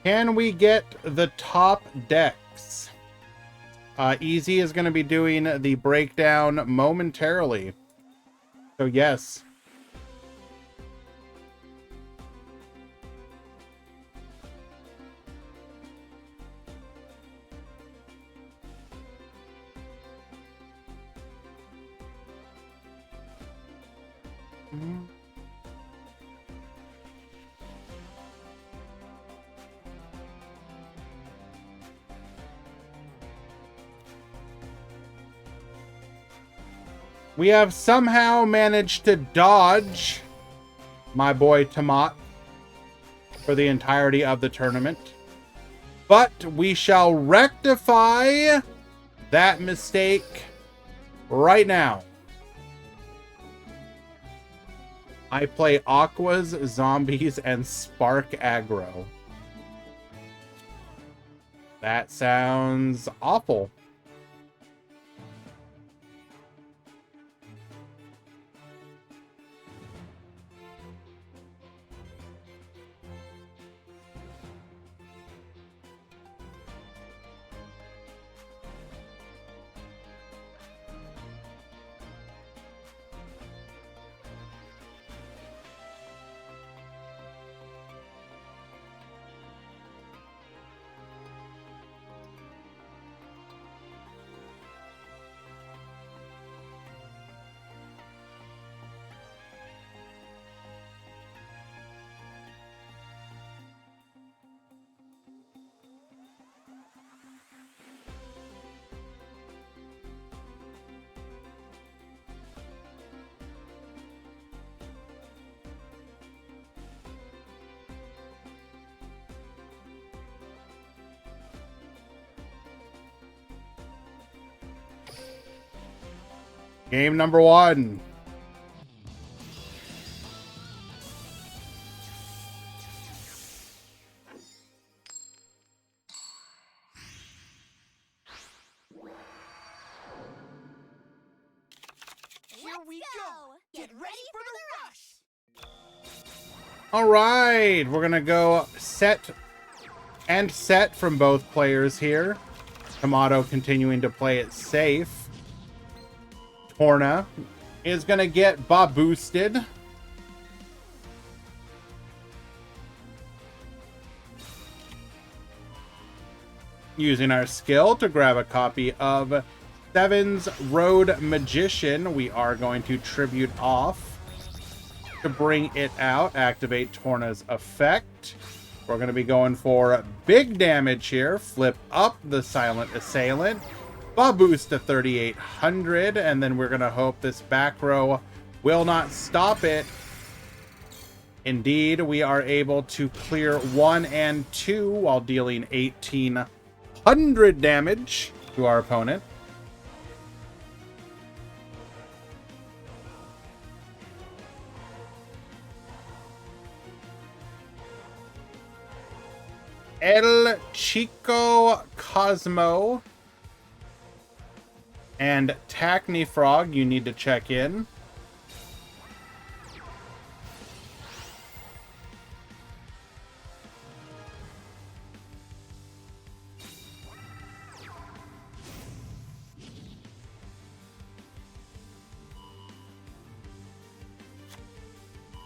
Can we get the top decks? Easy is going to be doing the breakdown momentarily. So yes. We have somehow managed to dodge my boy Tomat for the entirety of the tournament. But we shall rectify that mistake right now. I play Aquas, Zombies, and Spark Aggro. That sounds awful. Game number 1. Here we go! Get ready for the rush! All right, we're gonna go set and set from both players here. Tomato continuing to play it safe. Torna is gonna get Bob boosted. Using our skill to grab a copy of Seven's Road Magician, we are going to tribute off to bring it out, activate Torna's effect. We're going to be going for big damage here. Flip up the Silent Assailant. Boost to 3,800, and then we're going to hope this back row will not stop it. Indeed, we are able to clear 1 and 2 while dealing 1,800 damage to our opponent. El Chico Cosmo and Tacny Frog, you need to check in.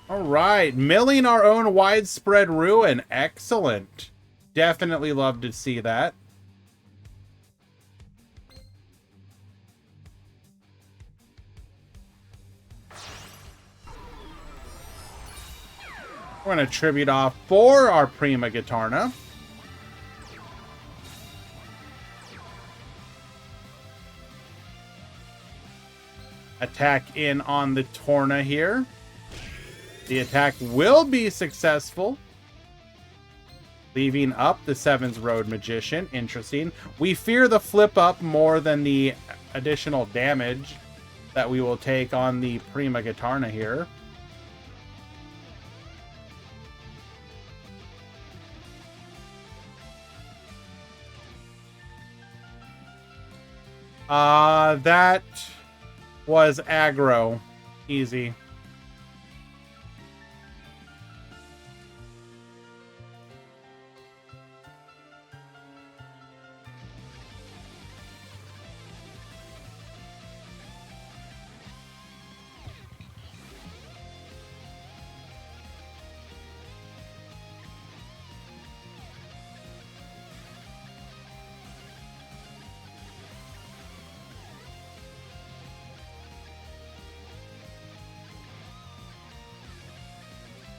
All right, milling our own widespread ruin. Excellent. Definitely love to see that. We're going to tribute off for our Prima Guitarna. Attack in on the Torna here. The attack will be successful. leaving up the Sevens Road Magician. Interesting. We fear the flip up more than the additional damage that we will take on the Prima Gitarna here. That was aggro. Easy.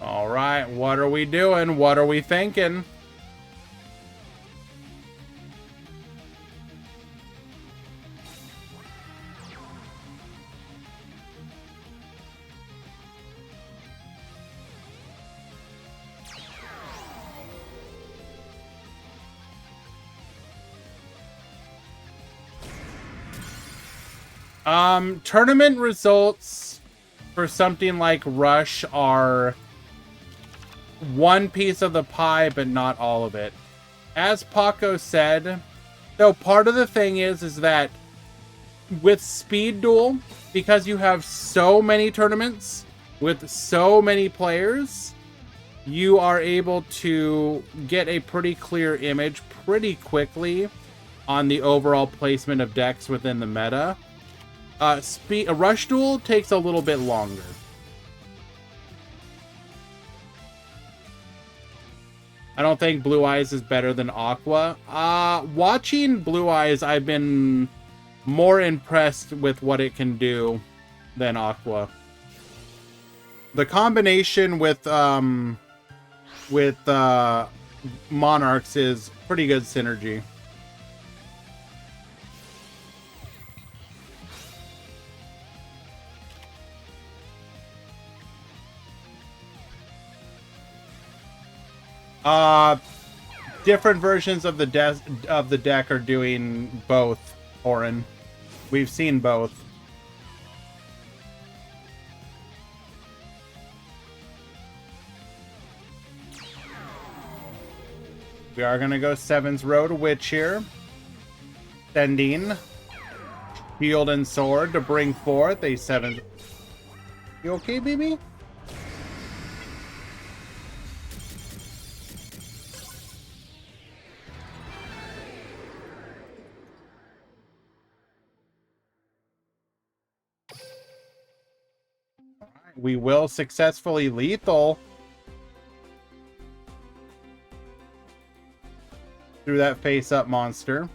All right, what are we doing? What are we thinking? Tournament results for something like Rush are one piece of the pie, but not all of it. As Paco said, though, part of the thing is that with Speed Duel, because you have so many tournaments with so many players, you are able to get a pretty clear image pretty quickly on the overall placement of decks within the meta. A Rush Duel takes a little bit longer. I don't think Blue Eyes is better than Aqua. Watching Blue Eyes, I've been more impressed with what it can do than Aqua. The combination with Monarchs is pretty good synergy. Different versions of the deck are doing both, Orin. We've seen both. We are gonna go Sevens Road Witch here. Sending Shield and Sword to bring forth a 7. You okay, baby? We will successfully lethal through that face-up monster.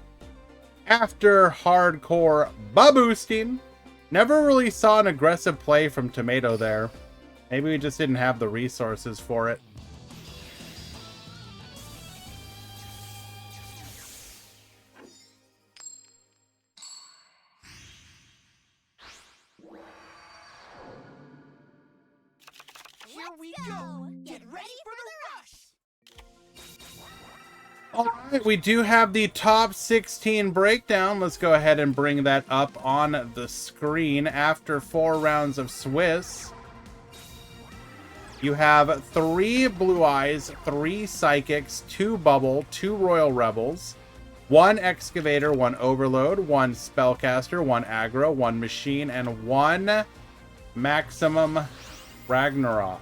After hardcore boosting, never really saw an aggressive play from Tomato there. Maybe we just didn't have the resources for it. Here we go! Get ready for the rush! Alright, we do have the top 16 breakdown. Let's go ahead and bring that up on the screen. After 4 rounds of Swiss, you have 3 Blue Eyes, 3 Psychics, 2 Bubble, 2 Royal Rebels, 1 Excavator, 1 Overload, 1 Spellcaster, 1 Aggro, 1 Machine, and 1 Maximum Ragnarok.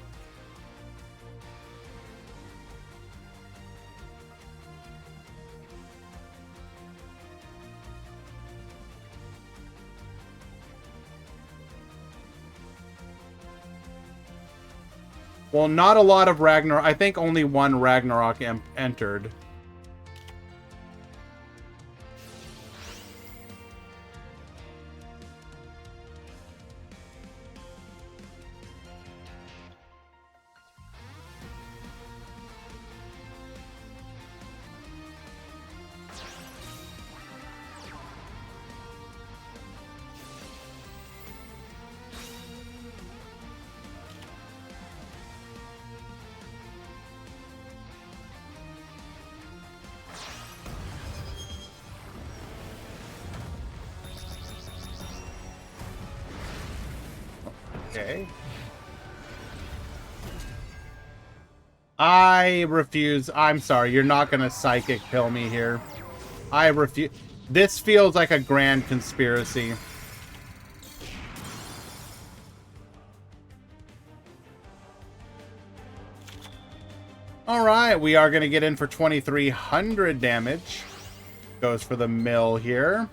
Well, not a lot of Ragnarok. I think only 1 Ragnarok entered. Okay. I refuse. I'm sorry. You're not going to psychic pill me here. I refuse. This feels like a grand conspiracy. All right. We are going to get in for 2,300 damage. Goes for the mill here.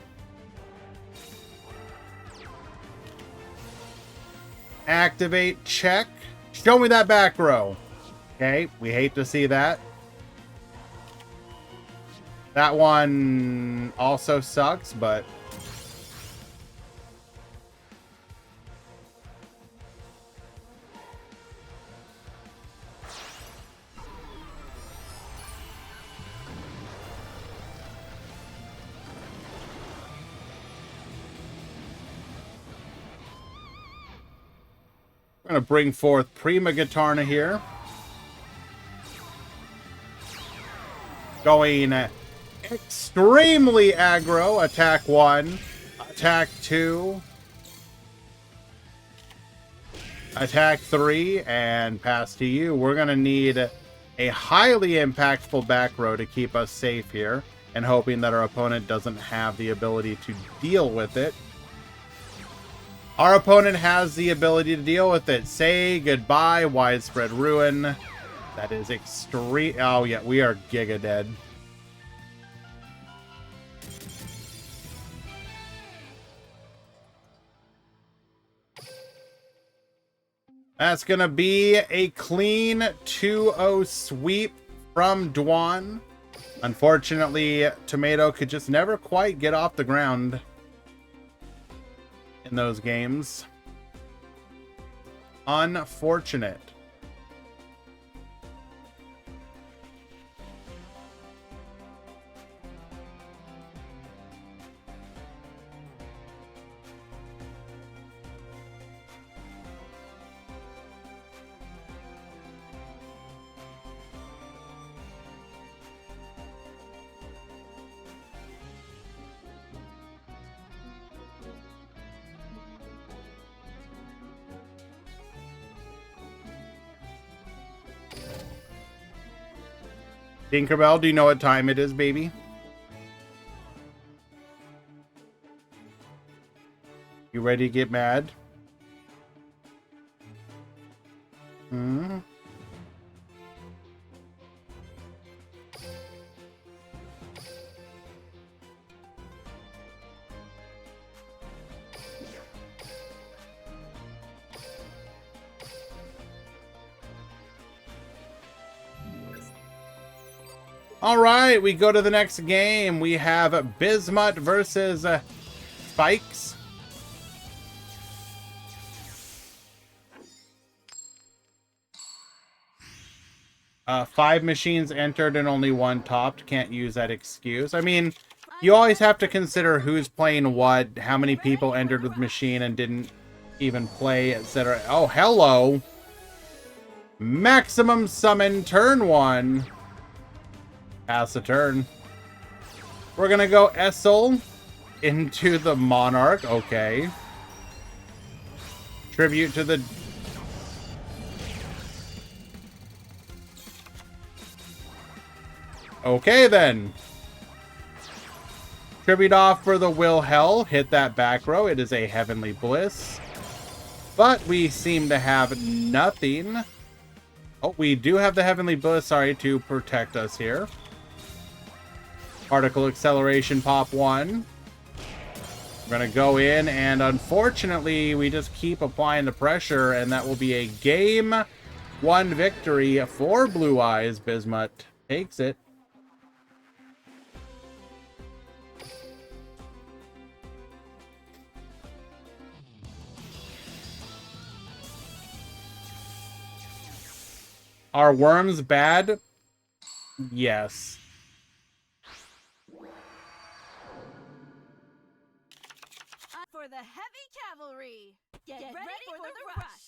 Activate, check. Show me that back row. Okay, we hate to see that. That one also sucks, but... I'm going to bring forth Prima Guitarna here. Going extremely aggro. Attack 1. Attack 2. Attack 3. And pass to you. We're going to need a highly impactful back row to keep us safe here. And hoping that our opponent doesn't have the ability to deal with it. Our opponent has the ability to deal with it. Say goodbye, Widespread Ruin. That is extreme. Oh, yeah, we are giga dead. That's going to be a clean 2-0 sweep from Dwan. Unfortunately, Tomato could just never quite get off the ground in those games. Unfortunate. Tinkerbell, do you know what time it is, baby? You ready to get mad? Hmm? All right, we go to the next game. We have Bismuth versus Spikes. Five machines entered and only one topped. Can't use that excuse. I mean, you always have to consider who's playing what, how many people entered with machine and didn't even play, etc. Oh, hello. Maximum summon turn 1. Pass the turn. We're gonna go Essel into the Monarch. Okay. Tribute to the... Okay, then. Tribute off for the Will Hell. Hit that back row. It is a Heavenly Bliss. But we seem to have nothing. Oh, we do have the Heavenly Bliss, sorry, to protect us here. Particle Acceleration pop 1. We're going to go in, and unfortunately, we just keep applying the pressure, and that will be a game 1 victory for Blue Eyes. Bismuth takes it. Are worms bad? Yes. For the heavy cavalry, get ready for the rush.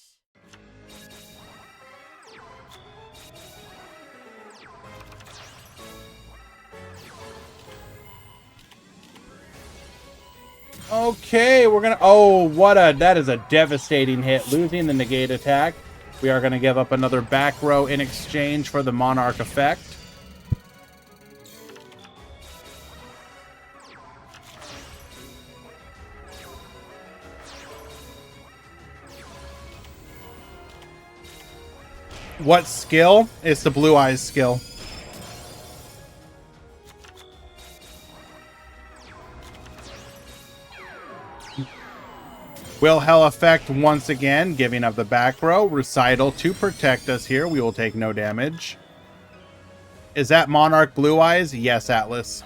Okay, we're gonna... Oh, that is a devastating hit. Losing the negate attack. We are gonna give up another back row in exchange for the Monarch effect. What skill? It's the Blue Eyes skill. Will Hell effect once again, giving up the back row. Recital to protect us here. We will take no damage. Is that Monarch Blue Eyes? Yes, Atlas.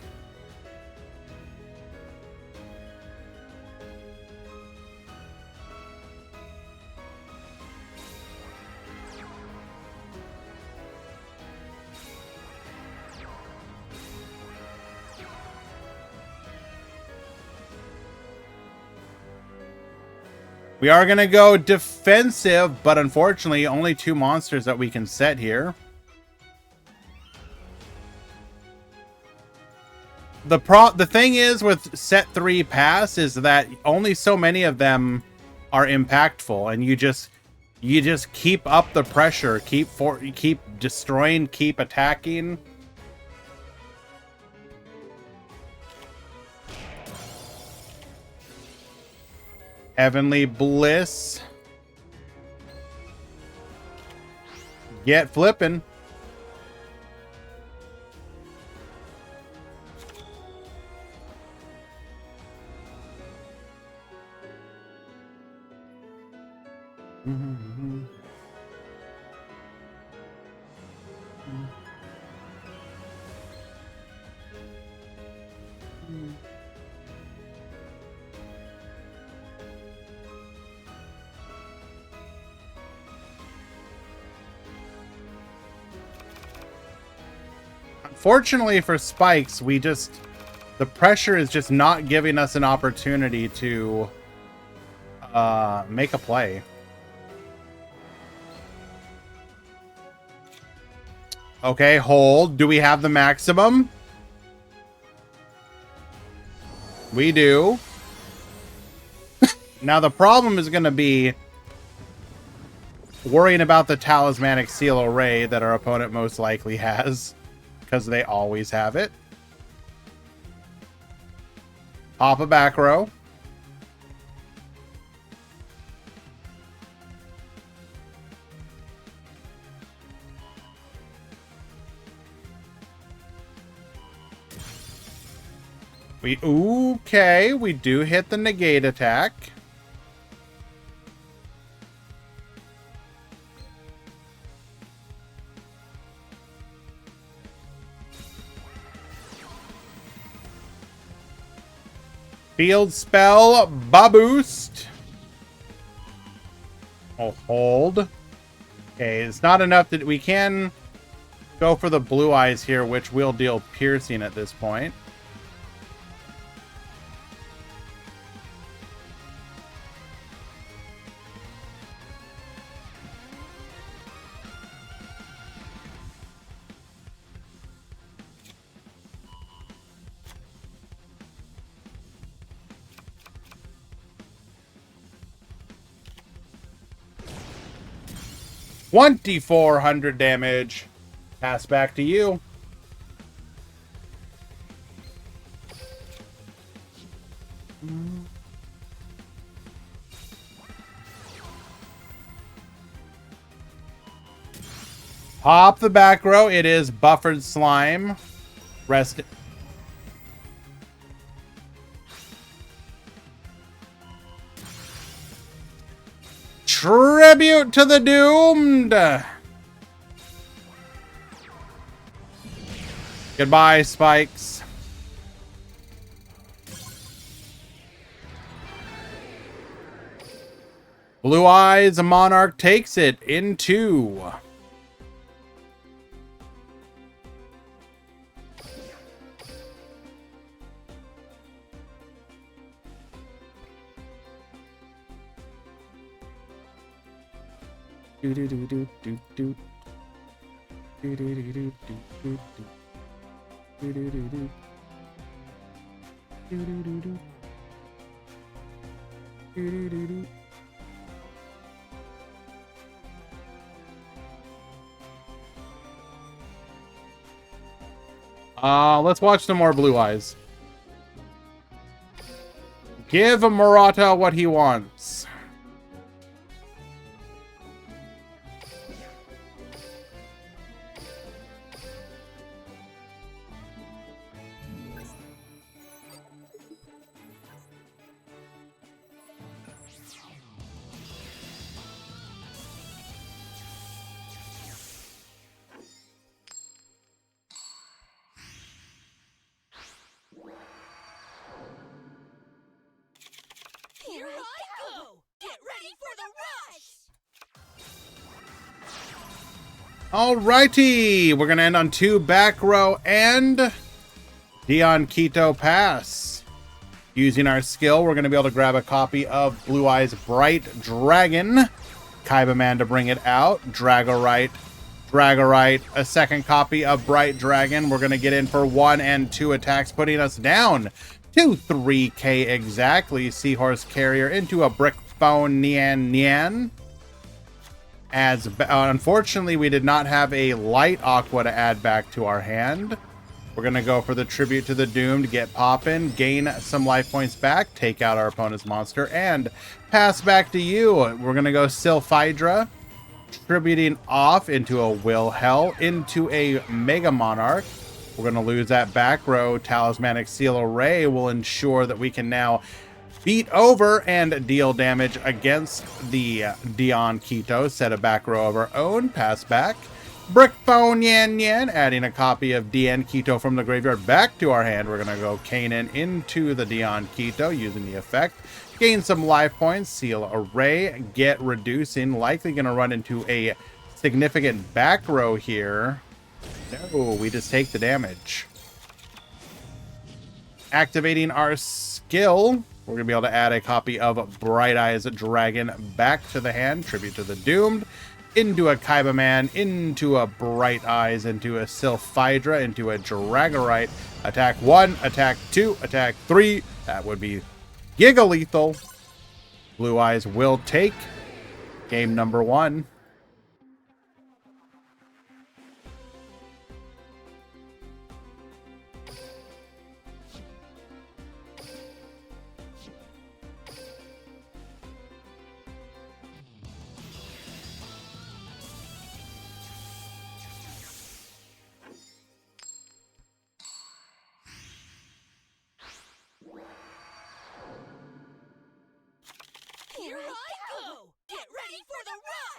We are going to go defensive, but unfortunately only 2 monsters that we can set here. The thing is with set 3 pass is that only so many of them are impactful, and you just keep up the pressure, keep destroying, keep attacking. Heavenly Bliss. Get flipping. Unfortunately for Spikes, the pressure is just not giving us an opportunity to make a play. Okay, hold. Do we have the maximum? We do. Now the problem is going to be worrying about the talismanic seal array that our opponent most likely has, because they always have it. Pop a back row. Okay, we do hit the negate attack. Field spell, Boost. Oh, hold. Okay, it's not enough that we can go for the Blue Eyes here, which will deal piercing at this point. $2,400 damage. Pass back to you. Pop the back row. It is Buffered Slime. Rest. Tribute to the Doomed. Goodbye, Spikes. Blue Eyes, a Monarch takes it in 2. Let's watch some more Blue Eyes. Give Murata what he wants. Here I go! Get ready for the rush! Alrighty, we're gonna end on 2 back row and Dion Quito pass. Using our skill, we're gonna be able to grab a copy of Blue Eyes Bright Dragon. Kaiba Man to bring it out. Dragorite, a second copy of Bright Dragon. We're gonna get in for 1 and 2 attacks, putting us down to 3k exactly. Seahorse Carrier into a Brick Phone Nian. As unfortunately, we did not have a Light Aqua to add back to our hand. We're going to go for the Tribute to the Doomed, get poppin', gain some life points back, take out our opponent's monster, and pass back to you. We're going to go Sylphidra, tributing off into a Will Hell, into a Mega Monarch. We're going to lose that back row. Talismanic Seal Array will ensure that we can now beat over and deal damage against the Dion Quito. Set a back row of our own. Pass back. Brick Phone Yan Yan, adding a copy of Dion Quito from the graveyard back to our hand. We're going to go Kanan into the Dion Quito using the effect. Gain some life points. Seal Array. Get reducing. Likely going to run into a significant back row here. No, we just take the damage. Activating our skill. We're going to be able to add a copy of Bright Eyes Dragon back to the hand. Tribute to the Doomed. Into a Kaiba Man. Into a Bright Eyes. Into a Sylphidra. Into a Dragorite. Attack 1. Attack 2. Attack 3. That would be Giga Lethal. Blue Eyes will take game number 1. Here I go! Get ready for the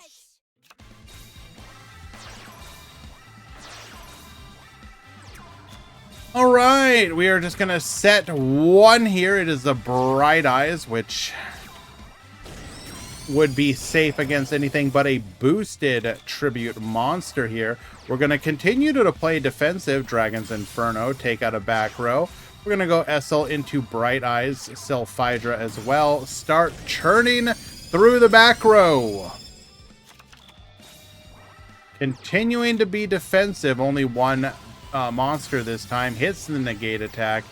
rush! All right, we are just gonna set 1 here. It is the Bright Eyes, which would be safe against anything but a boosted tribute monster here. We're gonna continue to play defensive. Dragon's Inferno, take out a back row. We're gonna go SL into Bright Eyes, Sylphidra as well. Start churning through the back row. Continuing to be defensive, only 1 monster this time. Hits the negate attack.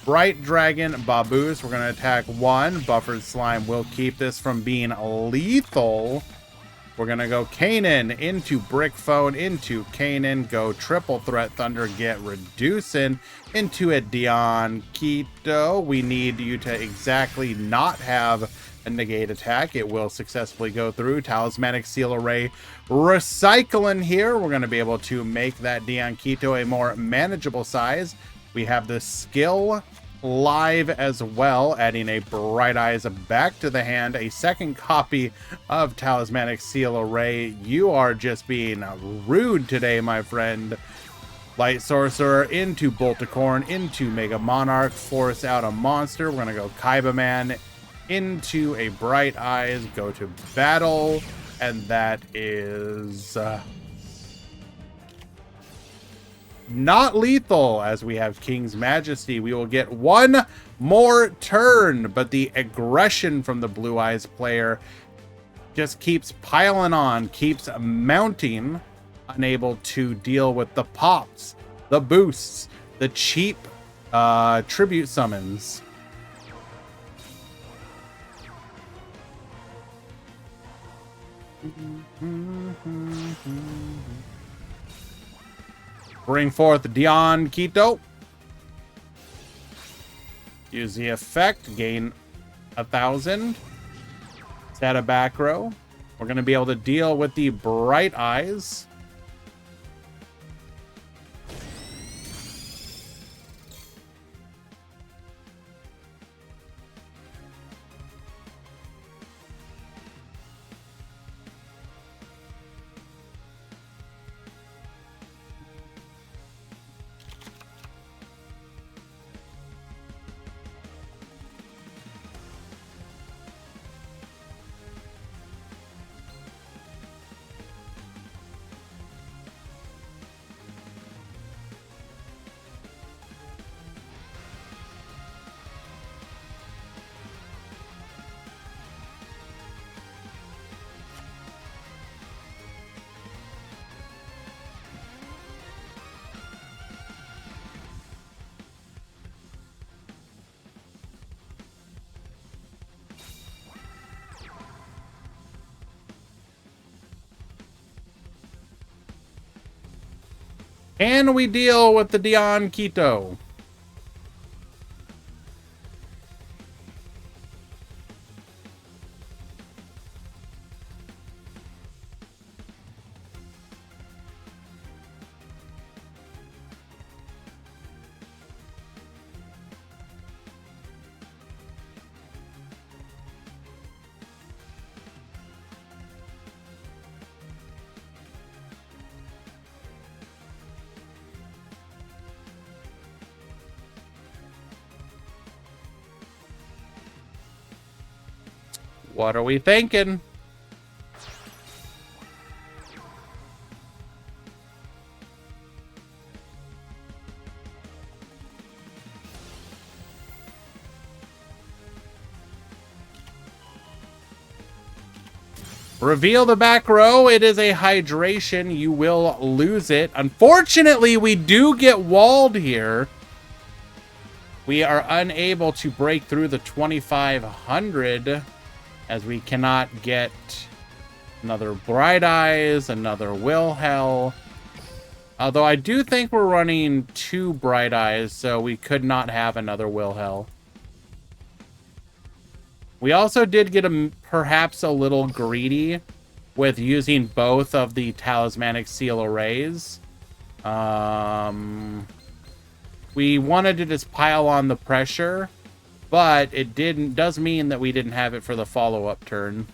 Bright Dragon, Baboos. We're going to attack 1. Buffered Slime will keep this from being lethal. We're going to go Kanan into Brick Phone, into Kanan. Go Triple Threat Thunder, get Reducing into a Dion Quito. We need you to exactly not have a negate attack. It will successfully go through. Talismanic Seal Array recycling here. We're going to be able to make that Dion Quito a more manageable size. We have the skill live as well, adding a Bright Eyes back to the hand. A second copy of Talismanic Seal Array. You are just being rude today, my friend. Light Sorcerer into Bolticorn, into Mega Monarch, force out a monster. We're going to go Kaiba Man into a Bright Eyes, go to battle, and that is not lethal, as we have King's Majesty. We will get 1 more turn, but the aggression from the Blue Eyes player just keeps piling on, keeps mounting, unable to deal with the pops, the boosts, the cheap tribute summons. Bring forth Dion Quito. Use the effect. Gain 1,000. Set a back row. We're going to be able to deal with the Bright Eyes. Can we deal with the Dion Quito? What are we thinking? Reveal the back row. It is a hydration. You will lose it. Unfortunately, we do get walled here. We are unable to break through the 2,500 as we cannot get another Bright Eyes, another Will Hell. Although I do think we're running 2 Bright Eyes, so we could not have another Will Hell. We also did get perhaps a little greedy with using both of the Talismanic Seal Arrays. We wanted to just pile on the pressure, but it does mean that we didn't have it for the follow-up turn.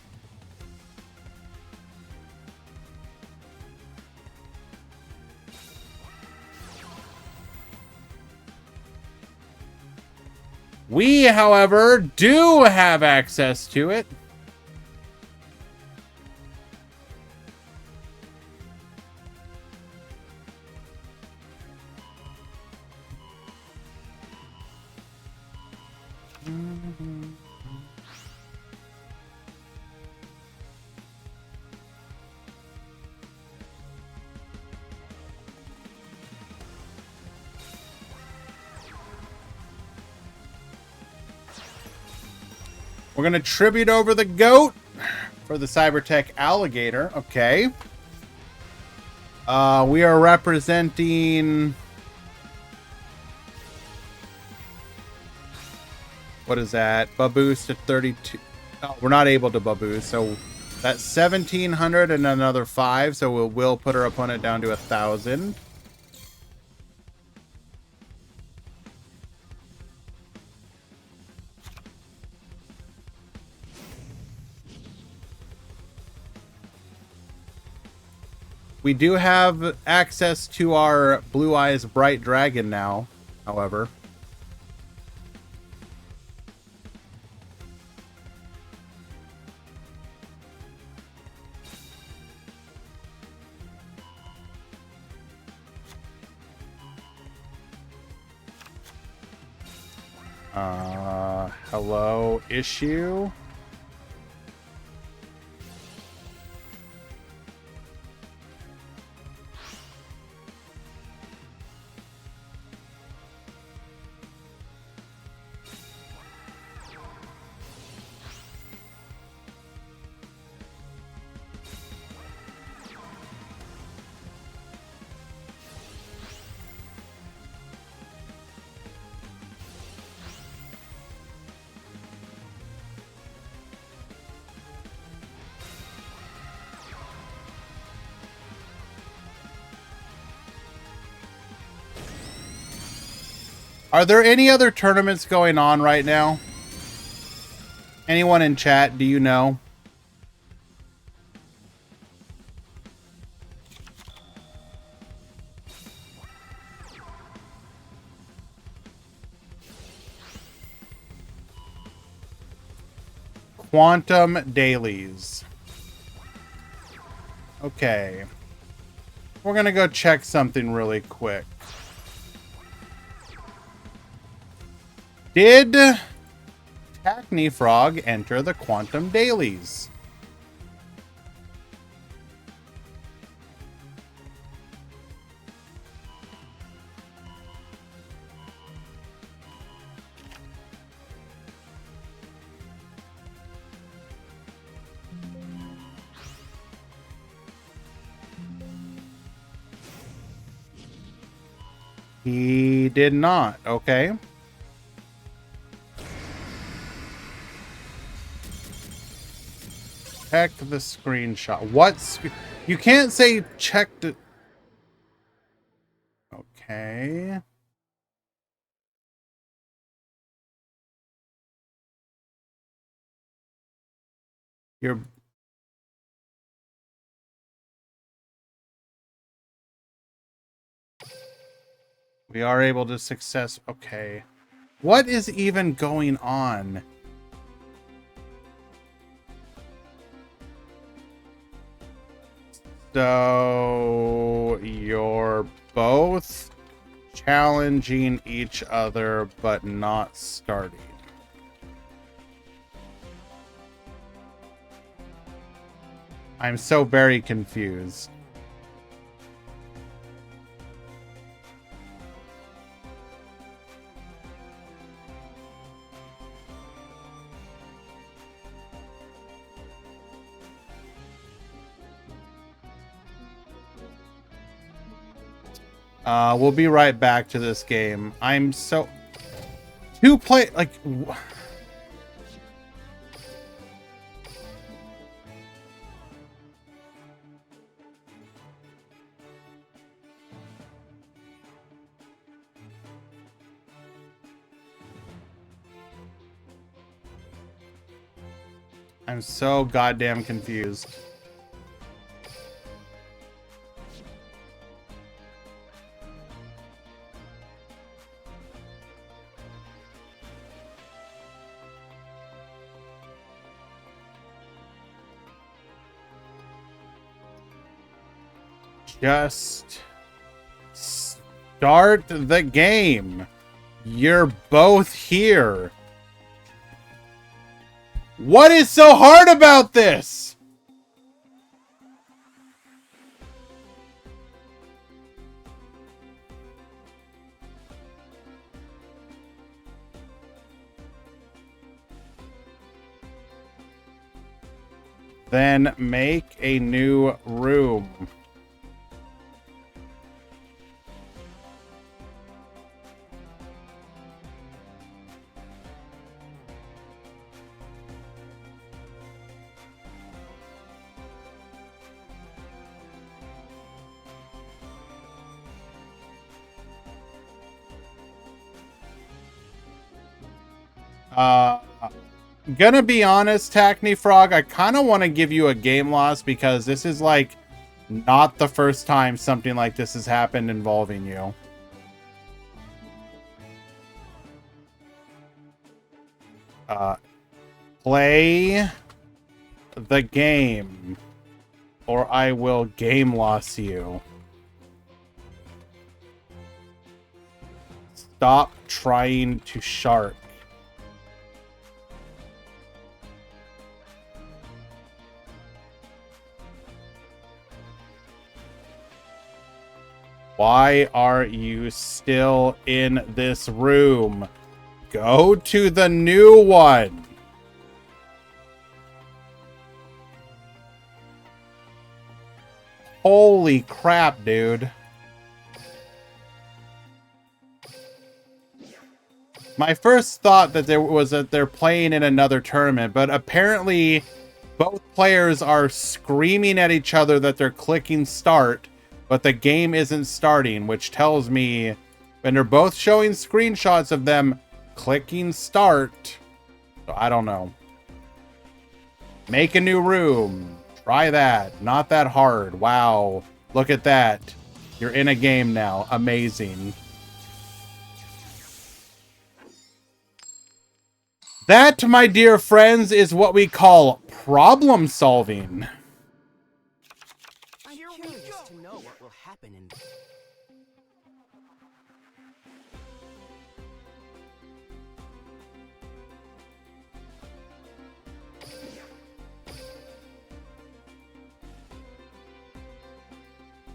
We, however, do have access to it. We're going to tribute over the goat for the Cybertech alligator. Okay. We are representing... What is that? Baboost at 32. Oh, we're not able to baboost, so that's 1,700 and another 5, so we'll put our opponent down to 1,000. We do have access to our Blue Eyes Bright Dragon now, however. Hello, issue. Are there any other tournaments going on right now? Anyone in chat, do you know? Quantum dailies. Okay. We're gonna go check something really quick. Did Hackney Frog enter the quantum dailies? He did not. Okay. Check the screenshot. What? You can't say checked it. Okay. You're... We are able to success. Okay. What is even going on? So you're both challenging each other, but not starting. I'm so very confused. We'll be right back to this game. I'm so... Two play... Like... I'm so goddamn confused. Just start the game. You're both here. What is so hard about this? Then make a new room. Gonna be honest, Hackney Frog, I kind of want to give you a game loss because this is like not the first time something like this has happened involving you. Play the game or I will game loss you. Stop trying to shark. Why are you still in this room? Go to the new one. Holy crap, dude. My first thought that they're playing in another tournament, but apparently both players are screaming at each other that they're clicking start, but the game isn't starting, which tells me And they're both showing screenshots of them clicking start. So I don't know. Make a new room. Try that. Not that hard. Wow. Look at that. You're in a game now. Amazing. That, my dear friends, is what we call problem solving. I'm curious to know what will happen in this.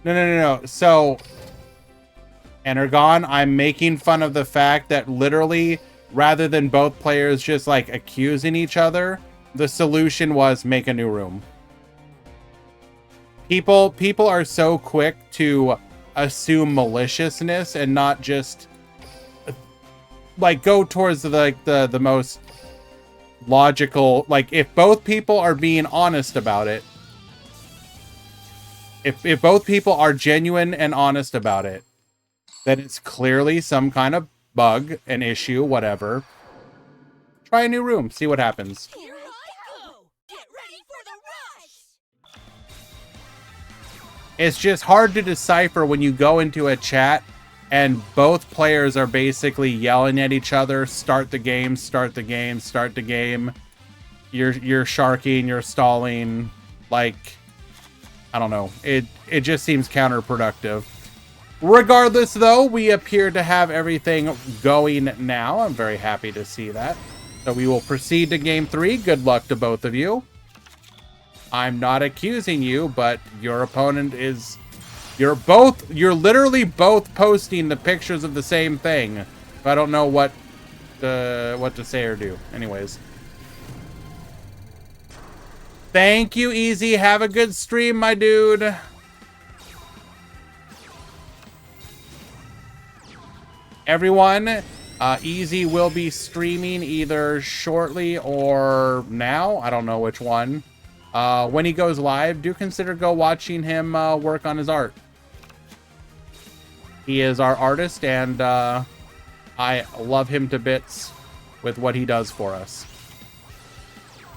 No. So, Energon, I'm making fun of the fact that literally, rather than both players just like accusing each other, the solution was make a new room. People are so quick to assume maliciousness and not just like go towards the most logical. Like, if both people are being honest about it, if both people are genuine and honest about it, then it's clearly some kind of bug, an issue, whatever. Try a new room, see what happens. Here I go! Get ready for the rush! It's just hard to decipher when you go into a chat and both players are basically yelling at each other, start the game, start the game, start the game. You're sharking, you're stalling, like, I don't know. It just seems counterproductive. Regardless, though, we appear to have everything going now. I'm very happy to see that. So we will proceed to game 3. Good luck to both of you. I'm not accusing you, but your opponent is... You're literally both posting the pictures of the same thing. I don't know what to say or do. Anyways. Thank you, Easy. Have a good stream, my dude. Everyone, Easy will be streaming either shortly or now. I don't know which one. When he goes live, do consider watching him work on his art. He is our artist, and I love him to bits with what he does for us.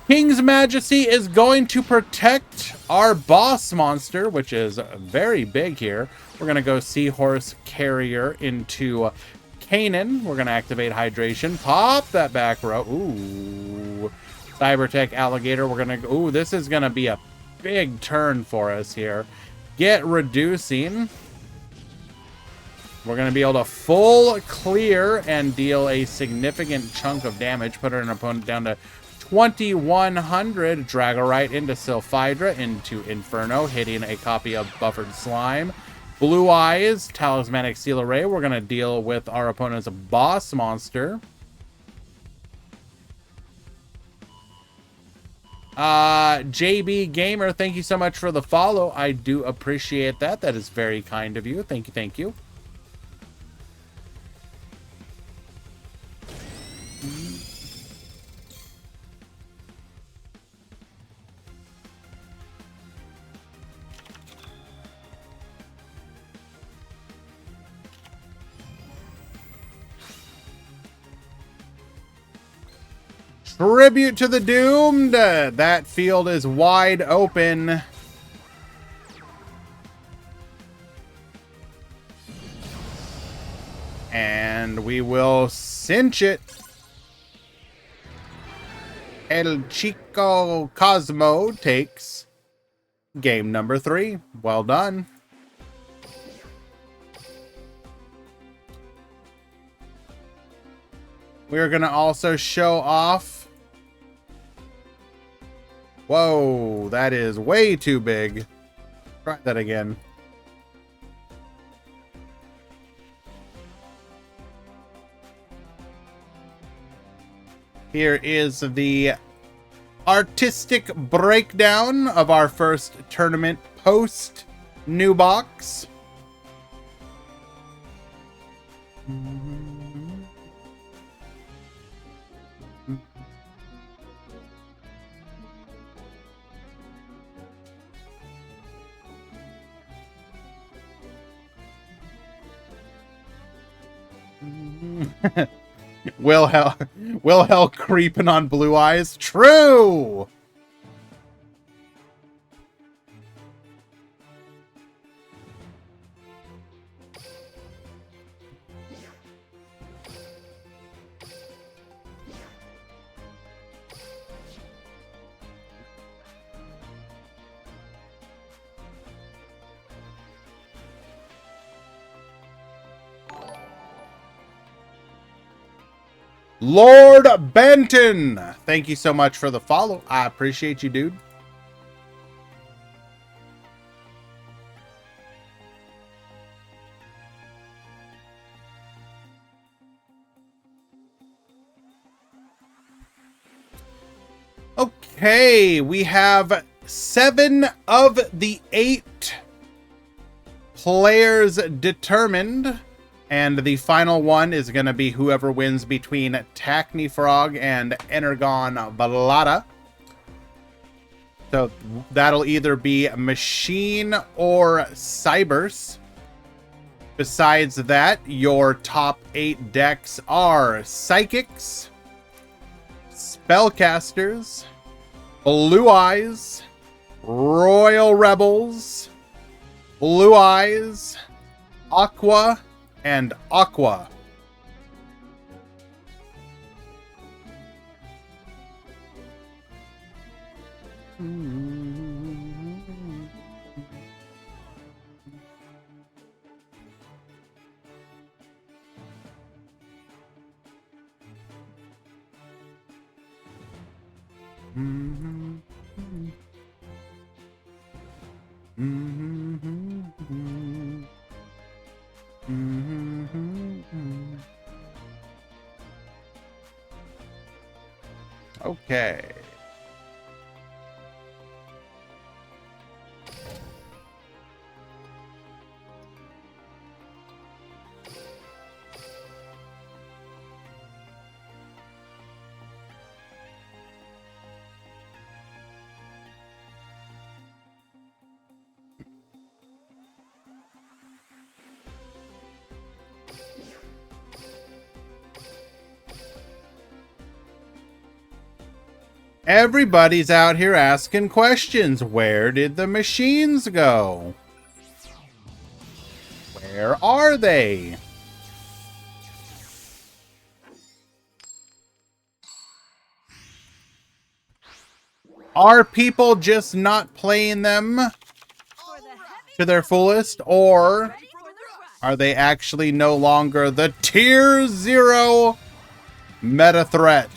King's Majesty is going to protect our boss monster, which is very big here. We're going to go Seahorse Carrier into Canaan. We're going to activate Hydration. Pop that back row. Ooh. Cybertech Alligator. We're going to... Ooh, this is going to be a big turn for us here. Get Reducing. We're going to be able to full clear and deal a significant chunk of damage. Put our opponent down to 2100. Dragorite into Sylphidra, into Inferno, hitting a copy of Buffered Slime. Blue Eyes, Talismanic Seal Array. We're going to deal with our opponent's boss monster. JB Gamer, thank you so much for the follow. I do appreciate that. That is very kind of you. Thank you, thank you. Tribute to the Doomed. That field is wide open. And we will cinch it. El Chico Cosmo takes game number 3. Well done. We're going to also show off. Whoa, that is way too big. Try that again. Here is the artistic breakdown of our first tournament post new box. Will hell creeping on Blue Eyes? True! Lord Benton, thank you so much for the follow. I appreciate you, dude. Okay, we have 7 of the 8 players determined. And the final one is going to be whoever wins between Tacny Frog and Energon Balada. So that'll either be Machine or Cybers. Besides that, your top 8 decks are Psychics, Spellcasters, Blue Eyes, Royal Rebels, Blue Eyes, Aqua, and Aqua. Okay. Everybody's out here asking questions. Where did the machines go? Where are they? Are people just not playing them to their fullest? Or are they actually no longer the tier 0 meta threat?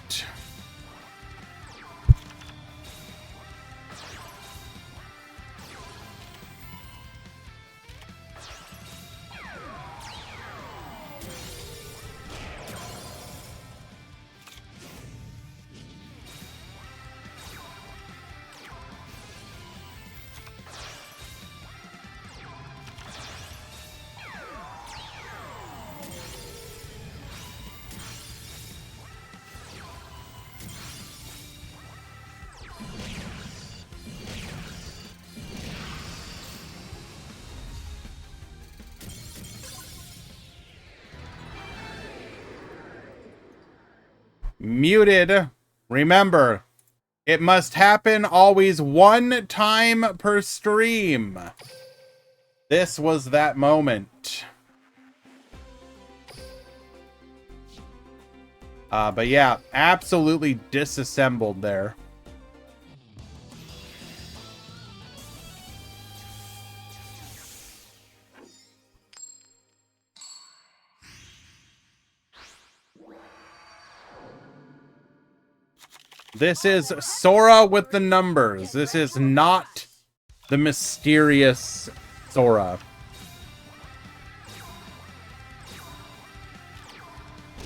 Muted. Remember, it must happen always 1 time per stream. This was that moment. But yeah, absolutely disassembled there. This is Sora with the numbers. This is not the mysterious Sora.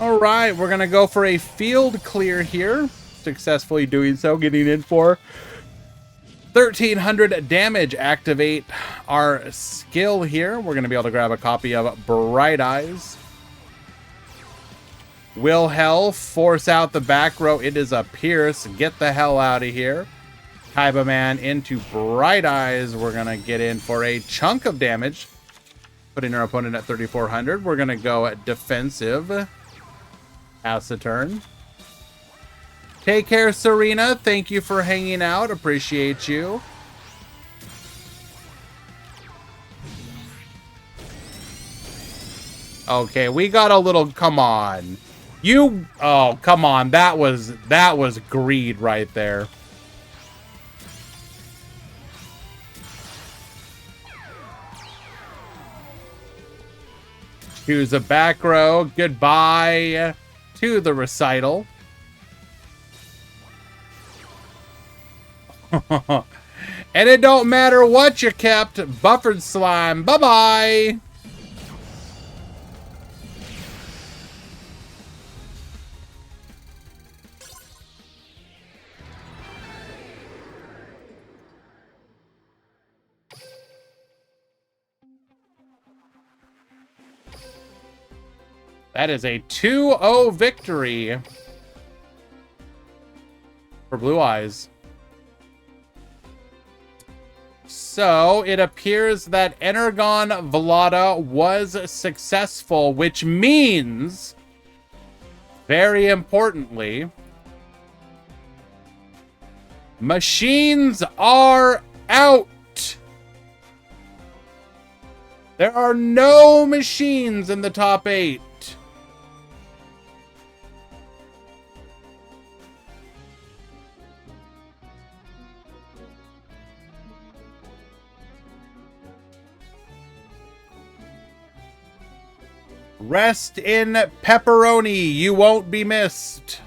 Alright, we're going to go for a field clear here. Successfully doing so, getting in for 1,300 damage. Activate our skill here. We're going to be able to grab a copy of Bright Eyes. Will Hell force out the back row? It is a Pierce. Get the hell out of here. Kaiba Man into Bright Eyes. We're going to get in for a chunk of damage. Putting our opponent at 3,400. We're going to go at defensive. Pass the turn. Take care, Serena. Thank you for hanging out. Appreciate you. Okay, we got a little... Come on. You... Oh, come on. That was greed right there. Choose a back row. Goodbye to the recital. And it don't matter what you kept. Buffered slime. Bye-bye. That is a 2-0 victory for Blue Eyes. So it appears that Energon Vlada was successful, which means, very importantly, machines are out. There are no machines in the top 8. Rest in pepperoni. You won't be missed.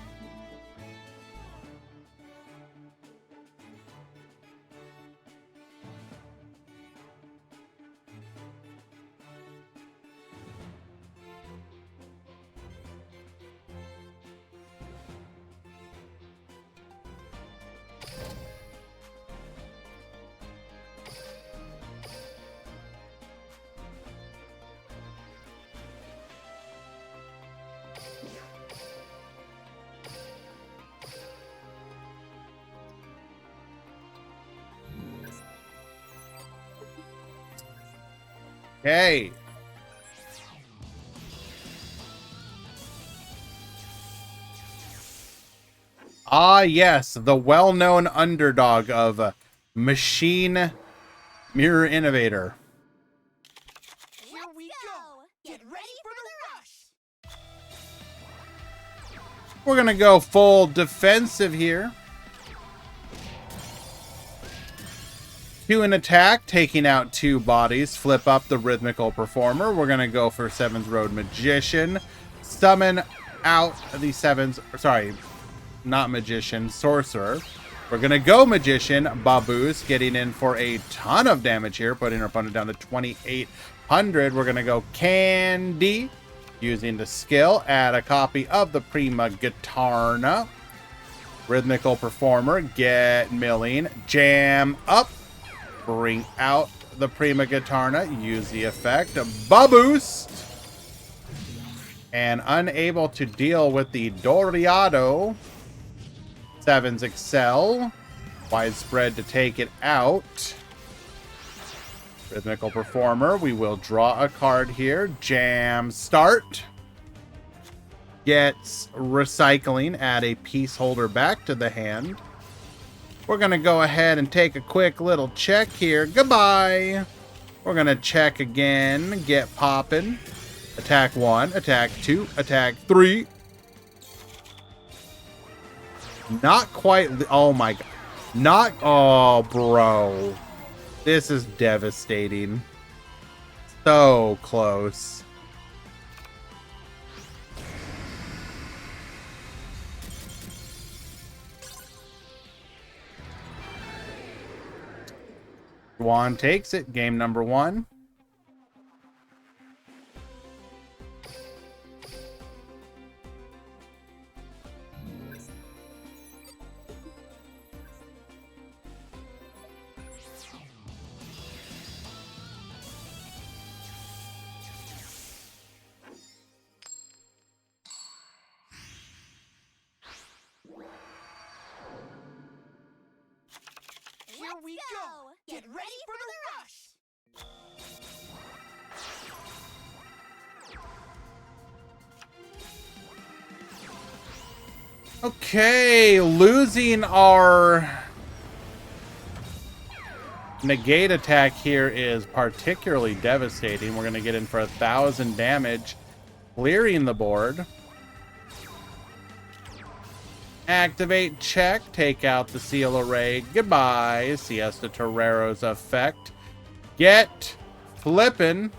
Okay. Ah, yes, the well-known underdog of Machine Mirror Innovator. Here we go. Get ready for the rush. We're gonna go full defensive here. 2 in attack, taking out 2 bodies. Flip up the Rhythmical Performer. We're going to go for 7th Road Magician. Summon out the 7th... Sorry, not Magician. Sorcerer. We're going to go Magician. Baboos getting in for a ton of damage here. Putting our opponent down to 2,800. We're going to go Candy. Using the skill. Add a copy of the Prima Guitarna. Rhythmical Performer. Get milling. Jam up. Bring out the Prima Guitarna. Use the effect. Baboost. And unable to deal with the Doriado. 7's Excel. Widespread to take it out. Rhythmical Performer. We will draw a card here. Jam start. Gets recycling. Add a piece holder back to the hand. We're going to go ahead and take a quick little check here. Goodbye. We're going to check again. Get popping. Attack 1. Attack 2. Attack 3. Not quite. Oh, my God. Not. Oh, bro. This is devastating. So close. Juan takes it. Game number 1. Here we go. Get ready for the rush. Okay, losing our negate attack here is particularly devastating. We're going to get in for 1,000 damage, clearing the board. Activate check, take out the seal array. Goodbye, Siesta Torero's effect. Get flippin'.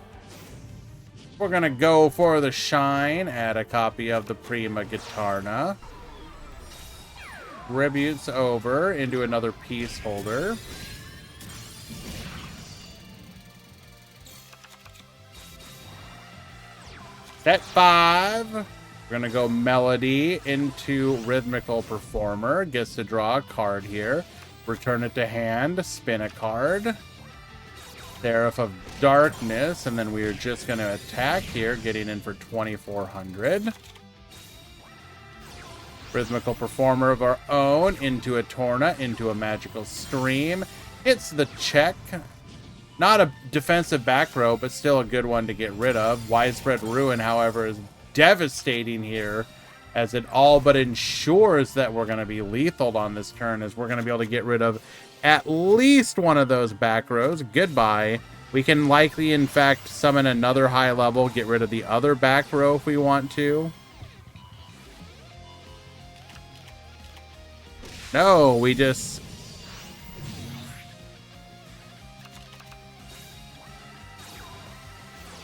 We're going to go for the shine, add a copy of the Prima Guitarna. Tributes over into another piece holder. Set 5. We're going to go Melody into Rhythmical Performer. Gets to draw a card here. Return it to hand. Spin a card. Seraph of Darkness. And then we are just going to attack here, getting in for 2,400. Rhythmical Performer of our own into a Torna, into a Magical Stream. Hits the check. Not a defensive back row, but still a good one to get rid of. Widespread Ruin, however, is devastating here, as it all but ensures that we're going to be lethal on this turn, as we're going to be able to get rid of at least one of those back rows. Goodbye. We can likely, in fact, summon another high level, get rid of the other back row if we want to. No, we just...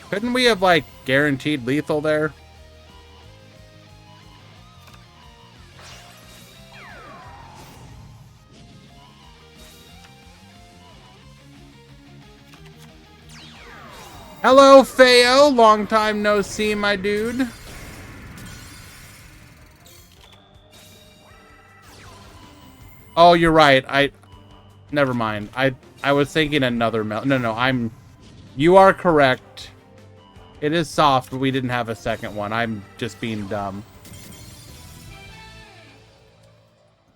Couldn't we have, like, guaranteed lethal there? Hello, Feo. Long time no see, my dude. Oh, you're right. Never mind. I was thinking another No, you are correct. It is soft, but we didn't have a second one. I'm just being dumb.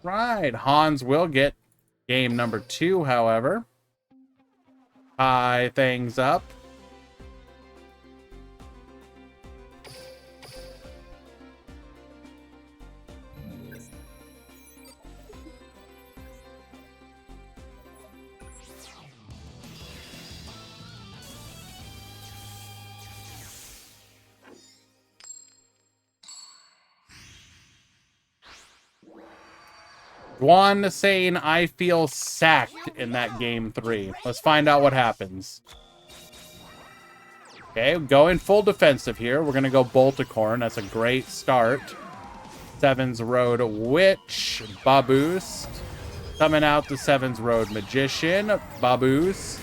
Right. Hans will get game number 2, however. Tie things up. Juan saying, I feel sacked in that game 3. Let's find out what happens. Okay, going full defensive here. We're going to go Bolticorn. That's a great start. Sevens Road Witch. Baboost. Coming out the Sevens Road Magician. Baboost.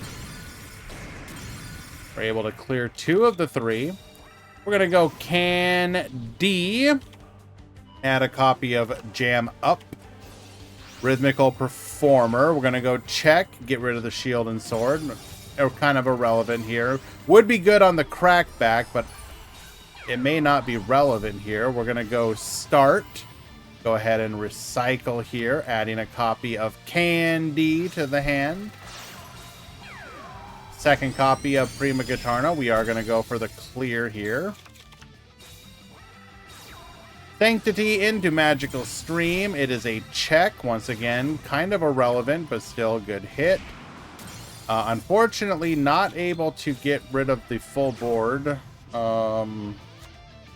We're able to clear 2 of the 3. We're going to go Candy. Add a copy of Jam Up. Rhythmical Performer. We're going to go check. Get rid of the shield and sword. They're kind of irrelevant here. Would be good on the crackback, but it may not be relevant here. We're going to go start. Go ahead and recycle here. Adding a copy of Candy to the hand. Second copy of Prima Guitarna. We are going to go for the clear here. Sanctity into Magical Stream. It is a check. Once again, kind of irrelevant, but still a good hit. Unfortunately, not able to get rid of the full board.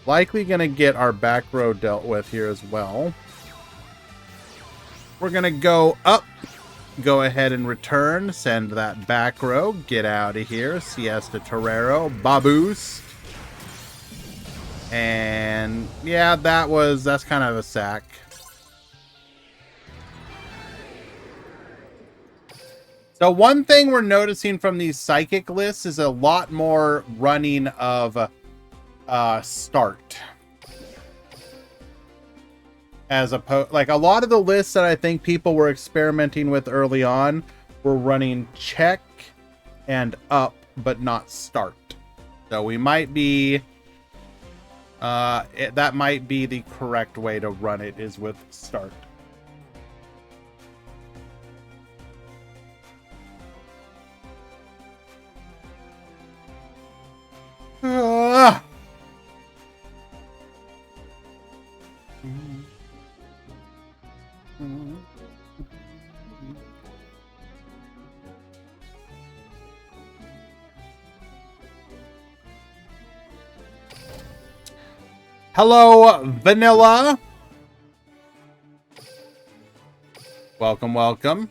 Likely going to get our back row dealt with here as well. We're going to go up. Go ahead and return. Send that back row. Get out of here. Siesta Torero. Baboost. And yeah, that's kind of a sack. So one thing we're noticing from these psychic lists is a lot more running of start. As opposed, like a lot of the lists that I think people were experimenting with early on were running check and up, but not start. So we might be that might be the correct way to run it, is with start. Hello, Vanilla. Welcome, welcome.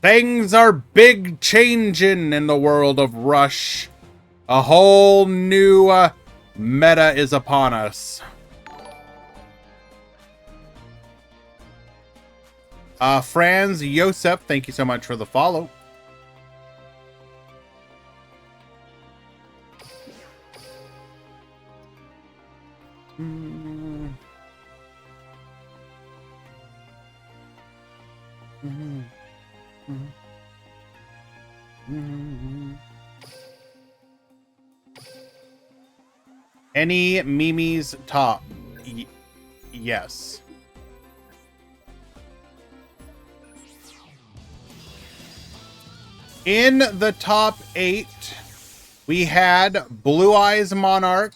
Things are big changing in the world of Rush. A whole new meta is upon us. Franz Josef, thank you so much for the follow. Any Mimi's top? Yes. In the top 8, we had Blue Eyes Monarch,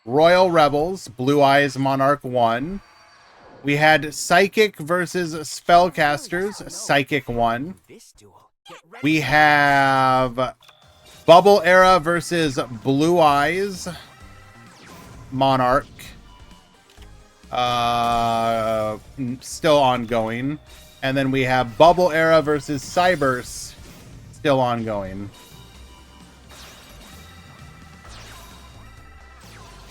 Royal Rebels, Blue Eyes Monarch won. We had Psychic versus Spellcasters, Psychic won. We have Bubble Era versus Blue Eyes Monarch. Still ongoing. And then we have Bubble Era versus Cyburst. Still ongoing.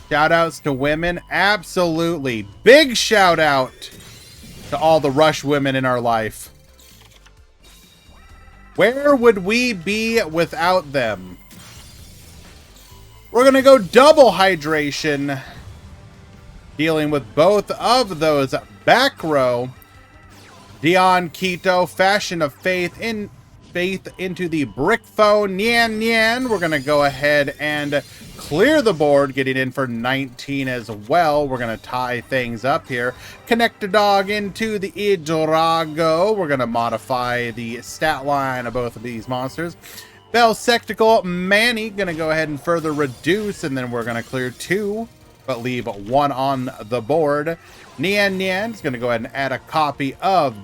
Shout outs to women. Absolutely. Big shout out to all the Rush women in our life. Where would we be without them? We're going to go double hydration. Dealing with both of those back row. Dion Quito, Fashion of Faith, into the Brick Foe, Nyan Nyan. We're going to go ahead and clear the board, getting in for 19 as well. We're going to tie things up here. Connect a dog into the Idrago. We're going to modify the stat line of both of these monsters. Bell Sectical Manny going to go ahead and further reduce, and then we're going to clear 2, but leave 1 on the board. Nyan Nyan is going to go ahead and add a copy of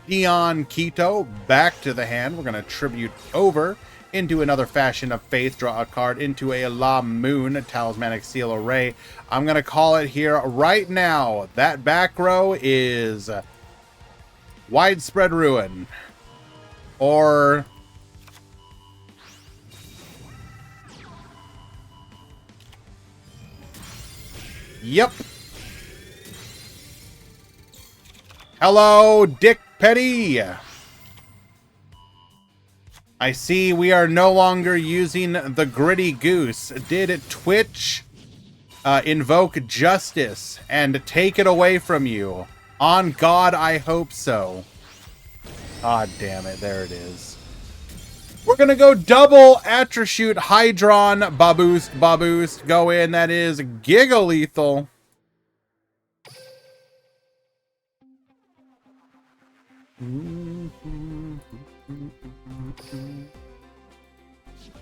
Dion Quito back to the hand. We're going to tribute over into another Fashion of Faith. Draw a card into a La Moon, a Talismanic Seal Array. I'm going to call it here right now. That back row is Widespread Ruin. Or yep. Hello, Dick Petty. I see we are no longer using the Gritty Goose. Did Twitch invoke justice and take it away from you? On God, I hope so. God damn it, there it is. We're going to go double Attribute Hydron Baboost. Go in, that is Giga Lethal.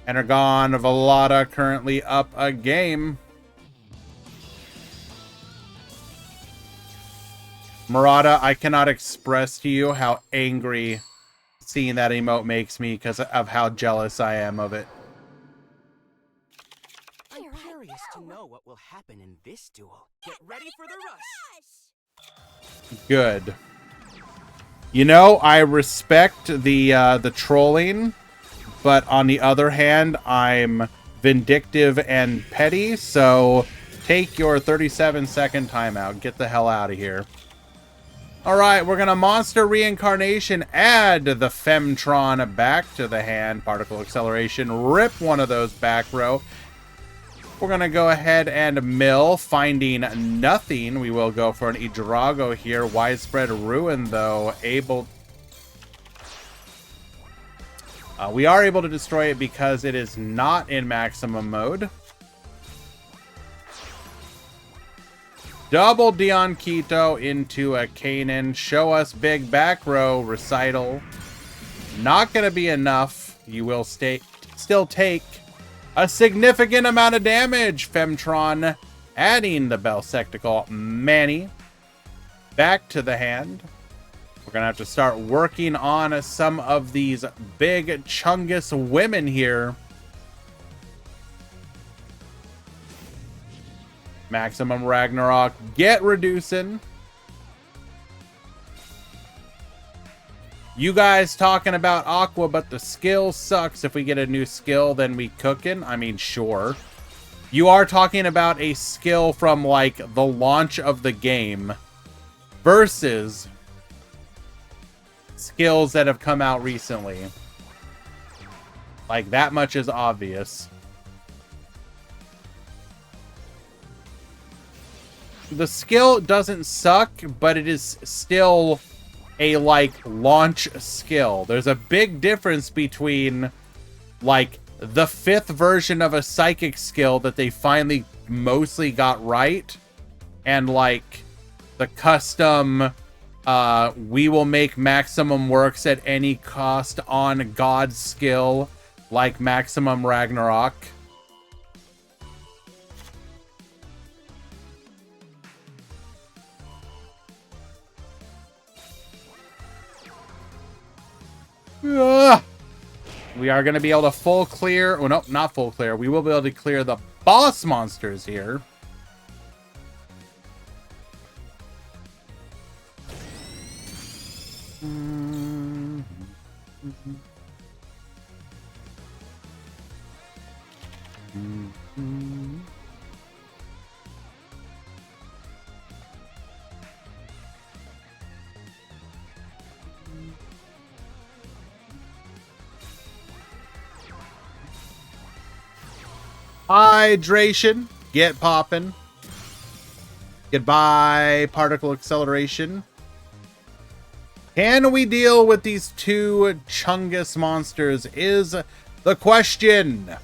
Energon Velada currently up a game. Murata, I cannot express to you how angry seeing that emote makes me because of how jealous I am of it. I'm curious to know what will happen in this duel. Get ready for the rush! Good. You know, I respect the trolling, but on the other hand, I'm vindictive and petty, so take your 37-second timeout. Get the hell out of here. Alright, we're going to Monster Reincarnation, add the Femtron back to the hand. Particle Acceleration, rip one of those back row. We're going to go ahead and mill, finding nothing. We will go for an Idrago here. Widespread Ruin, though, able... we are able to destroy it because it is not in maximum mode. Double Dion Quito into a Kanan. Show us big back row. Recital. Not going to be enough. You will still take a significant amount of damage. Femtron adding the Belsectical Manny back to the hand. We're going to have to start working on some of these big Chungus women here. Maximum Ragnarok, get reducing. You guys talking about Aqua, but the skill sucks. If we get a new skill, then we cookin'. I mean, sure. You are talking about a skill from, like, the launch of the game versus skills that have come out recently. Like, that much is obvious. The skill doesn't suck, but it is still a, like, launch skill. There's a big difference between, like, the 5th version of a psychic skill that they finally mostly got right, and, like, the custom, we will make maximum works at any cost on God skill, like Maximum Ragnarok. We are going to be able to full clear. Oh, no, not full clear. We will be able to clear the boss monsters here. Hydration. Get poppin'. Goodbye, particle acceleration. Can we deal with these 2 Chungus monsters is the question.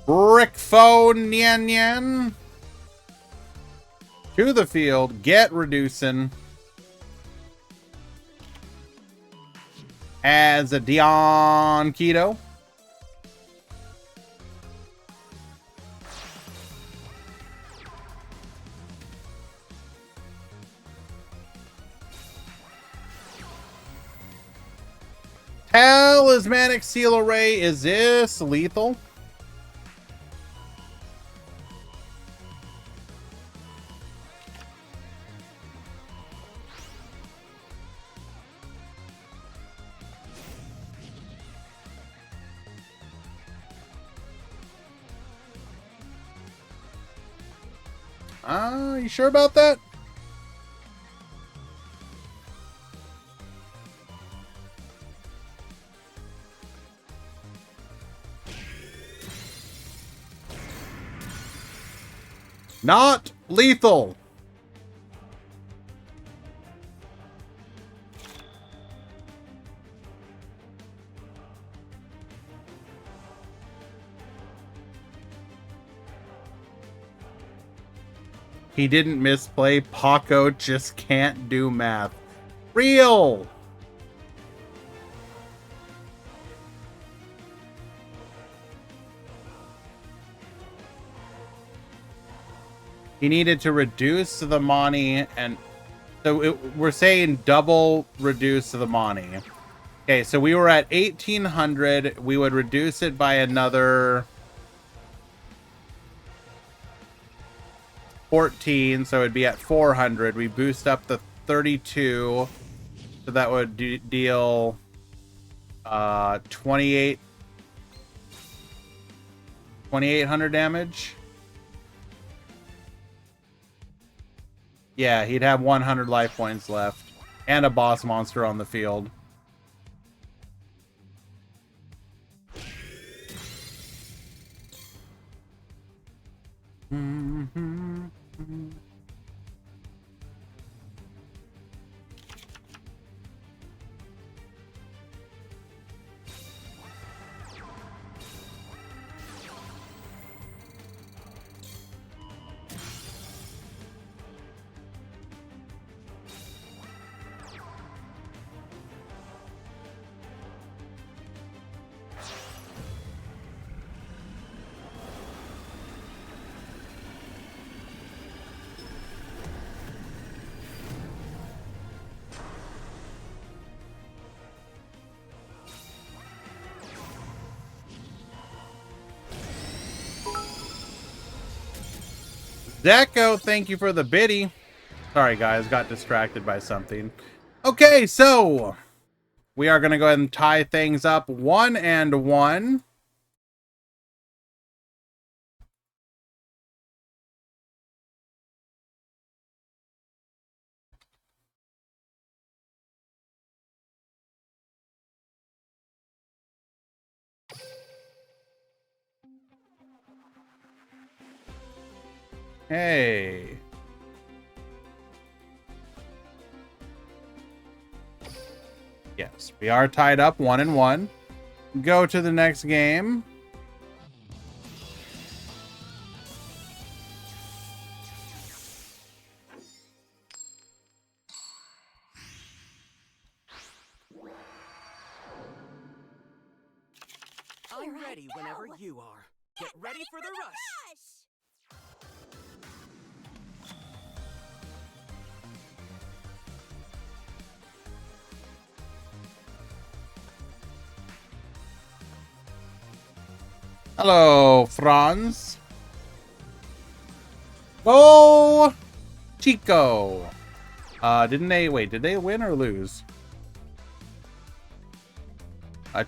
Brick phone, Nyan Nyan. To the field, get reducing. As a Dion Keto. Talismanic Seal Array, is this lethal? You sure about that? Not lethal. He didn't misplay. Paco just can't do math. Real. He needed to reduce the money, and so we're saying double reduce the money. Okay, so we were at 1,800. We would reduce it by another 14, so it'd be at 400. We boost up the 32, so that would deal 2,800 damage. Yeah, he'd have 100 life points left and a boss monster on the field. Deco, thank you for the biddy. Sorry, guys, got distracted by something. Okay, so we are going to go ahead and tie things up 1-1. Hey. Yes, we are tied up 1-1. Go to the next game. I'm ready whenever you are. Get ready for the rush! Hello, Franz. Go, Chico. Didn't they wait? Did they win or lose?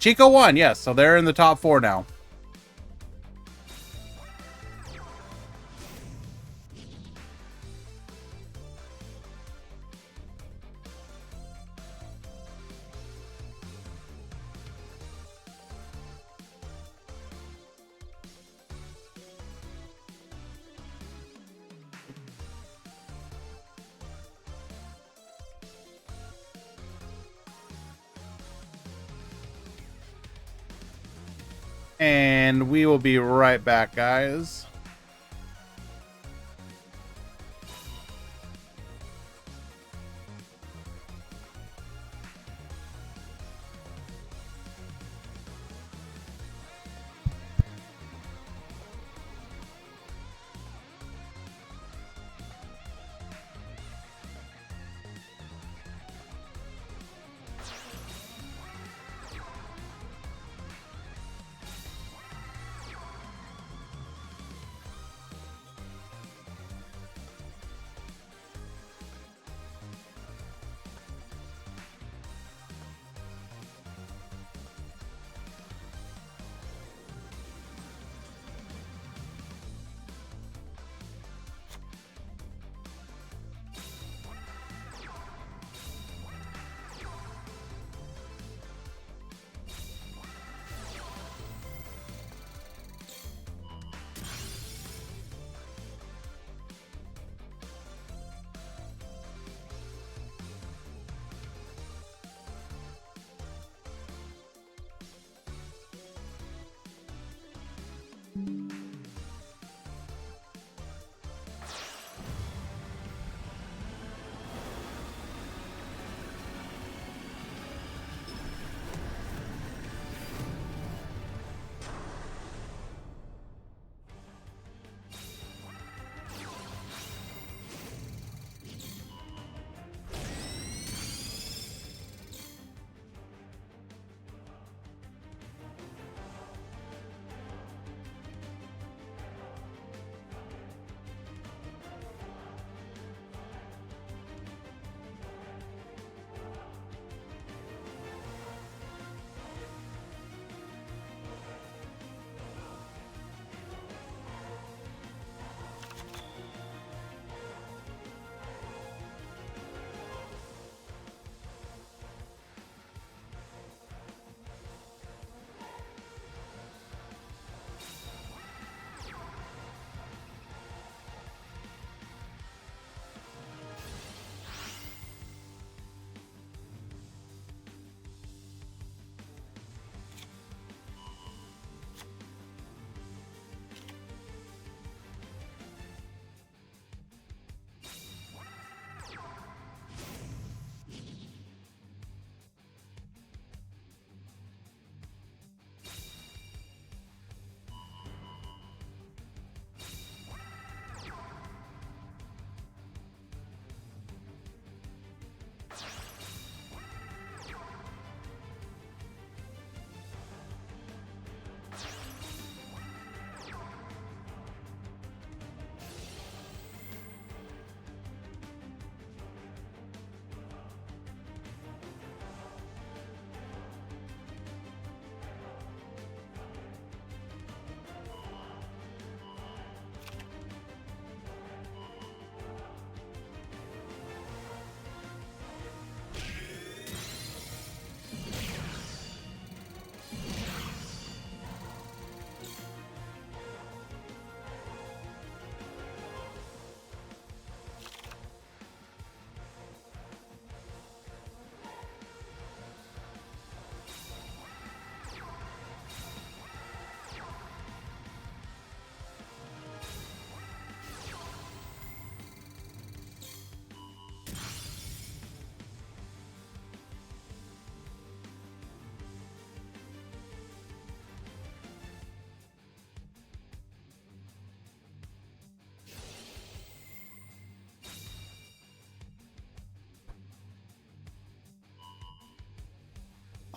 Chico won. Yes, so they're in the top 4 now. And we will be right back, guys.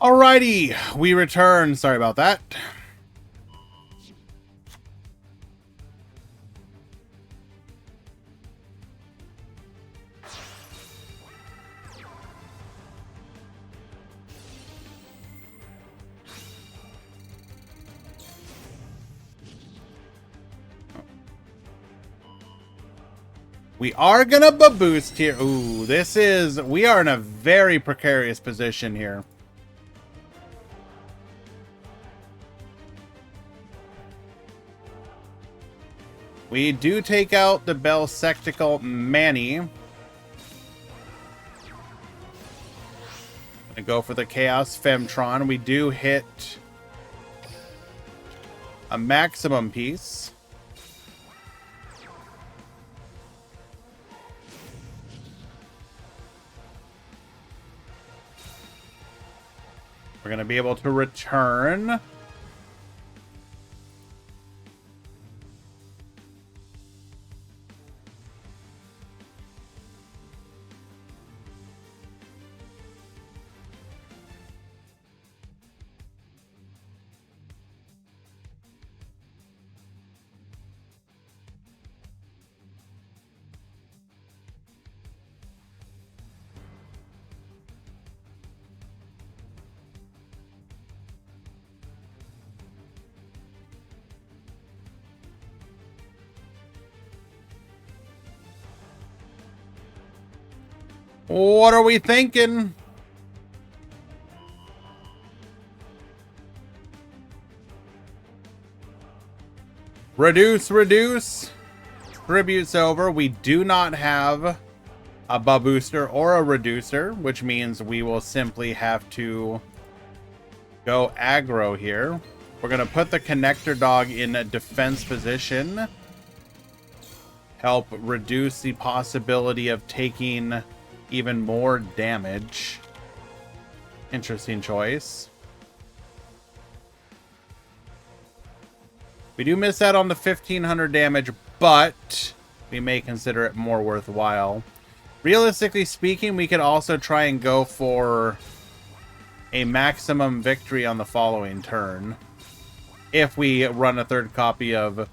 Alrighty, we return. Sorry about that. We are gonna boost here. Ooh, we are in a very precarious position here. We do take out the Belsectical Manny. Gonna go for the Chaos Femtron. We do hit a maximum piece. We're going to be able to return. What are we thinking? Reduce, reduce. Tribute's over. We do not have a booster or a reducer, which means we will simply have to go aggro here. We're going to put the connector dog in a defense position. Help reduce the possibility of taking even more damage. Interesting choice. We do miss out on the 1500 damage, but we may consider it more worthwhile. Realistically speaking, we could also try and go for a maximum victory on the following turn. If we run a third copy of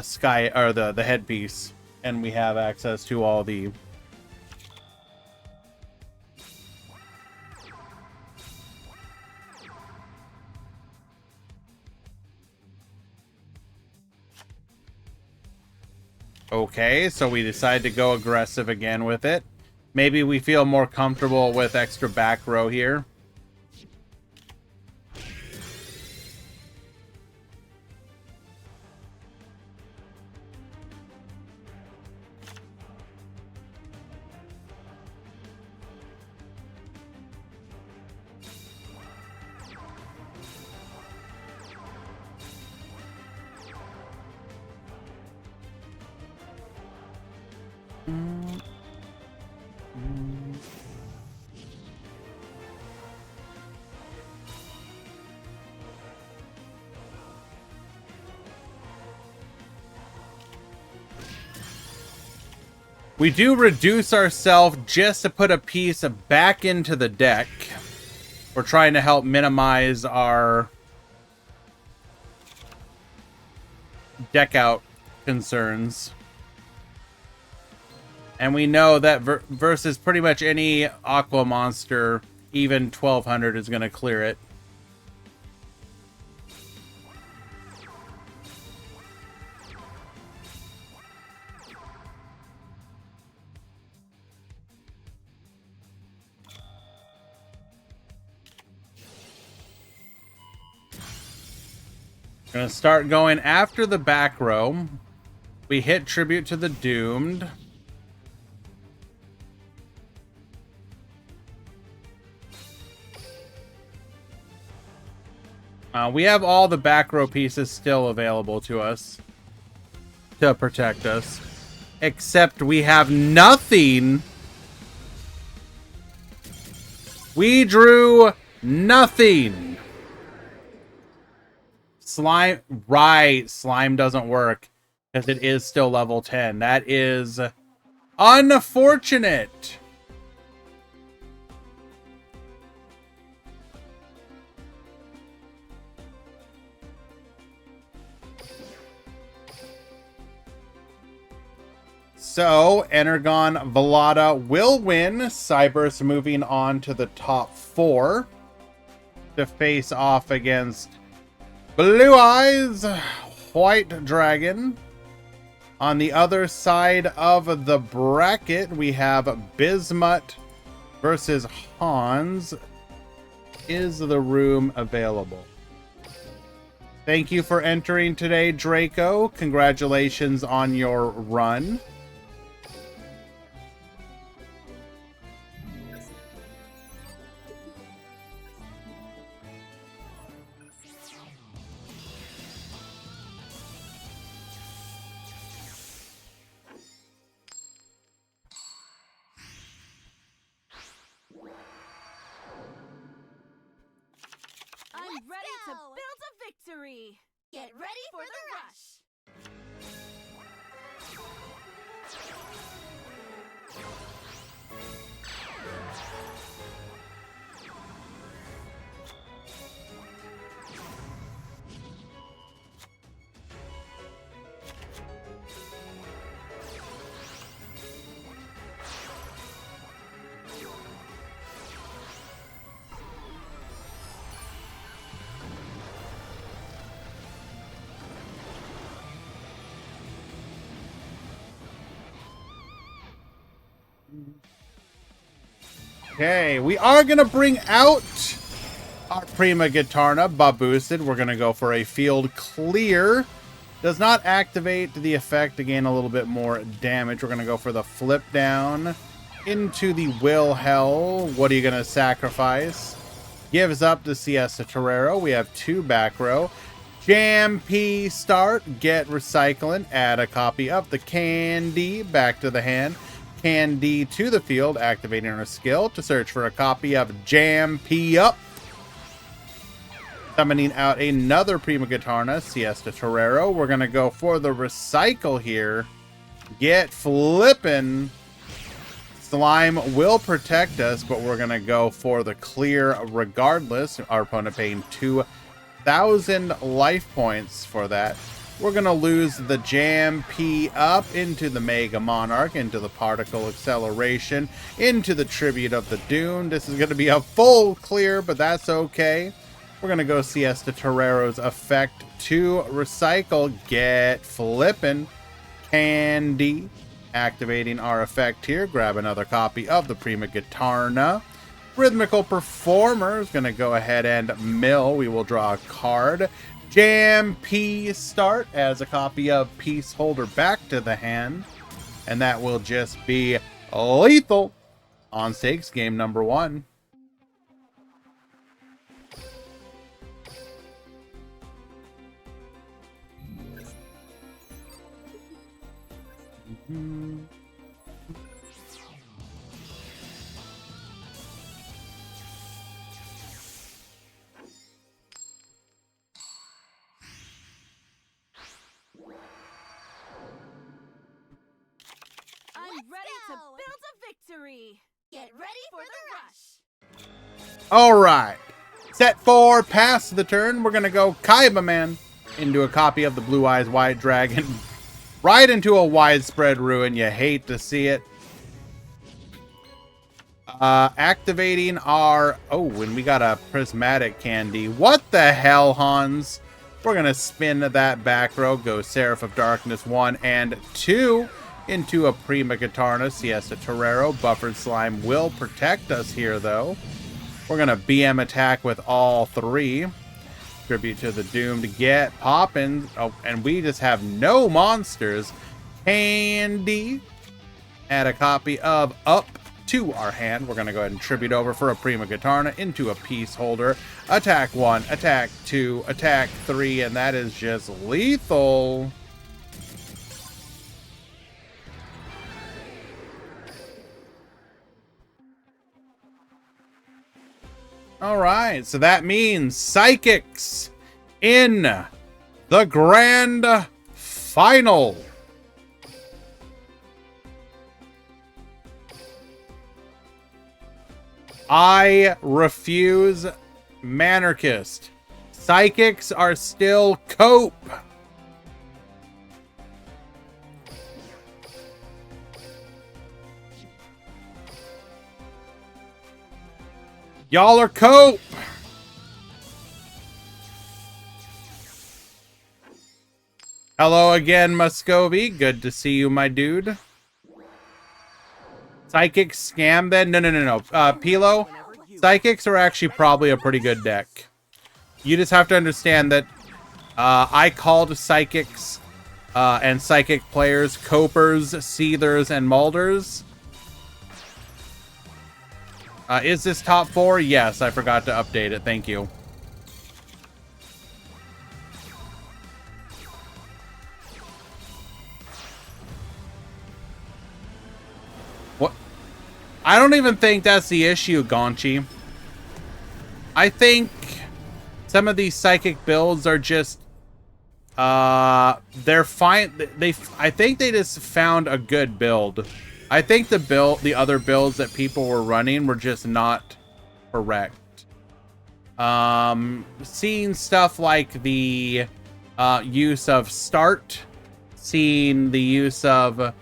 Sky or the headpiece and we have access to all the Okay, so we decide to go aggressive again with it. Maybe we feel more comfortable with extra back row here. We do reduce ourselves just to put a piece back into the deck. We're trying to help minimize our deck out concerns. And we know that versus pretty much any Aqua monster, even 1200 is going to clear it. Gonna start going after the back row. We hit Tribute to the Doomed. We have all the back row pieces still available to us to protect us. Except we have nothing. We drew nothing. Slime, right, slime doesn't work because it is still level 10. That is unfortunate. So, Energon Velada will win. Cyberse moving on to the top 4 to face off against Blue Eyes White Dragon. On the other side of the bracket, we have Bismuth versus Hans. Is the room available? Thank you for entering today, Draco. Congratulations on your run. I'm ready to build a victory. Get ready for the rush. Okay, we are going to bring out our Prima Gitarna boosted. We're going to go for a field clear. Does not activate the effect to gain a little bit more damage. We're going to go for the flip down into the Will Hell. What are you going to sacrifice? Gives up the Siesta Torero. We have 2 back row. Jam P start. Get recycling. Add a copy of the Candy back to the hand. Candy to the field, activating our skill to search for a copy of Jam P up. Summoning out another Prima Gitarna, Siesta Torero. We're going to go for the recycle here. Get flippin'. Slime will protect us, but we're going to go for the clear regardless. Our opponent paying 2,000 life points for that. We're going to lose the Jam P up into the Mega Monarch, into the Particle Acceleration, into the Tribute of the Dune. This is going to be a full clear, but that's okay. We're going to go Siesta Torero's effect to recycle. Get flippin'. Candy. Activating our effect here. Grab another copy of the Prima Gitarna. Rhythmical Performer is going to go ahead and mill. We will draw a card. Jam P start as a copy of Peace Holder back to the hand. And that will just be lethal on stakes game number 1. I'm ready to build a victory. Get ready for the rush. All right. Set 4, pass the turn. We're going to go Kaiba Man into a copy of the Blue Eyes White Dragon. Right into a widespread ruin. You hate to see it. Activating our... Oh, and we got a Prismatic Candy. What the hell, Hans? We're going to spin that back row. Go Seraph of Darkness 1 and 2 into a Prima Gitarna, Siesta Torero. Buffered Slime will protect us here, though. We're going to BM attack with all 3. Tribute to the Doom to get poppin'. Oh, and we just have no monsters. Candy. Add a copy of Up to our hand. We're going to go ahead and tribute over for a Prima Gitarna into a Peace Holder. Attack 1, attack 2, attack 3, and that is just lethal. All right, so that means Psychics in the grand final. I refuse Manarchist. Psychics are still Cope. Y'all are cope. Hello again, Muscovy. Good to see you, my dude. Psychic scam then? No. Pilo, Psychics are actually probably a pretty good deck. You just have to understand that I called Psychics and Psychic players Copers, Seethers, and Mulders. Is this top 4? Yes, I forgot to update it. Thank you. What? I don't even think that's the issue, Gonchi. I think some of these Psychic builds are just they're fine. I think they just found a good build. I think the other builds that people were running were just not correct. Seeing stuff like the use of start, seeing the use of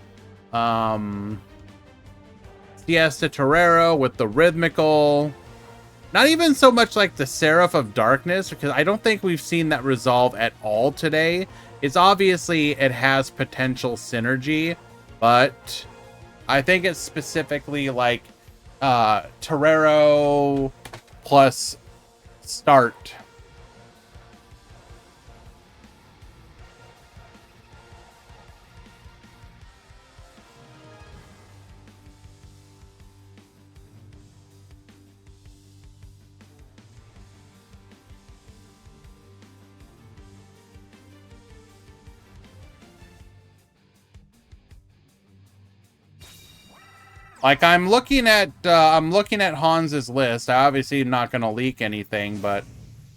Siesta Torero with the rhythmical, not even so much like the Seraph of Darkness, because I don't think we've seen that resolve at all today. It's obviously, it has potential synergy, but I think it's specifically like Torero plus start. Like I'm looking at Hans's list. I obviously am not going to leak anything, but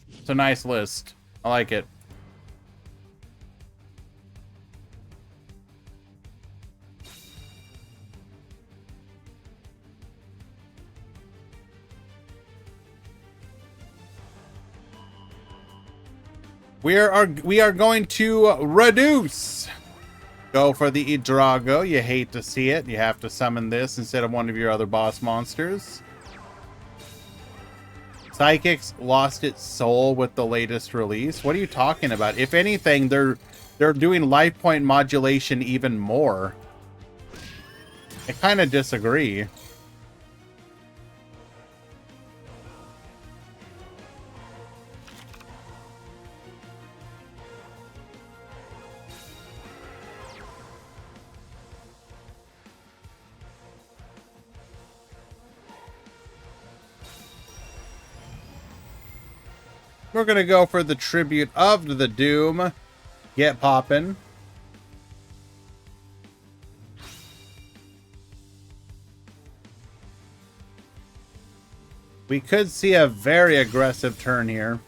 it's a nice list. I like it. We are going to reduce. Go for the Idrago. You hate to see it. You have to summon this instead of one of your other boss monsters. Psychics lost its soul with the latest release. What are you talking about? If anything, they're doing life point modulation even more. I kind of disagree. We're going to go for the Tribute of the Doom. Get poppin'. We could see a very aggressive turn here.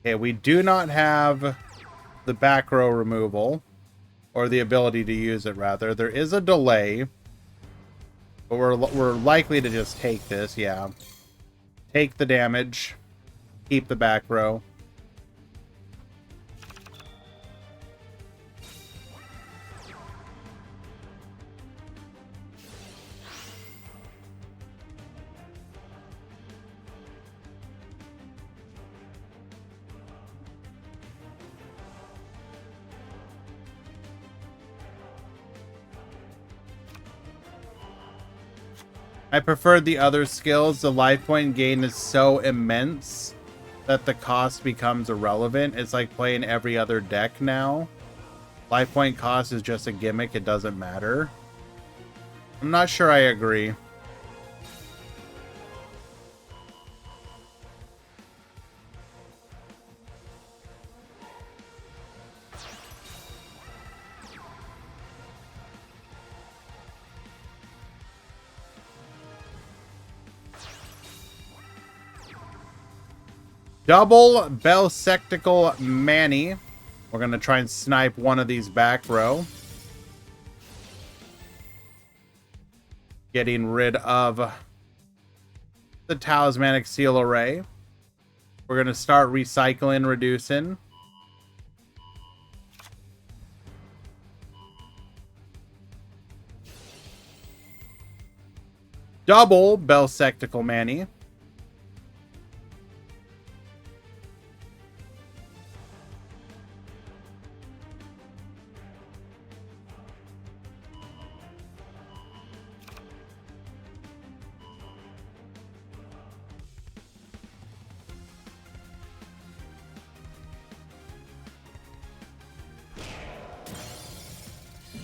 Okay, we do not have the back row removal, or the ability to use it, rather. There is a delay. But we're likely to just take this, yeah. Take the damage. Keep the back row. I prefer the other skills. The life point gain is so immense that the cost becomes irrelevant. It's like playing every other deck now. Life point cost is just a gimmick. It doesn't matter. I'm not sure I agree. Double Belsectical Manny. We're going to try and snipe one of these back row. Getting rid of the Talismanic Seal Array. We're going to start recycling, reducing. double Belsectical Manny.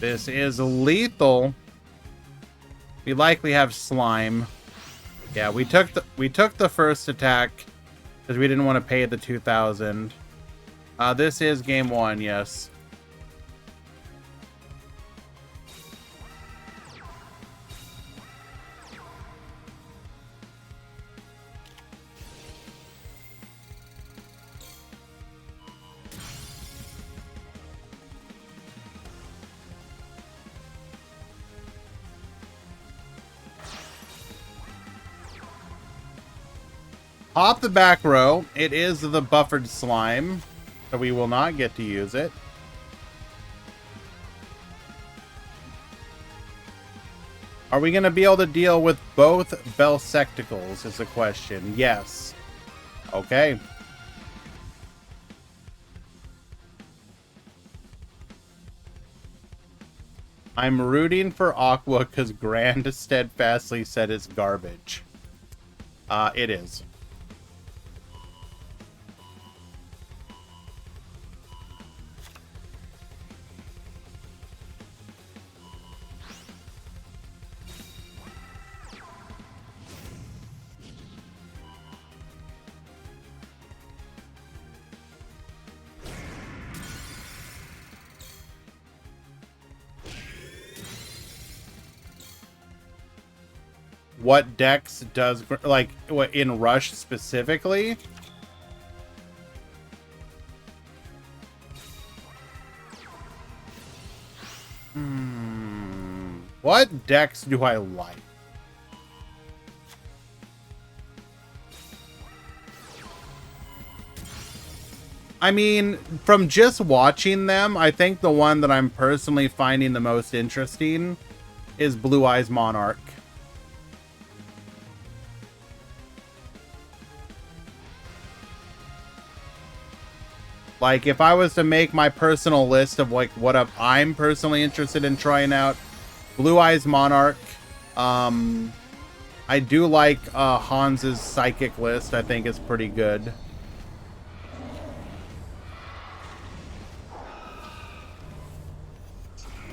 This is lethal. We likely have slime. Yeah, we took the first attack because we didn't want to pay the 2,000. This is game 1, yes. Pop the back row. It is the buffered slime, so we will not get to use it. Are we going to be able to deal with both Belsecticals is the question. Yes. Okay. I'm rooting for Aqua because Grand steadfastly said it's garbage. It is. What Dex does, like, what in Rush specifically? What Dex do I like? I mean, from just watching them, I think the one that I'm personally finding the most interesting is Blue Eyes Monarch. Like, if I was to make my personal list of, like, what I'm personally interested in trying out, Blue Eyes Monarch. I do like Hans's Psychic list. I think is pretty good.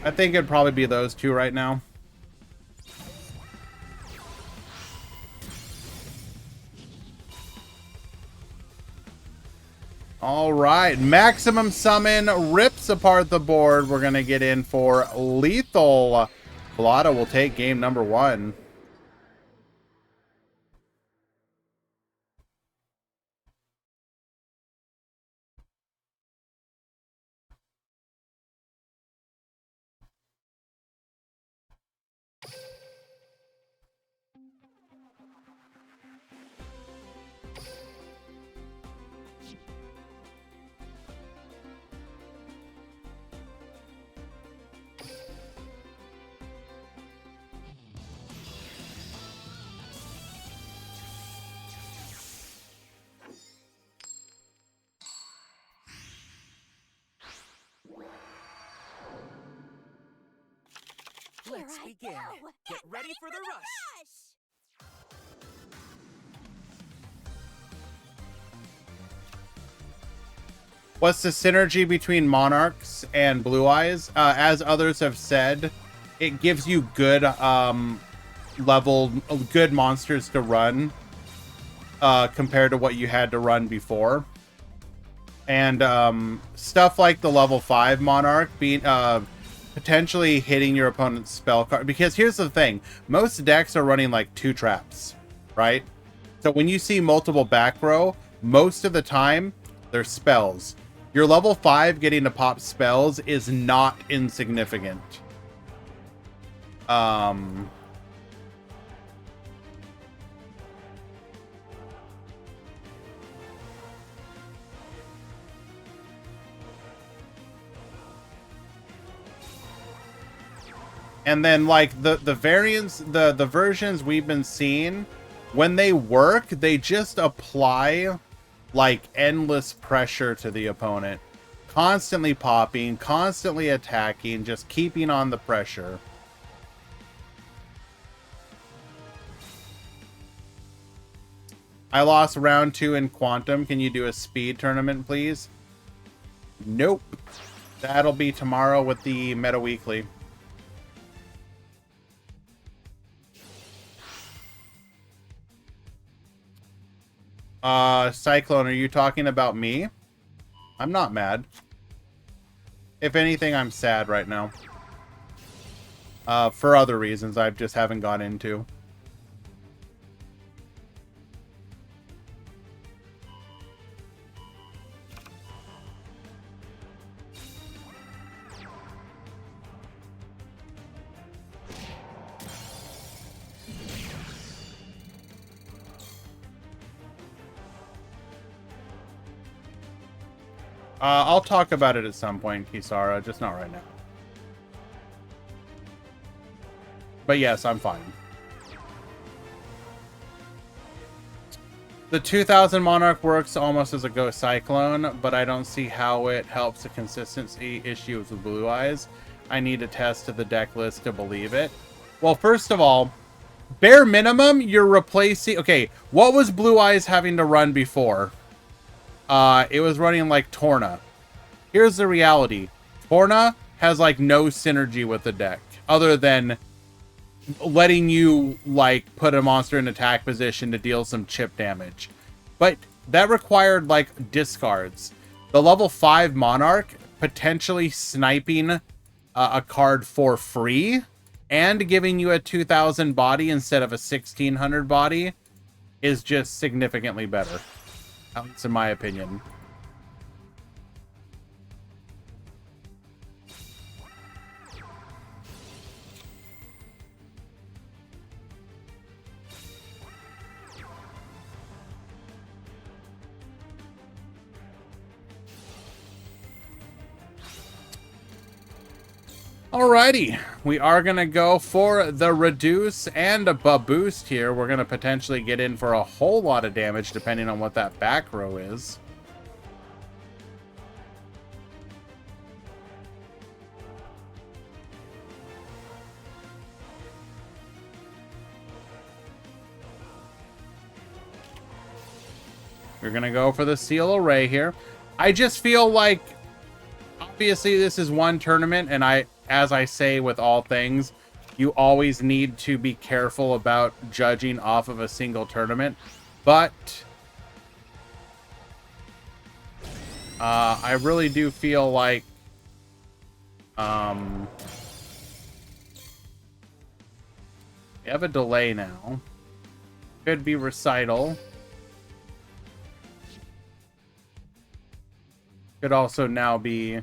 I think it'd probably be those two right now. All right, maximum summon rips apart the board. We're gonna get in for lethal. Blotto will take game number 1. Let's begin. Get ready for the rush. What's the synergy between Monarchs and Blue Eyes? As others have said, it gives you good good monsters to run compared to what you had to run before. And stuff like the level 5 Monarch being potentially hitting your opponent's spell card. Because here's the thing, most decks are running like 2 traps, right? So when you see multiple back row, most of the time they're spells. Your level 5 getting to pop spells is not insignificant. And then like the variants, the versions we've been seeing, when they work, they just apply like endless pressure to the opponent, constantly popping, constantly attacking, just keeping on the pressure. I lost round 2 in Quantum. Can you do a speed tournament, please? Nope. That'll be tomorrow with the Meta Weekly. Cyclone, are you talking about me? I'm not mad. If anything, I'm sad right now. For other reasons I just haven't got into. I'll talk about it at some point, Kisara, just not right now. But yes, I'm fine. The 2000 Monarch works almost as a Ghost Cyclone, but I don't see how it helps the consistency issues with Blue Eyes. I need a test of the deck list to believe it. Well, first of all, bare minimum, you're replacing... Okay, what was Blue Eyes having to run before? It was running like Torna. Here's the reality. Torna has like no synergy with the deck, other than letting you like put a monster in attack position to deal some chip damage. But that required like discards. The level 5 Monarch potentially sniping a card for free and giving you a 2000 body instead of a 1600 body is just significantly better. At least in my opinion. Alrighty, we are going to go for the reduce and a boost here. We're going to potentially get in for a whole lot of damage depending on what that back row is. We're going to go for the Seal Array here. I just feel like, obviously this is one tournament, and as I say with all things, you always need to be careful about judging off of a single tournament. But I really do feel like we have a delay now. Could be Recital. Could also now be...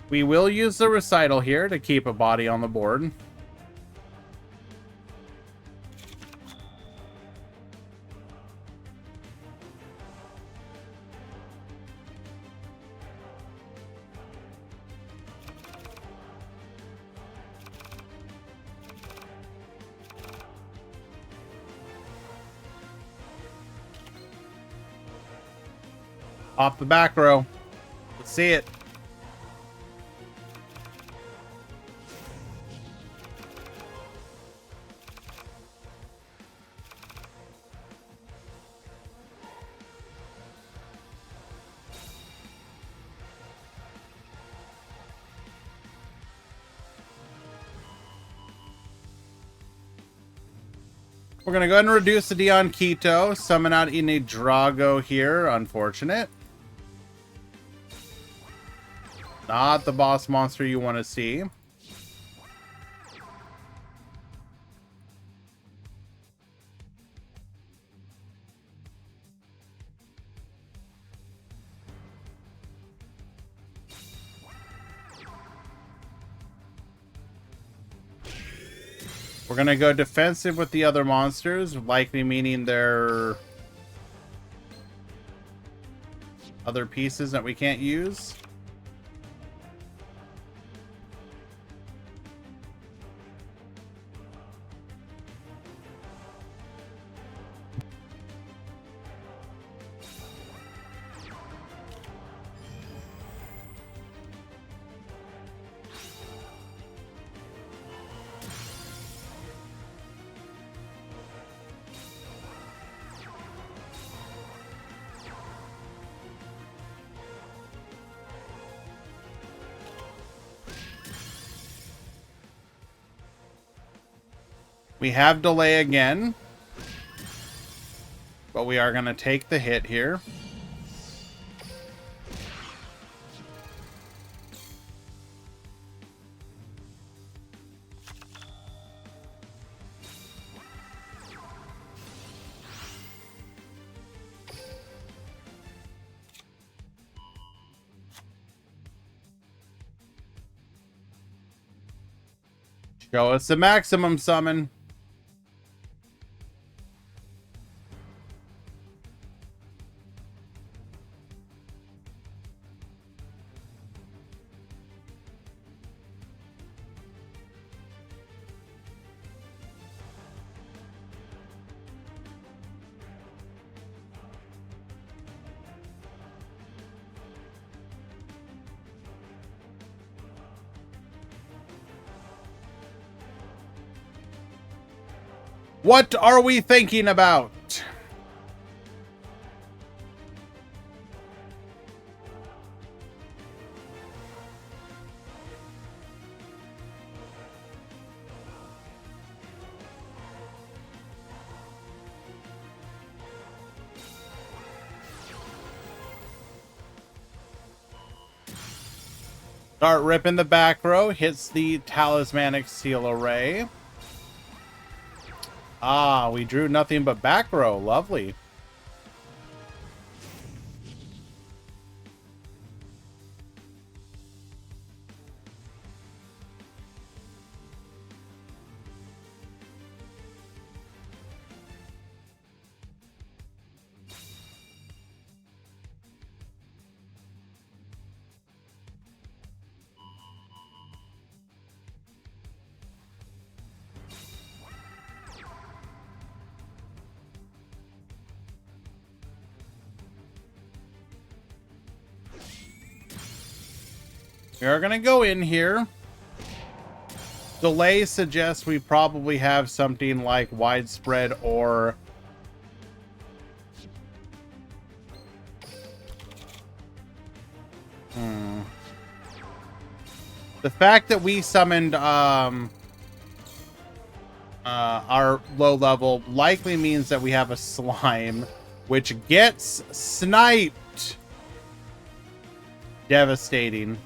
We will use the Recital here to keep a body on the board. Off the back row. Let's see it. We're going to go ahead and reduce the Dion Keto. Summon out in a Drago here. Unfortunate. Not the boss monster you want to see. We're gonna go defensive with the other monsters, likely meaning they're other pieces that we can't use. We have delay again, but we are going to take the hit here. Show us the maximum summon. What are we thinking about? Start ripping the back row, hits the talismanic seal array. Ah, we drew nothing but back row. Lovely. We are going to go in here. Delay suggests we probably have something like widespread or the fact that we summoned our low level likely means that we have a slime which gets sniped. Devastating.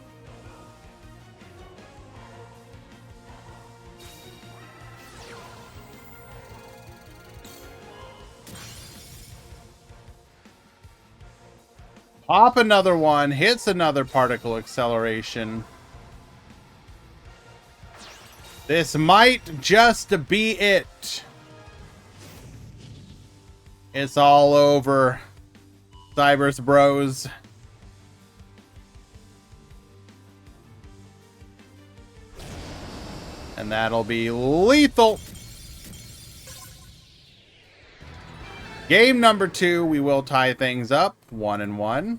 Pop another one, hits another particle acceleration. This might just be it. It's all over, Cybers bros. And that'll be lethal. Game number 2, we will tie things up 1-1.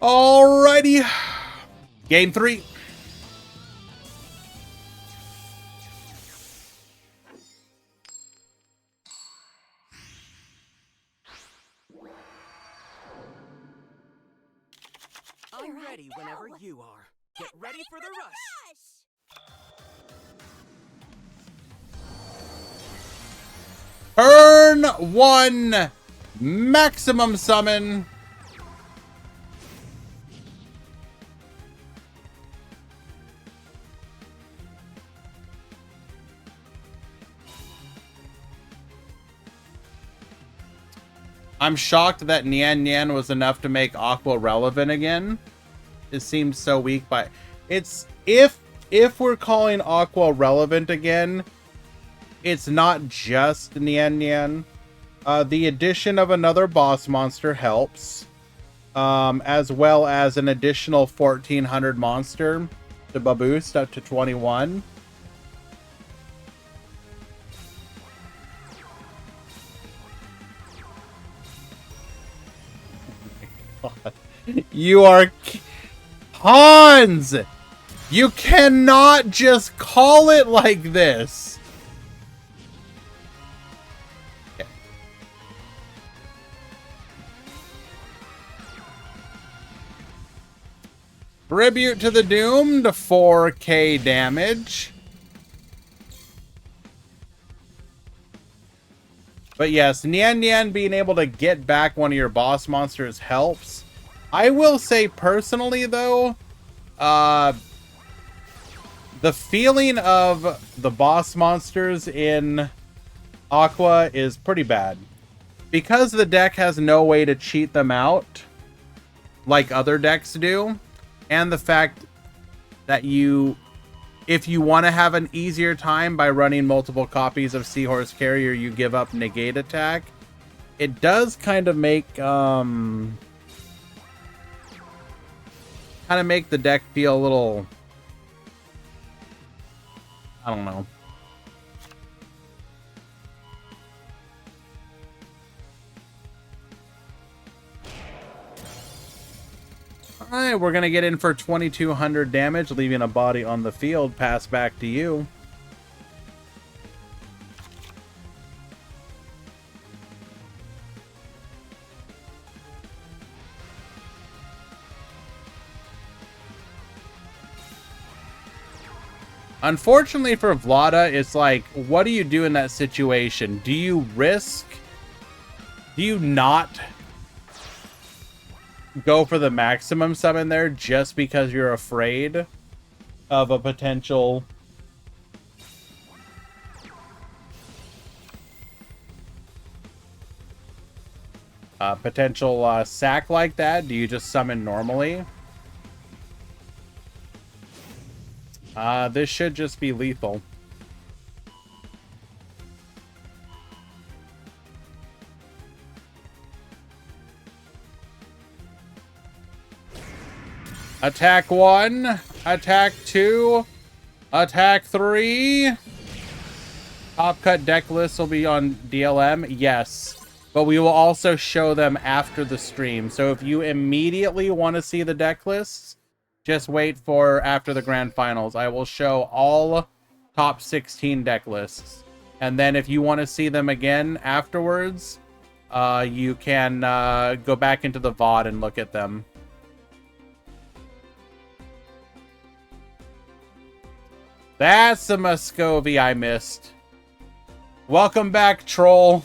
Alrighty. Game 3. I'm ready whenever you are. Get ready for the rush! Turn 1. Maximum summon. I'm shocked that Nian Nian was enough to make Aqua relevant again. It seems so weak, but it's if we're calling Aqua relevant again, it's not just Nian Nian. The addition of another boss monster helps, as well as an additional 1400 monster to boost up to 21. You are Hans! You cannot just call it like this. Okay. Tribute to the Doomed, 4k damage. But yes, Nian Nian being able to get back one of your boss monsters helps. I will say personally, though, the feeling of the boss monsters in Aqua is pretty bad. Because the deck has no way to cheat them out like other decks do, and the fact that if you want to have an easier time by running multiple copies of Seahorse Carrier, you give up negate attack. It does kind of make the deck feel a little, I don't know. Alright, we're gonna get in for 2200 damage, leaving a body on the field. Pass back to you. Unfortunately for Vlada, it's like, what do you do in that situation? Do you risk? Do you not go for the maximum summon there just because you're afraid of a potential sack like that? Do you just summon normally? This should just be lethal. Attack 1, attack 2, attack 3. Top cut deck lists will be on DLM, yes. But we will also show them after the stream. So if you immediately want to see the deck lists, just wait for after the grand finals. I will show all top 16 deck lists. And then if you want to see them again afterwards, you can go back into the VOD and look at them. That's the Muscovy I missed. Welcome back, Troll.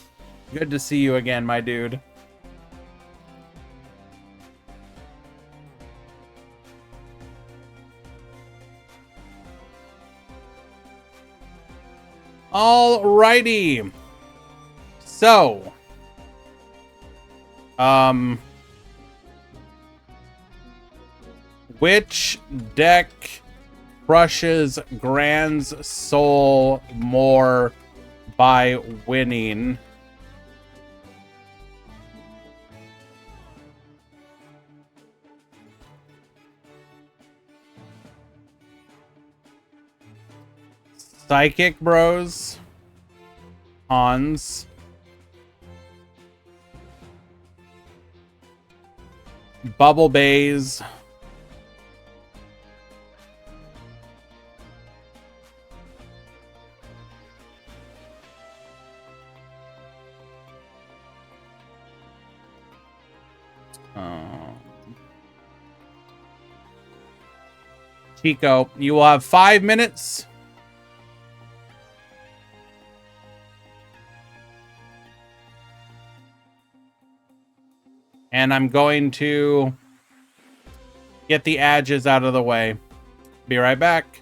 Good to see you again, my dude. Alrighty. So, which deck crushes Grand's soul more by winning? Psychic Bros, Hans, Bubble Bays, Chico. You will have 5 minutes. And I'm going to get the edges out of the way. Be right back.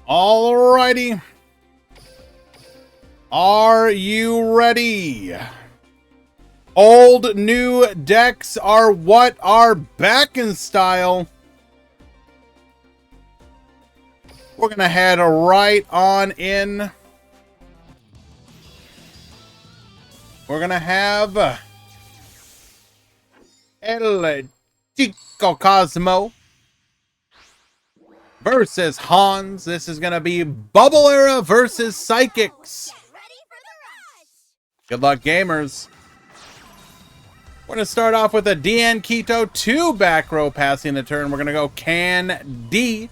Alrighty. Are you ready? Old new decks are what are back in style. We're gonna head right on in. We're gonna have El Chico Cosmo versus Hans. This is gonna be Bubble Era versus Psychics. Good luck, gamers. We're going to start off with a DN Keto 2 back row passing the turn. We're going to go Can D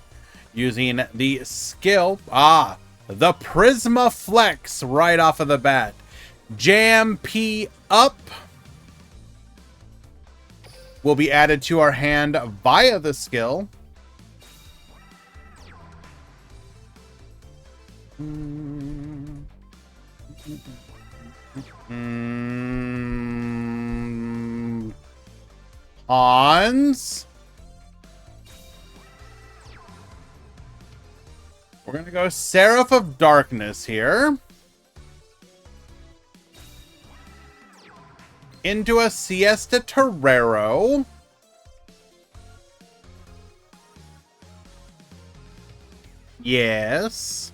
using the skill. The Prisma Flex right off of the bat. Jam P up will be added to our hand via the skill. Hans. We're going to go Seraph of Darkness here. Into a Siesta Torero. Yes.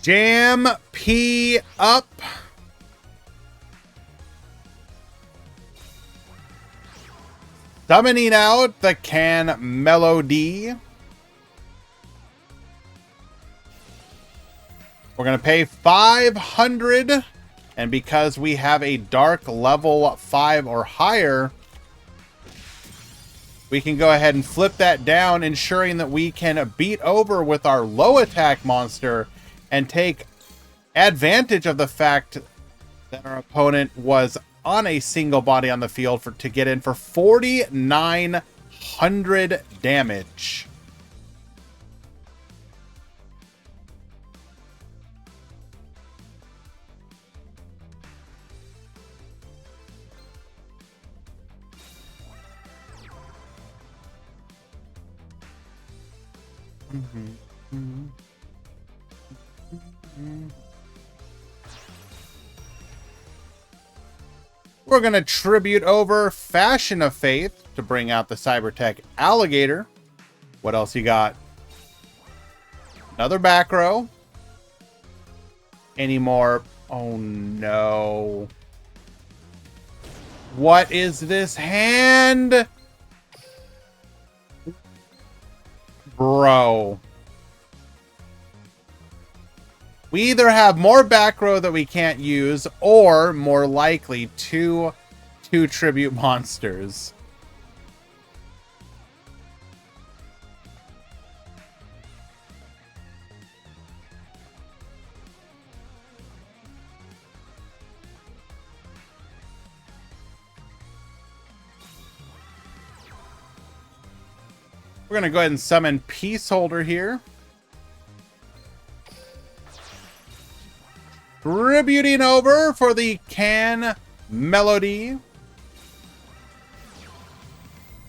Jam P up. Summoning out the Can Melody. We're going to pay 500. And because we have a dark level 5 or higher, we can go ahead and flip that down, ensuring that we can beat over with our low attack monster and take advantage of the fact that our opponent was on a single body on the field to get in for 4,900 damage. We're going to tribute over Fashion of Faith to bring out the Cybertech Alligator. What else you got? Another back row. Any more? Oh no. What is this hand? Bro. We either have more back row that we can't use, or more likely two tribute monsters. We're going to go ahead and summon Peaceholder here. Tributing over for the Can Melody.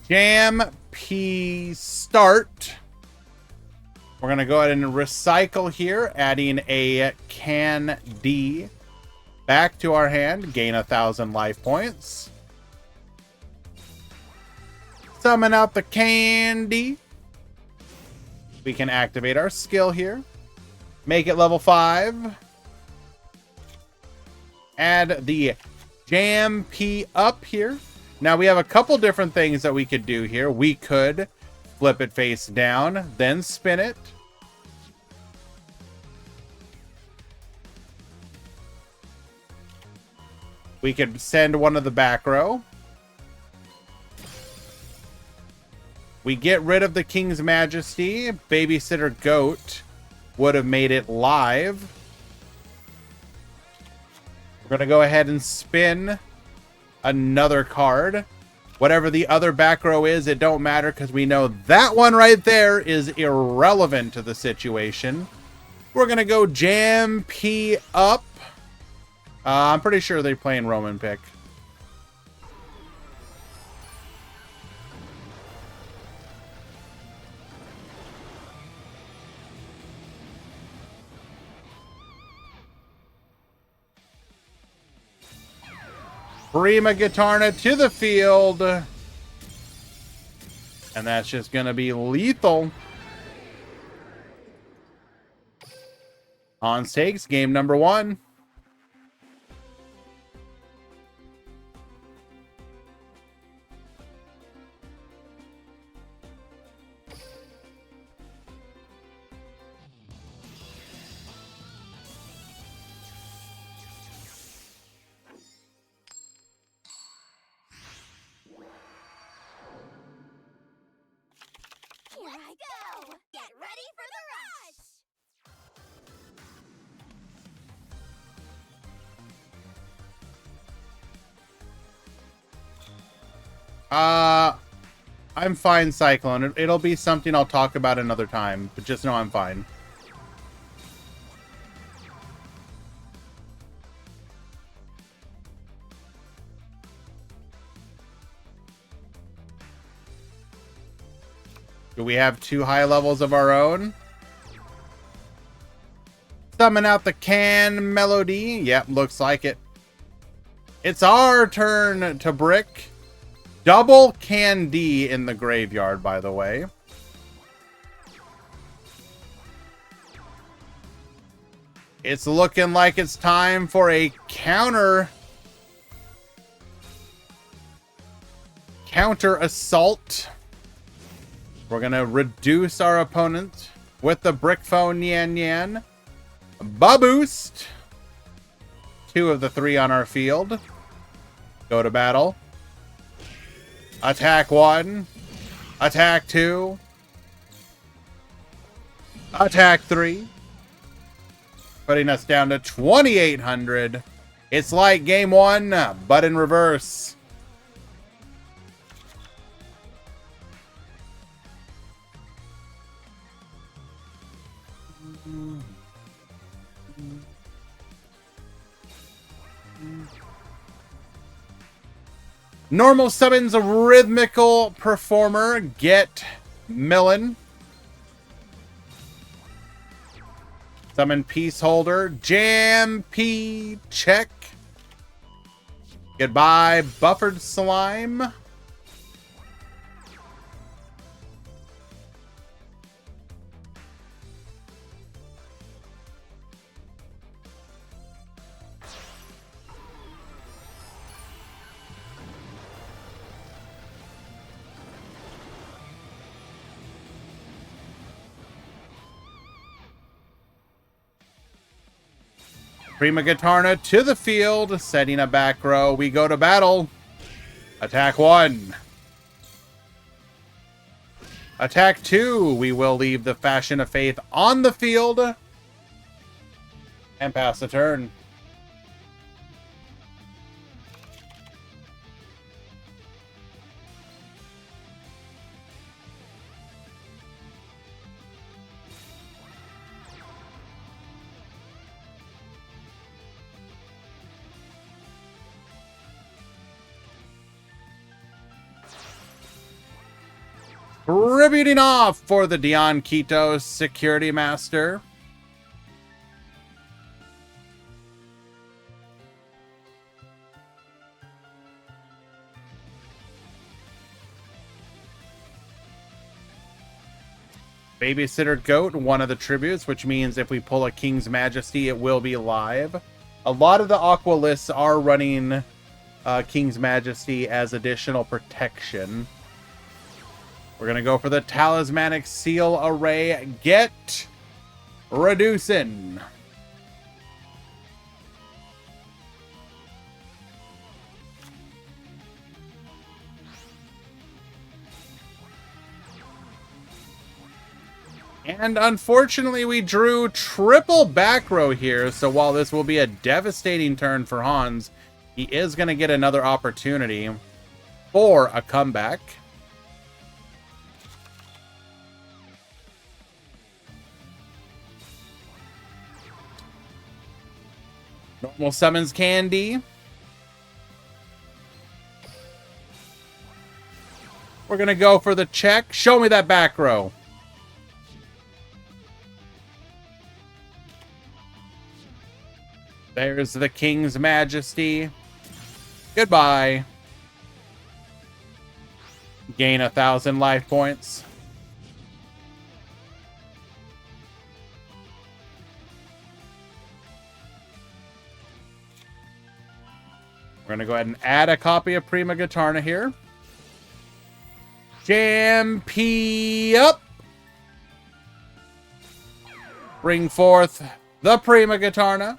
Jam P start. We're going to go ahead and recycle here, adding a Can D back to our hand. Gain 1,000 life points. Summon out the candy. We can activate our skill here. Make it level 5. Add the Jam P up here. Now we have a couple different things that we could do here. We could flip it face down, then spin it. We could send one of the back row. We get rid of the King's Majesty. Babysitter Goat would have made it live. We're going to go ahead and spin another card. Whatever the other back row is, it don't matter because we know that one right there is irrelevant to the situation. We're going to go Jam P up. I'm pretty sure they're playing Roman pick. Prima Guitarna to the field. And that's just going to be lethal. Hans takes game number 1. Here I go! Get ready for the rush! I'm fine, Cyclone. It'll be something I'll talk about another time, but just know I'm fine. Do we have 2 high levels of our own? Summon out the can melody. Yep, looks like it. It's our turn to brick. Double candy in the graveyard, by the way. It's looking like it's time for a counter assault. We're going to reduce our opponent with the Brick Phone Yan Yan. Boost. 2 of the 3 on our field. Go to battle. Attack 1. Attack 2. Attack 3. Putting us down to 2,800. It's like game 1, but in reverse. Normal summons a rhythmical performer. Get Millen. Summon Peaceholder. Jam P. Check. Goodbye, Buffered Slime. Prima Guitarna to the field, setting a back row. We go to battle. Attack 1. Attack 2. We will leave the Fashion of Faith on the field and pass the turn. Tributing off for the Dion Quito Security Master. Babysitter Goat, one of the tributes, which means if we pull a King's Majesty, it will be live. A lot of the Aqua lists are running King's Majesty as additional protection. We're going to go for the Talismanic Seal Array. Get Reducing. And unfortunately, we drew triple back row here. So while this will be a devastating turn for Hans, he is going to get another opportunity for a comeback. Normal summons Candy. We're going to go for the check. Show me that back row. There's the King's Majesty. Goodbye. Gain 1,000 life points. We're going to go ahead and add a copy of Prima Guitarna here. Jam P up. Bring forth the Prima Guitarna.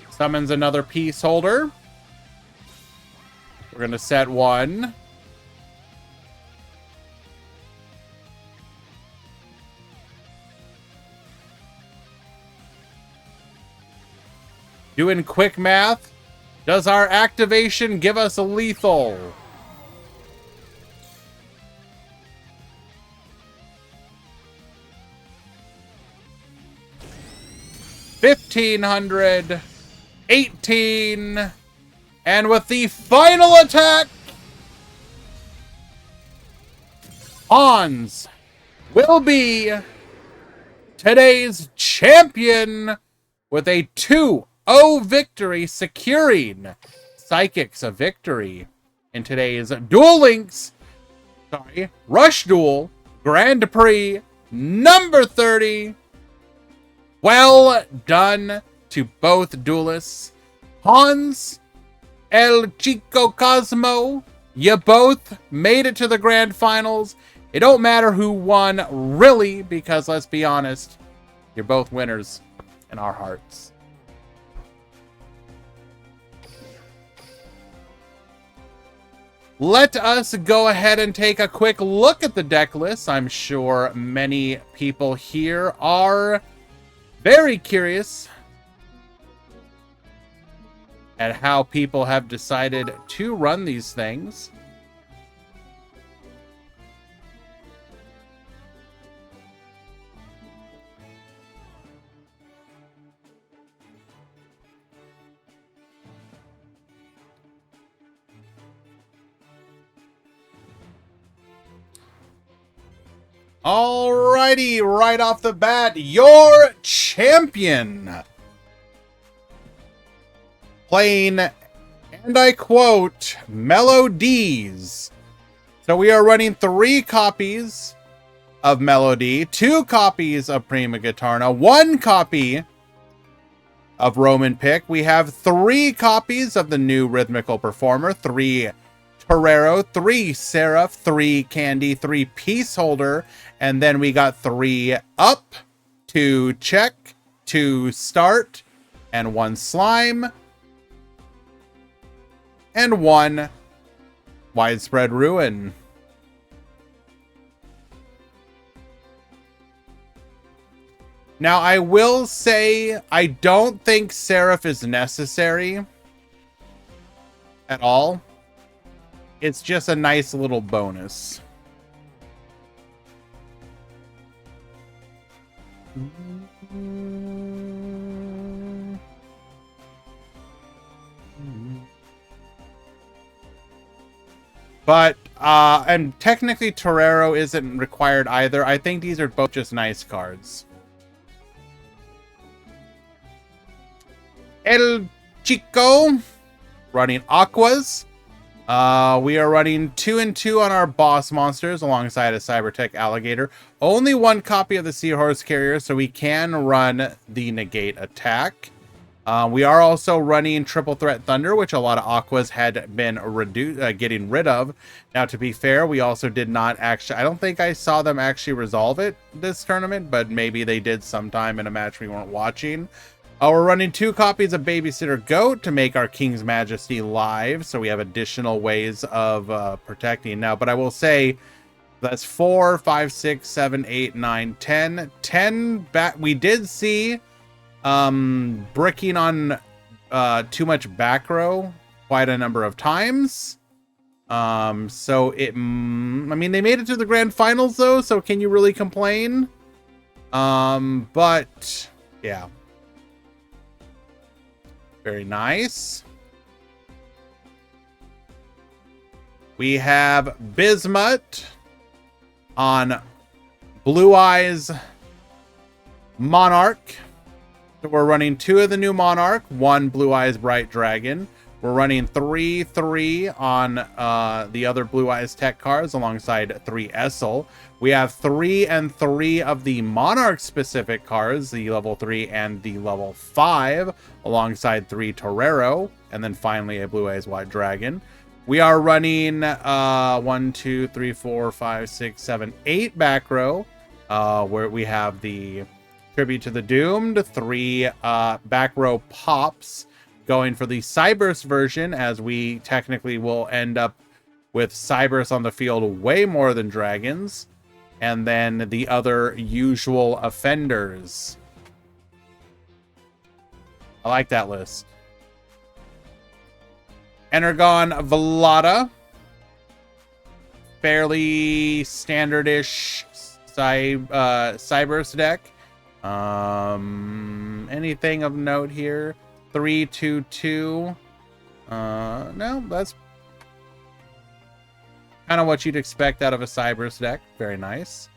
Summons another Peace Holder. We're going to set 1. Doing quick math, Does our activation give us a lethal? $1,500, 18, and with the final attack, Hans will be today's champion with a 2-0 victory, securing Psychics a victory in today's Rush Duel Grand Prix number 30. Well done to both duelists. Hans, El Chico Cosmo, you both made it to the grand finals. It don't matter who won, really, because let's be honest, you're both winners in our hearts. Let us go ahead and take a quick look at the deck list. I'm sure many people here are very curious at how people have decided to run these things. Alrighty, right off the bat, your champion. Playing, and I quote, Melodies. So we are running 3 copies of Melody, 2 copies of Prima Guitarna, 1 copy of Roman Pick. We have 3 copies of the new Rhythmical Performer, 3 Torero, 3 Seraph, 3 Candy, 3 Peaceholder, and then we got 3 Up, 2 Check, 2 Start, and 1 Slime, and 1 Widespread Ruin. Now, I will say, I don't think Seraph is necessary at all. It's just a nice little bonus. But, and technically Torero isn't required either. I think these are both just nice cards. El Chico, running Aquas. We are running 2 and 2 on our boss monsters alongside a Cybertech Alligator. Only 1 copy of the Seahorse Carrier, so we can run the Negate attack. We are also running Triple Threat Thunder, which a lot of Aquas had been getting rid of. Now, to be fair, we also did not actually... I don't think I saw them actually resolve it this tournament, but maybe they did sometime in a match we weren't watching. We're running 2 copies of Babysitter Goat to make our King's Majesty live, so we have additional ways of protecting now. But I will say that's 4, 5, 6, 7, 8, 9, 10. 10 back. We did see bricking on too much back row quite a number of times. So it, I mean, they made it to the grand finals though, so can you really complain? But yeah. Very nice. We have Bismuth on Blue Eyes Monarch. So we're running 2 of the new Monarch, 1 Blue Eyes Bright Dragon. We're running 3/3 on the other Blue Eyes Tech cards alongside 3 Essel. We have 3 and 3 of the Monarch specific cards, the level 3 and the level 5, alongside 3 Torero, and then finally a Blue Eyes White Dragon. We are running 1, 2, 3, 4, 5, 6, 7, 8 back row, where we have the Tribute to the Doomed, 3 back row pops, going for the Cyberse version, as we technically will end up with Cyberse on the field way more than dragons. And then the other usual offenders. I like that list. Energon Velada. Fairly standardish Cybers deck. Anything of note here? 3/2/2. No, that's kind of what you'd expect out of a Cybers deck. Very nice.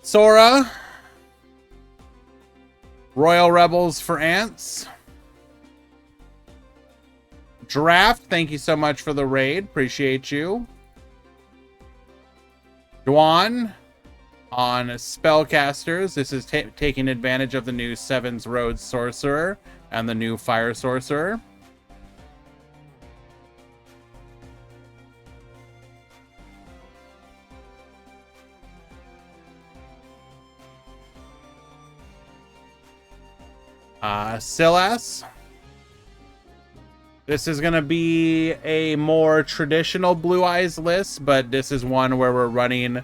Sora. Royal Rebels for Ants. Draft, thank you so much for the raid. Appreciate you. Dwan on Spellcasters. This is taking advantage of the new Sevens Road Sorcerer and the new Fire Sorcerer. Silas. This is going to be a more traditional Blue Eyes list, but this is one where we're running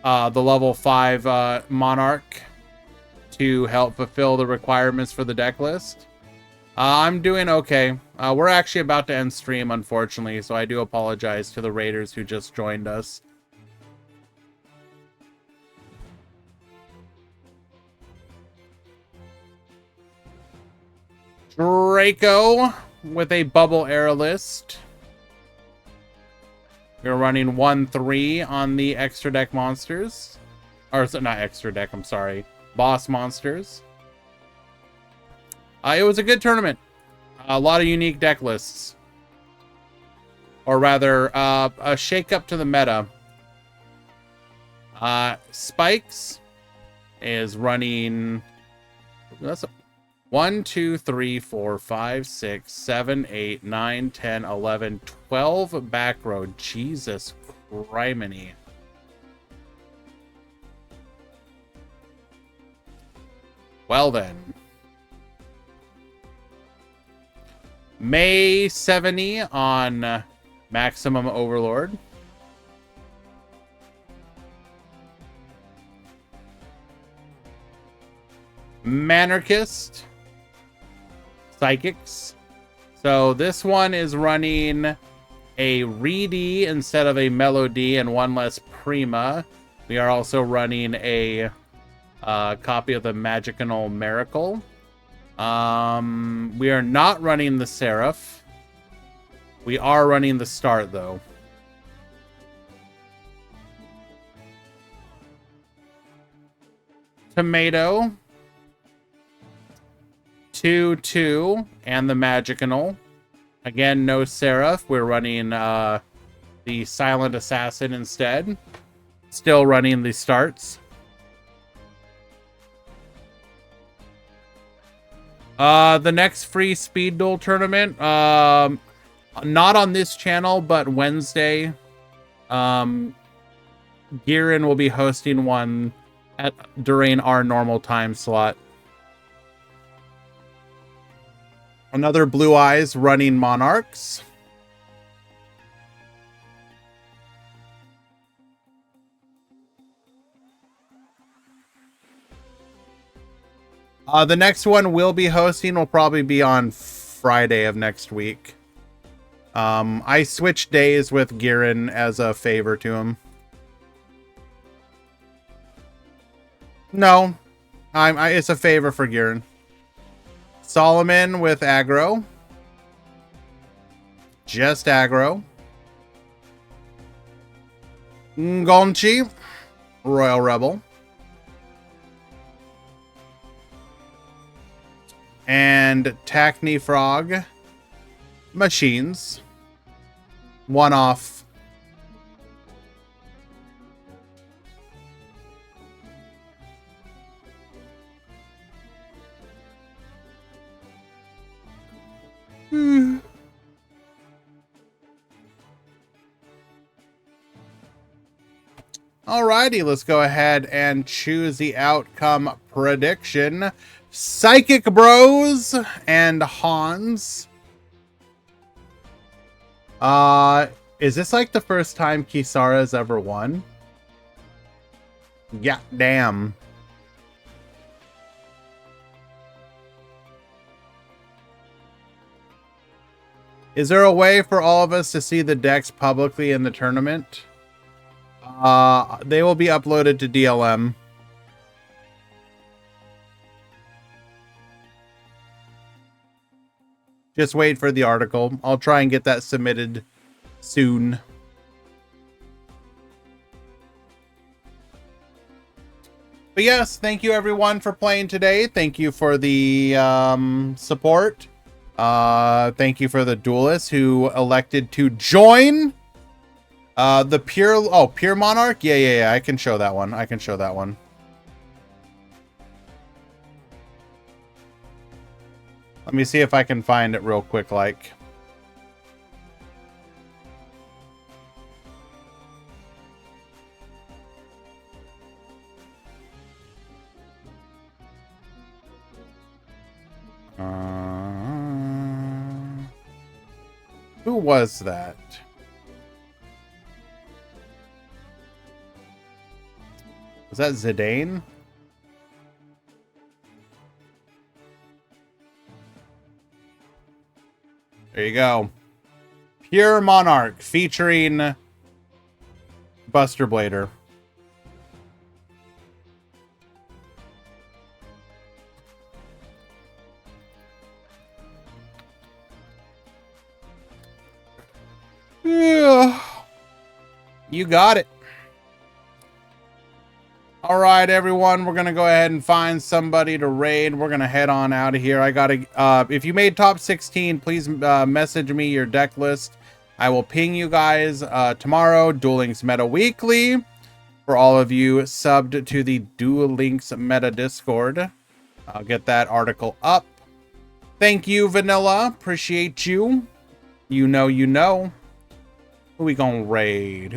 the level 5 Monarch to help fulfill the requirements for the deck list. I'm doing okay. We're actually about to end stream, unfortunately, so I do apologize to the raiders who just joined us. Draco with a Bubble Era list. We're running 1/3 on the extra deck monsters. Or not extra deck, I'm sorry. Boss monsters. It was a good tournament. A lot of unique deck lists. Or rather, a shake up to the meta. Spikes is running... That's 1, 2, 3, 4, 5, 6, 7, 8, 9, 10, 11, 12 back row. Jesus criminy. Well then. May 70 on Maximum Overlord. Manarchist. Psychics. So this one is running a Reedy instead of a Melody and one less Prima. We are also running a copy of the Magical Miracle. We are not running the Seraph. We are running the Start though. Tomato. 2/2 and the Magical. Again, no Seraph. We're running the Silent Assassin instead. Still running the Starts. The next free Speed Duel tournament, not on this channel, but Wednesday, Girin will be hosting one during our normal time slot. Another Blue Eyes running Monarchs. The next one we'll be hosting will probably be on Friday of next week. I switched days with Girin as a favor to him. No, it's a favor for Girin. Solomon with aggro. Just aggro. Ngonchi, Royal Rebel. And Tacny Frog, Machines. One off. Alrighty, let's go ahead and choose the outcome prediction. Psychic Bros and Hans. Is this like the first time Kisara's ever won? Yeah, damn. Is there a way for all of us to see the decks publicly in the tournament? They will be uploaded to DLM. Just wait for the article. I'll try and get that submitted soon. But yes, thank you everyone for playing today. Thank you for the support. Thank you for the duelists who elected to join the Pure Monarch. Yeah. I can show that one. Let me see if I can find it real quick, like. Who was that? Was that Zidane? There you go. Pure Monarch featuring Buster Blader. Yeah. You got it. All right, everyone, we're going to go ahead and find somebody to raid. We're going to head on out of here. I got to, if you made top 16, please message me your deck list. I will ping you guys tomorrow. Duel Links Meta Weekly. For all of you subbed to the Duel Links Meta Discord. I'll get that article up. Thank you, Vanilla. Appreciate you. You know. Who we gonna raid?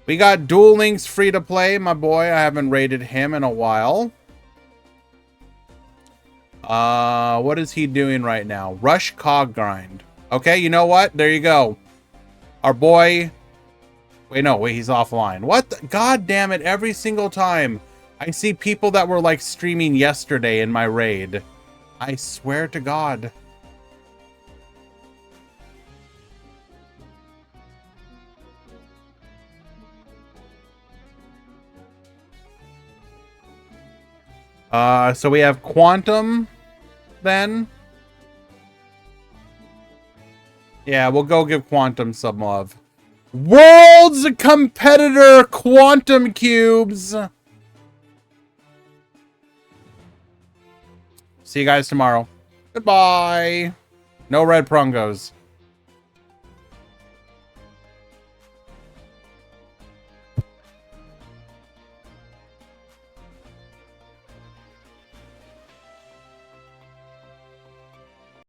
We got Duel Links free to play, my boy. I haven't raided him in a while. What is he doing right now? Rush Cog Grind. Okay, you know what? There you go. Our boy. Wait, he's offline. What? God damn it! Every single time I see people that were like streaming yesterday in my raid. I swear to God. So we have Quantum, then. Yeah, we'll go give Quantum some love. World's competitor Quantum Cubes. See you guys tomorrow. Goodbye. No red prongos.